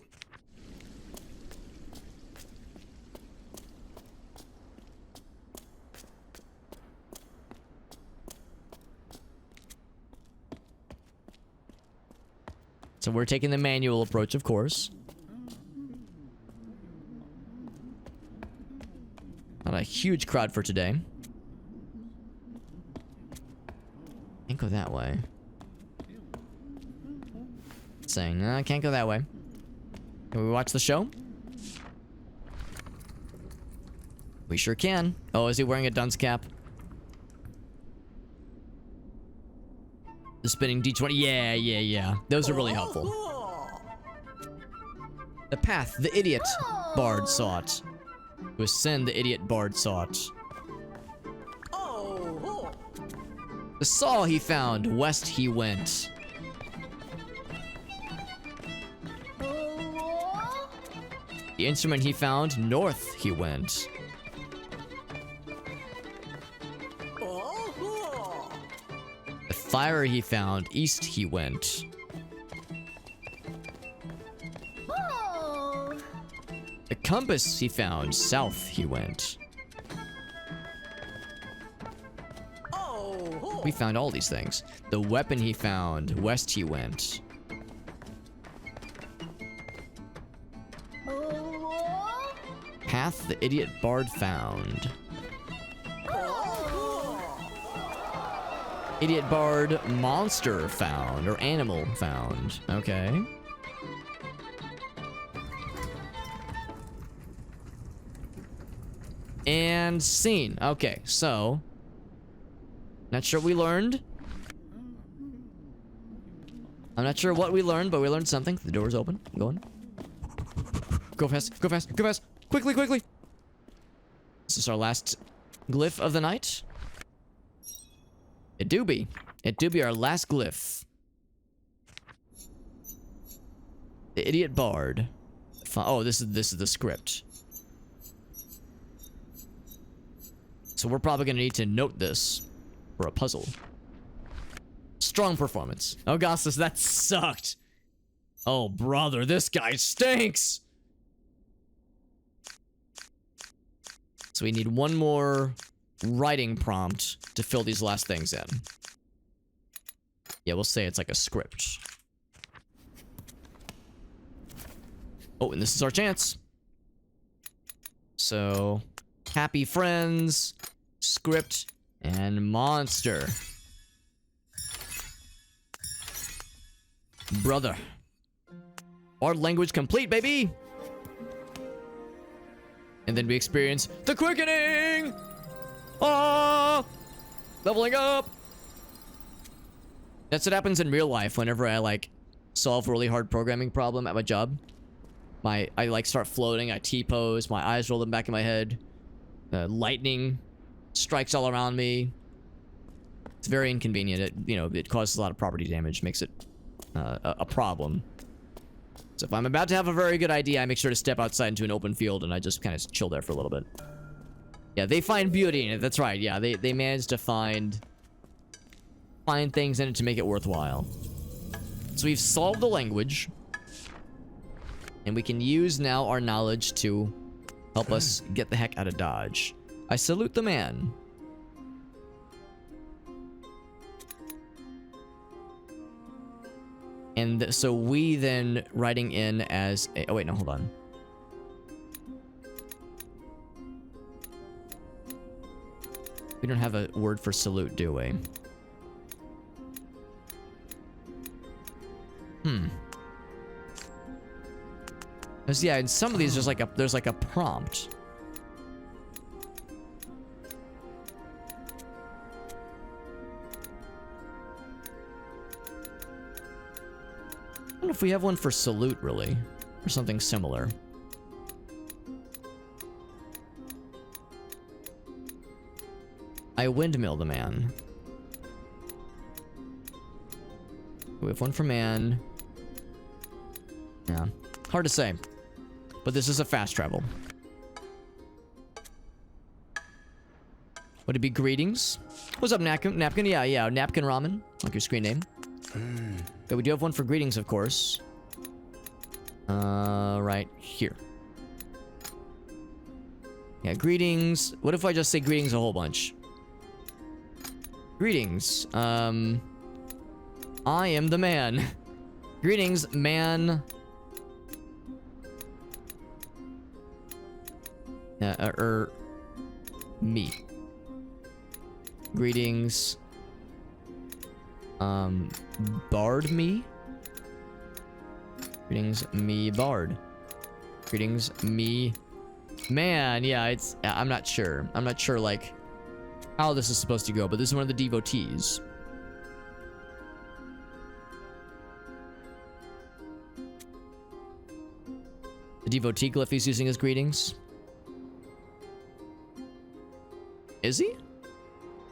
So we're taking the manual approach, of course. Not a huge crowd for today. Can't go that way. Saying, no, I can't go that way. Can we watch the show? We sure can. Oh, is he wearing a dunce cap? The spinning D20. Yeah. Those are really helpful. The path the idiot bard sought. To ascend the idiot bard sought. The saw he found, west he went. The instrument he found, north he went. The fire he found, east he went. The compass he found, south he went. We found all these things. The weapon he found, west he went. Path the idiot bard found. Idiot bard monster found, or animal found. Okay. And scene. Okay, so... Not sure what we learned. I'm not sure what we learned, but we learned something. The door's open. I'm going. Go fast, go fast, go fast. Quickly, quickly. Is this our last glyph of the night? It do be. It do be our last glyph. The idiot bard. Oh, this is the script. So we're probably gonna need to note this for a puzzle. Strong performance. Augustus, that sucked. Oh, brother, this guy stinks. So we need one more writing prompt to fill these last things in. Yeah, we'll say it's like a script. Oh, and this is our chance. So, happy friends, script, and monster. Brother. Our language complete, baby! And then we experience the quickening! Ah! Leveling up! That's what happens in real life whenever I, like, solve a really hard programming problem at my job. I, like, start floating, I T-pose, my eyes roll in the back of my head. Lightning strikes all around me. It's very inconvenient. It, you know, it causes a lot of property damage, makes it a problem. So if I'm about to have a very good idea, I make sure to step outside into an open field and I just kind of chill there for a little bit. Yeah, they find beauty in it. That's right. Yeah, they managed to find things in it to make it worthwhile. So we've solved the language. And we can use now our knowledge to help us get the heck out of Dodge. I salute the man. And so we then writing in as a, oh wait, no, hold on. We don't have a word for salute, do we? Because yeah, in some of these there's like a prompt. I don't know if we have one for salute, really. Or something similar. I windmill the man. We have one for man. Yeah. Hard to say. But this is a fast travel. Would it be greetings? What's up, Napkin? Napkin? Yeah, Napkin Ramen. Like your screen name. Okay, we do have one for greetings, of course. Right here. Yeah, greetings. What if I just say greetings a whole bunch? Greetings. I am the man. Greetings, man. Me. Greetings. Bard me? Greetings, me bard. Greetings, me man. Yeah, it's... I'm not sure. I'm not sure, like, how this is supposed to go, but this is one of the devotees. The devotee glyph he's using his greetings. Is he?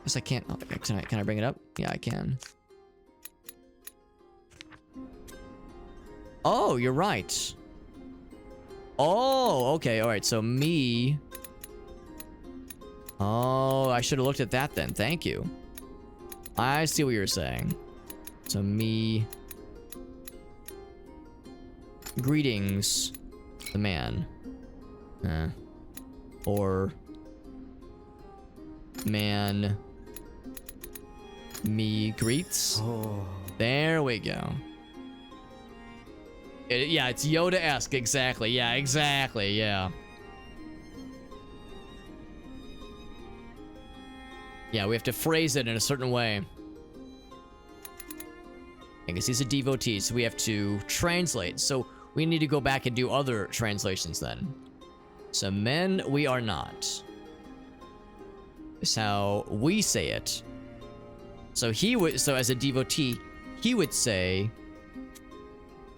Guess I can't. Oh, can I bring it up? Yeah, I can. Oh, you're right. Oh, okay. All right. So me. Oh, I should have looked at that then. Thank you. I see what you're saying. So me. Greetings, the man. Or man me greets. Oh. There we go. Yeah, it's Yoda-esque, exactly. Yeah, exactly, yeah. Yeah, we have to phrase it in a certain way. I guess he's a devotee, so we have to translate. So we need to go back and do other translations then. So men, we are not. is how we say it. So so as a devotee, he would say,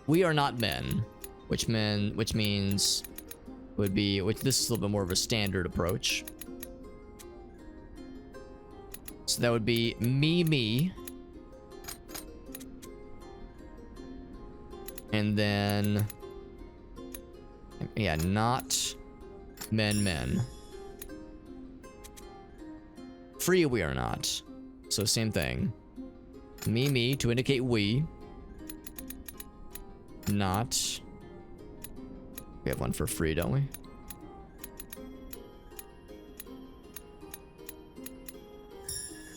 we are not men, which means would be, this is a little bit more of a standard approach. So that would be me. And then, yeah, not men. Free we are not. So same thing. Me to indicate we. Not. We have one for free, don't we?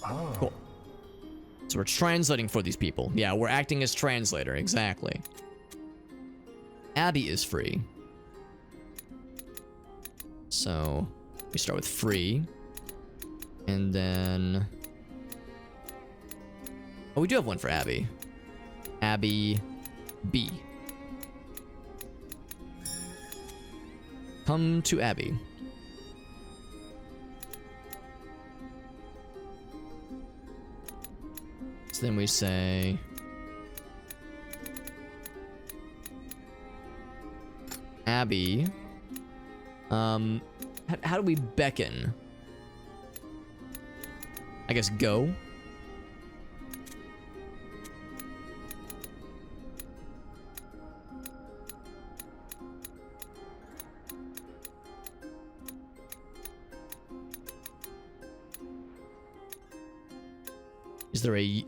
Oh. Cool. So we're translating for these people. Yeah, we're acting as translator, exactly. Abby is free. So we start with free. And then... oh, we do have one for Abby. Abby B. Come to Abby. So then we say... Abby. How do we beckon? I guess go.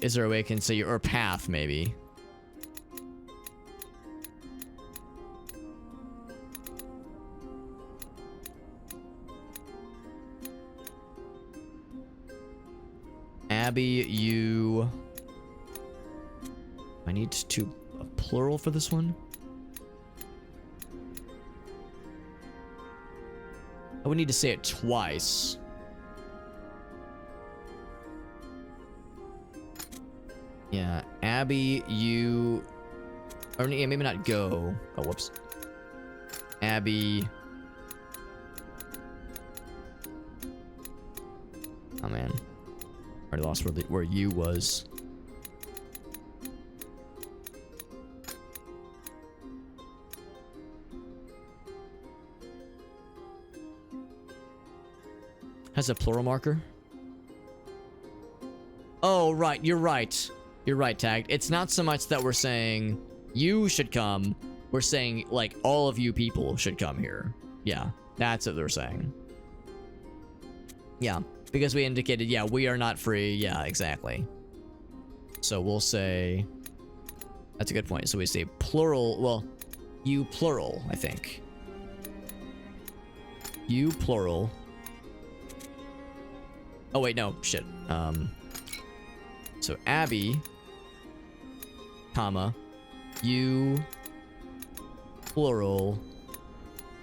Is there a way I can say, or path maybe? Abby, you... I need a plural for this one. I would need to say it twice. Yeah, Abby, you... or yeah, maybe not go. Oh, whoops. Abby... oh, man. I already lost where you was. Has a plural marker? Oh, right. You're right. You're right, Tagged. It's not so much that we're saying you should come. We're saying, like, all of you people should come here. Yeah, that's what they're saying. Yeah, because we indicated, yeah, we are not free. Yeah, exactly. So we'll say... that's a good point. So we say plural. Well, you plural, I think. You plural. Oh, wait, no. Shit. So Abby, comma, you, plural,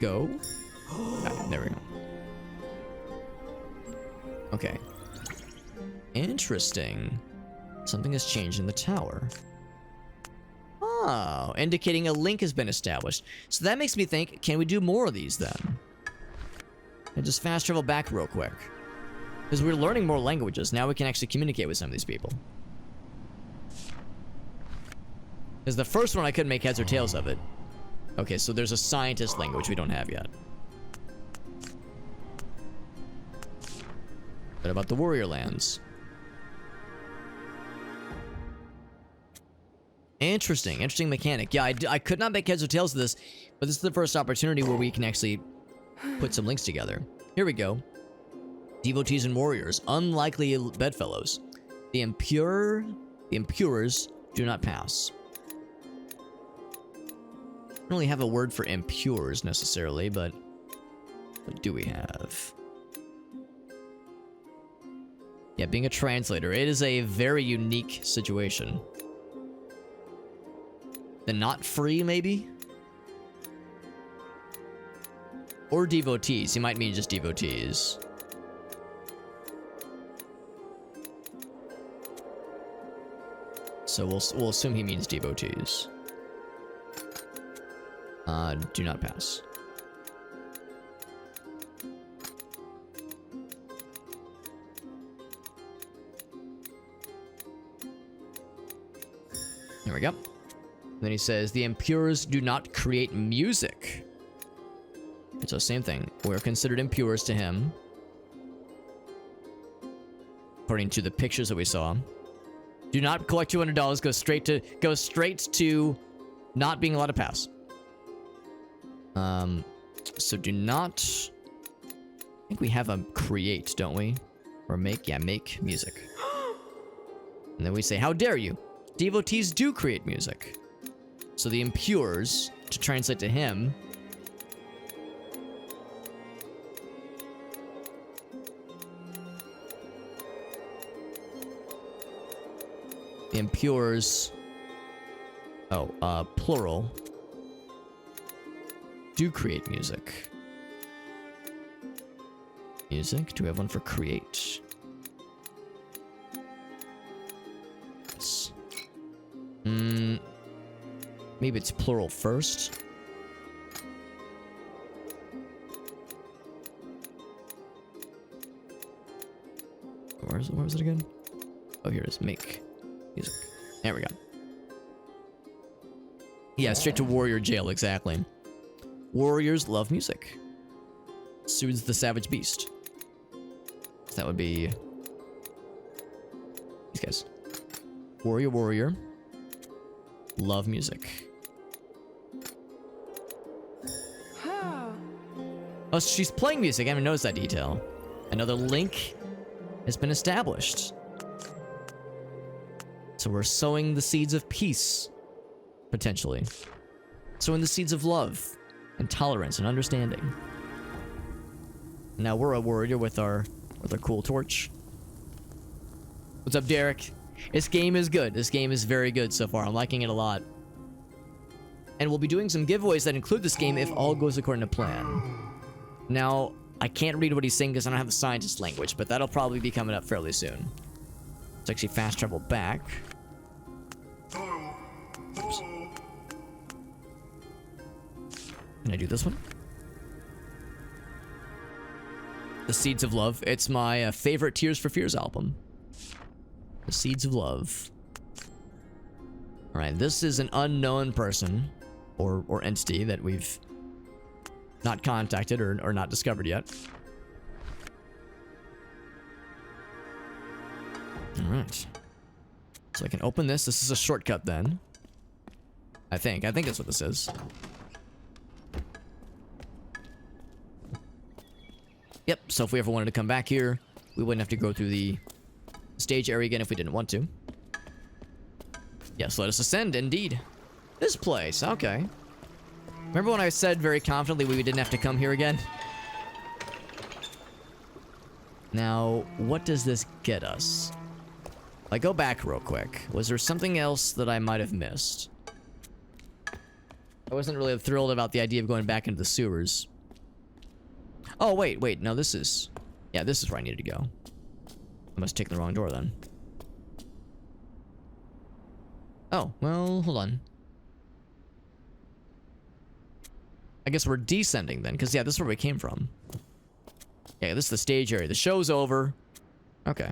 go. Ah, there we go. Okay. Interesting. Something has changed in the tower. Oh, indicating a link has been established. So that makes me think, can we do more of these then? And just fast travel back real quick. Because we're learning more languages. Now we can actually communicate with some of these people. Because the first one I couldn't make heads or tails of it. Okay, so there's a scientist language we don't have yet. What about the warrior lands? Interesting mechanic. Yeah, I could not make heads or tails of this, but this is the first opportunity where we can actually put some links together. Here we go. Devotees and warriors, unlikely bedfellows. The impurers do not pass. I don't really have a word for impures necessarily, but what do we have? Yeah, being a translator, it is a very unique situation. The not free, maybe? Or devotees. He might mean just devotees. So we'll assume he means devotees. Do not pass. There we go. Then he says, the impures do not create music. So same thing. We're considered impures to him. According to the pictures that we saw. Do not collect $200. Go straight to not being allowed to pass. So do not... I think we have a create, don't we? Or make? Yeah, make music. And then we say, how dare you? Devotees do create music. So the impures, to translate to him... The impures... Oh, plural. Do create music. Music? Do we have one for create? Yes. Maybe it's plural first. Where is it again? Oh, here it is. Make music. There we go. Yeah, straight to warrior jail, exactly. Warriors love music. Soothes the savage beast. So that would be... these guys. Warrior. Love music. Oh, she's playing music. I haven't noticed that detail. Another link has been established. So we're sowing the seeds of peace. Potentially. Sowing the seeds of love. And tolerance and understanding. Now we're a warrior with our cool torch. What's up, Derek? This game is good. This game is very good so far. I'm liking it a lot. And we'll be doing some giveaways that include this game if all goes according to plan. Now, I can't read what he's saying because I don't have the scientist language, but that'll probably be coming up fairly soon. Let's actually fast travel back. Oops. Can I do this one? The Seeds of Love. It's my favorite Tears for Fears album. The Seeds of Love. Alright, this is an unknown person or entity that we've not contacted or not discovered yet. Alright. So I can open this. This is a shortcut then. I think that's what this is. Yep, so if we ever wanted to come back here, we wouldn't have to go through the stage area again if we didn't want to. Yes, let us ascend, indeed. This place, okay. Remember when I said very confidently we didn't have to come here again? Now, what does this get us? I go back real quick. Was there something else that I might have missed? I wasn't really thrilled about the idea of going back into the sewers. Oh, wait, no, this is... yeah, this is where I needed to go. I must take the wrong door then. Oh, well, hold on. I guess we're descending then, because yeah, this is where we came from. Yeah, this is the stage area. The show's over. Okay.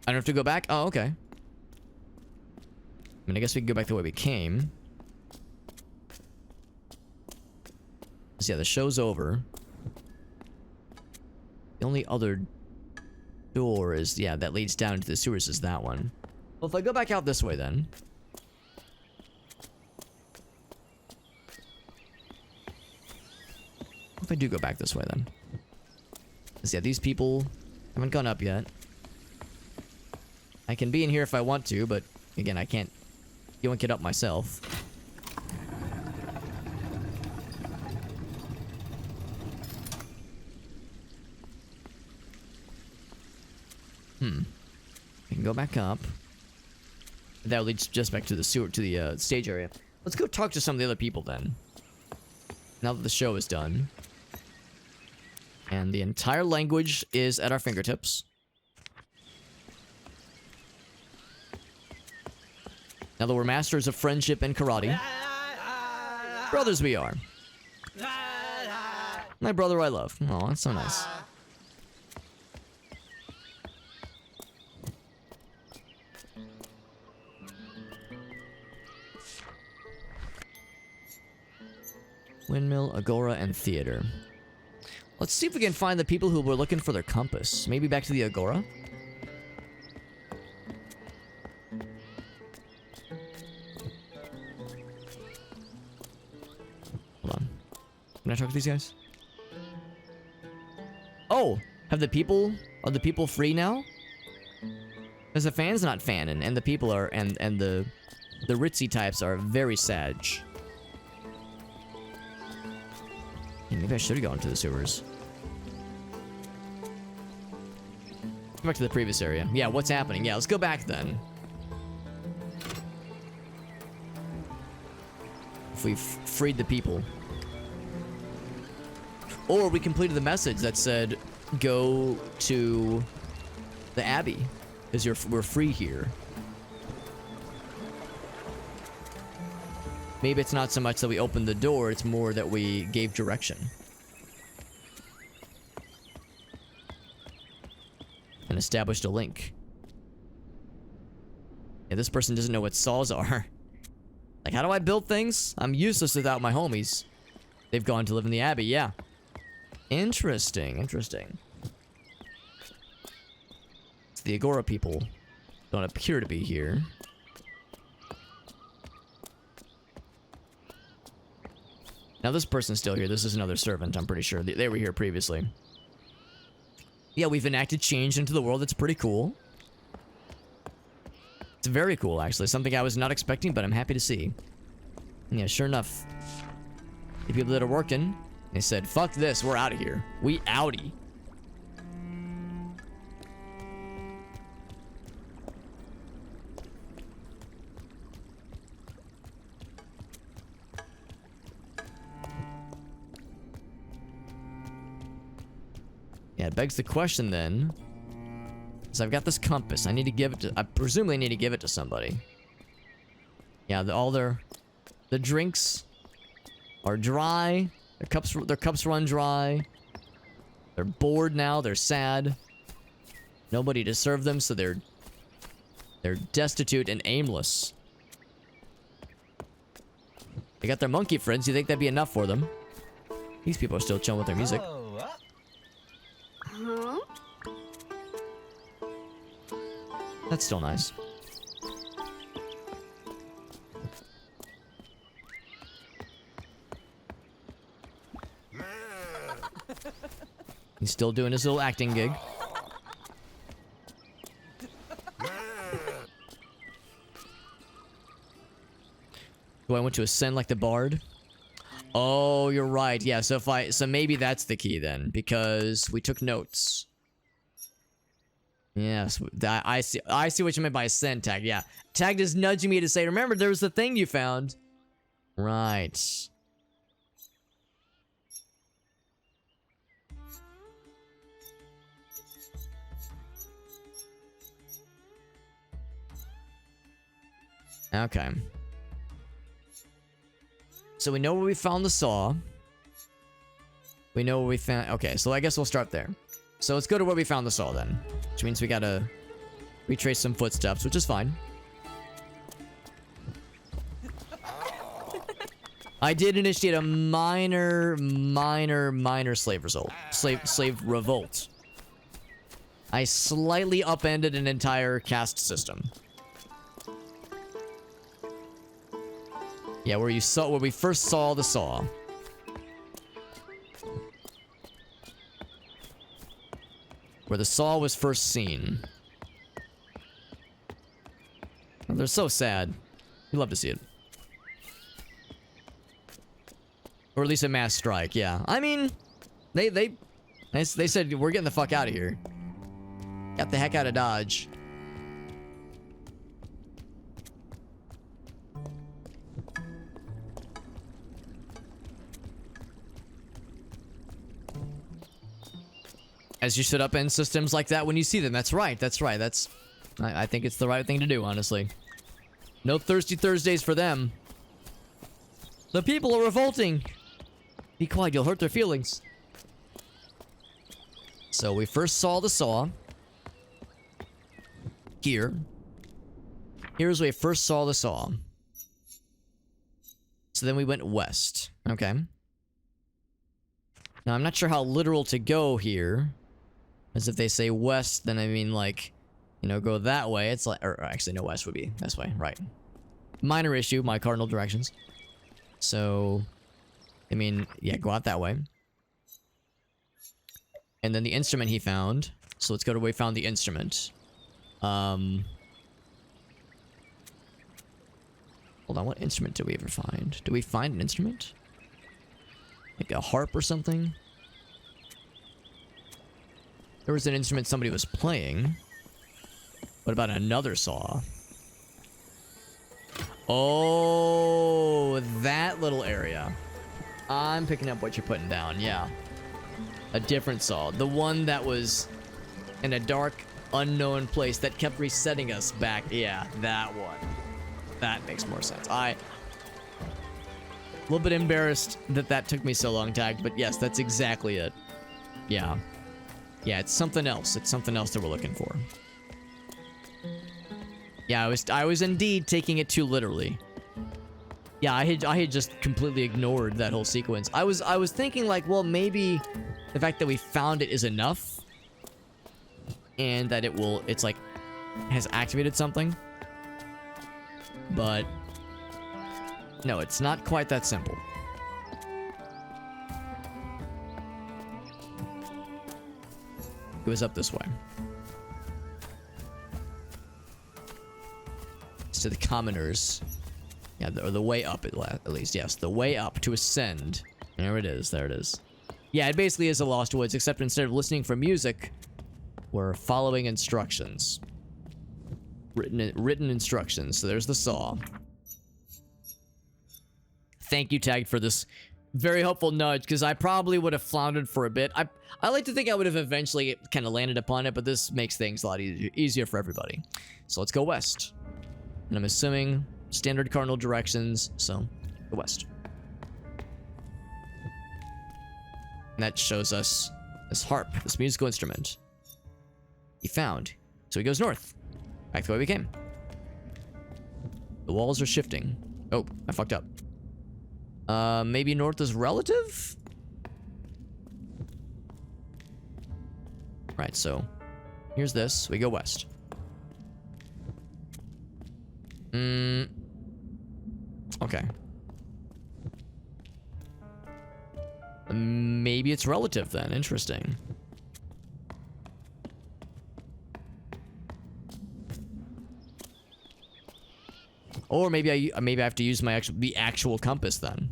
I don't have to go back? Oh, okay. I mean, I guess we can go back the way we came. So yeah, the show's over. The only other door is, yeah, that leads down into the sewers is that one. Well, if I go back out this way then. What if I do go back this way then? Because yeah, these people haven't gone up yet. I can be in here if I want to, but again, I can't yoink it up myself. I can go back up. That leads just back to the sewer, to the stage area. Let's go talk to some of the other people then. Now that the show is done. And the entire language is at our fingertips. Now that we're masters of friendship and karate. Brothers we are. My brother I love. Oh, that's so nice. Windmill, Agora, and Theater. Let's see if we can find the people who were looking for their compass. Maybe back to the Agora? Hold on. Can I talk to these guys? Oh! Are the people free now? Because the fan's not fanning, and the people are, and the ritzy types are very sad. Hey, maybe I should have gone to the sewers. Go back to the previous area. Yeah, what's happening? Yeah, let's go back then. If we've freed the people. Or we completed the message that said, go to the Abbey, because we're free here. Maybe it's not so much that we opened the door, it's more that we gave direction. And established a link. Yeah, this person doesn't know what saws are. Like, how do I build things? I'm useless without my homies. They've gone to live in the Abbey, yeah. Interesting, interesting. So the Agora people don't appear to be here. Now this person's still here. This is another servant, I'm pretty sure. They were here previously. Yeah, we've enacted change into the world. It's pretty cool. It's very cool, actually. Something I was not expecting, but I'm happy to see. Yeah, sure enough. The people that are working, they said, fuck this, we're out of here. We outie. Yeah, it begs the question then. So I've got this compass. I need to give it to... I presumably need to give it to somebody. Yeah, the drinks are dry. Their cups run dry. They're bored now. They're sad. Nobody to serve them, so they're destitute and aimless. They got their monkey friends. You think that'd be enough for them? These people are still chilling with their music. Huh? That's still nice. He's still doing his little acting gig. Do I want to ascend like the bard? Oh, you're right. Yeah, so maybe that's the key then, because we took notes. Yes, I see what you meant by ascend tag. Yeah, tag is nudging me to say, remember, there was the thing you found. Right. Okay. So we know where we found the saw. We know where we found... Okay, so I guess we'll start there. So let's go to where we found the saw then. Which means we gotta retrace some footsteps, which is fine. I did initiate a minor slave revolt. I slightly upended an entire caste system. Yeah, where we first saw the saw. Where the saw was first seen. Oh, they're so sad. You love to see it. Or at least a mass strike, yeah. I mean, they said, we're getting the fuck out of here. Got the heck out of Dodge. As you should upend systems like that when you see them. That's right, that's right. I think it's the right thing to do, honestly. No Thirsty Thursdays for them. The people are revolting. Be quiet, you'll hurt their feelings. So we first saw the saw. Here. Here's where we first saw the saw. So then we went west. Okay. Now, I'm not sure how literal to go here. As if they say west, then I mean, like, you know, go that way. It's like, or actually, no, west would be this way, right. Minor issue, my cardinal directions. So, I mean, yeah, go out that way. And then the instrument he found. So let's go to where we found the instrument. Hold on, what instrument did we ever find? Did we find an instrument? Like a harp or something? There was an instrument somebody was playing. What about another saw? Oh, that little area. I'm picking up what you're putting down, yeah. A different saw. The one that was in a dark, unknown place that kept resetting us back. Yeah, that one. That makes more sense. A little bit embarrassed that that took me so long, Tag, but yes, that's exactly it. Yeah. Yeah, it's something else. It's something else that we're looking for. Yeah, I was indeed taking it too literally. Yeah, I had just completely ignored that whole sequence. I was thinking like, well, maybe the fact that we found it is enough, and that it's like has activated something. But no, it's not quite that simple. It was up this way. It's to the commoners. Yeah, or the way up at least. Yes, the way up to ascend. There it is. There it is. Yeah, it basically is a Lost Woods, except instead of listening for music, we're following instructions. Written instructions. So there's the saw. Thank you, Tag, for this very helpful nudge, because I probably would have floundered for a bit. I like to think I would have eventually kind of landed upon it, but this makes things a lot easier for everybody. So let's go west. And I'm assuming standard cardinal directions, so the west. And that shows us this harp, this musical instrument he found. So he goes north, back the way we came. The walls are shifting. Oh, I fucked up. Maybe north is relative? Right, so here's this. We go west. Okay. Maybe it's relative then. Interesting. Or maybe I have to use my actual compass then.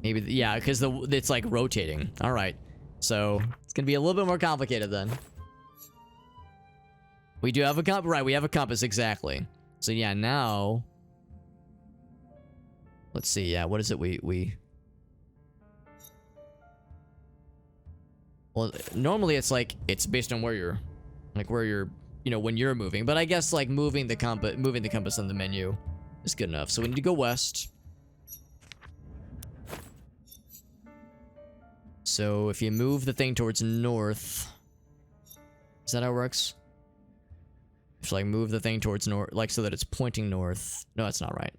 Maybe yeah, because it's like rotating. All right, so it's gonna be a little bit more complicated then. We do have a compass, right? We have a compass exactly. So yeah, now let's see. Yeah, what is it? Well, normally it's like it's based on where you're, you know, when you're moving. But I guess like moving the compass on the menu is good enough. So we need to go west. So if you move the thing towards north, is that how it works? Just like move the thing towards north, like so that it's pointing north. No, that's not right.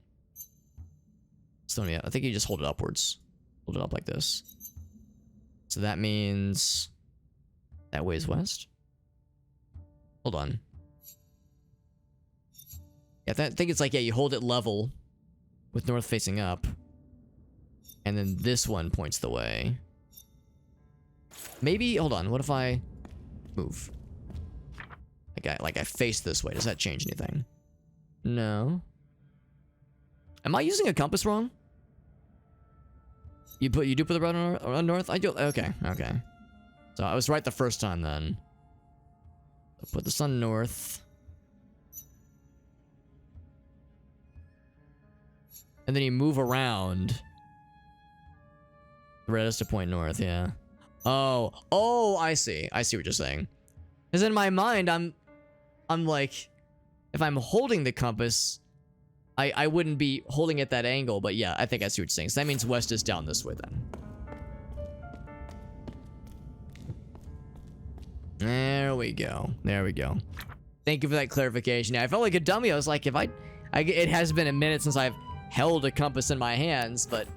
So yeah, I think you just hold it upwards. Hold it up like this. So that means that way is west. Hold on. Yeah, I think it's like, yeah, you hold it level with north facing up. And then this one points the way. Maybe, hold on, what if I move? Like I face this way. Does that change anything? No. Am I using a compass wrong? You do put the road on north? I do. Okay. So I was right the first time then. So put this on north. And then you move around. The red has to point north, yeah. Oh, I see. I see what you're saying. Because in my mind, I'm like, if I'm holding the compass, I wouldn't be holding at that angle, but yeah, I think I see what you're saying. So that means west is down this way then. There we go. Thank you for that clarification. Yeah, I felt like a dummy. I was like, it has been a minute since I've held a compass in my hands, but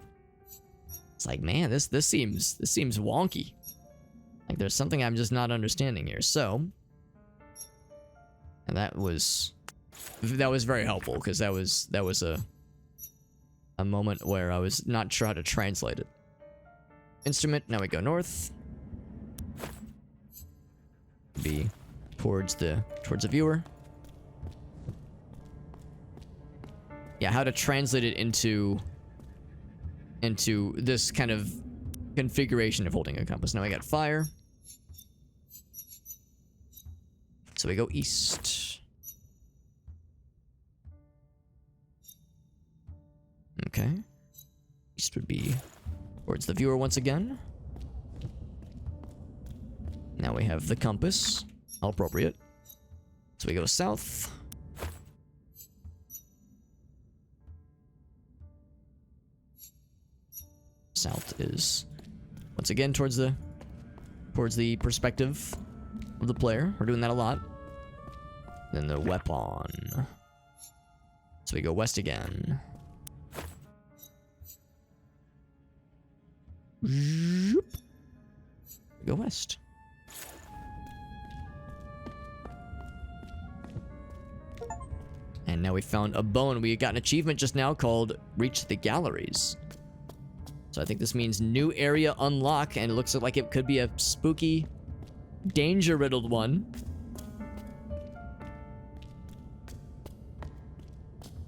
it's like, man, this seems wonky. Like there's something I'm just not understanding here. So, and that was very helpful because that was a moment where I was not sure how to translate it. Instrument. Now we go north. Be towards the viewer. Yeah, how to translate it into this kind of configuration of holding a compass. Now I got fire. So we go east. Okay. East would be towards the viewer once again. Now we have the compass. All appropriate. So we go south. South is once again towards the perspective of the player. We're doing that a lot. Then the weapon. So we go west again. We go west. And now we found a bone. We got an achievement just now called Reach the Galleries. So I think this means new area unlock, and it looks like it could be a spooky, danger-riddled one.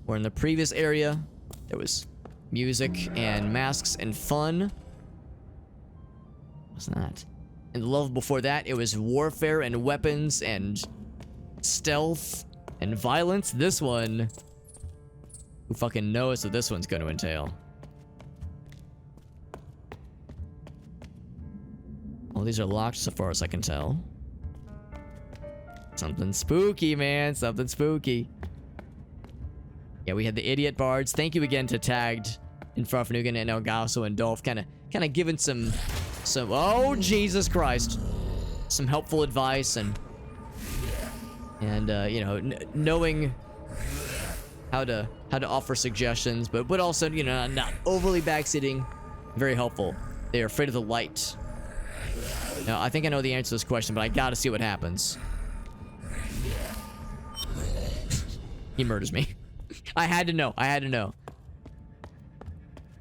Where in the previous area, there was music and masks and fun. What's that? In the level before that, it was warfare and weapons and stealth and violence. This one, who fucking knows what this one's going to entail? All these are locked so far as I can tell. Something spooky, man. Something spooky. Yeah, we had the idiot bards. Thank you again to Tagged and Farfanugan and Elgaso and Dolph. Kind of giving some, oh, Jesus Christ. Some helpful advice and you know, knowing how to offer suggestions, but also, you know, not overly backseating. Very helpful. They are afraid of the light. Now, I think I know the answer to this question, but I gotta see what happens. He murders me. I had to know. I had to know.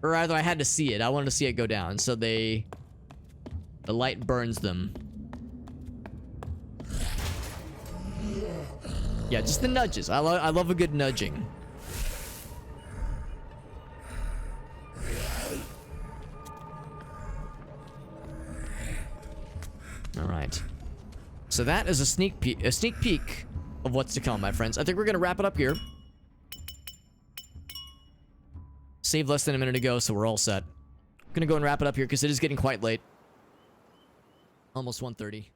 Or rather, I had to see it. I wanted to see it go down. So the light burns them. Yeah, just the nudges. I love a good nudging. All right. So that is a sneak peek of what's to come, my friends. I think we're gonna wrap it up here. Save less than a minute ago, so we're all set. I'm gonna go and wrap it up here because it is getting quite late. Almost 1:30.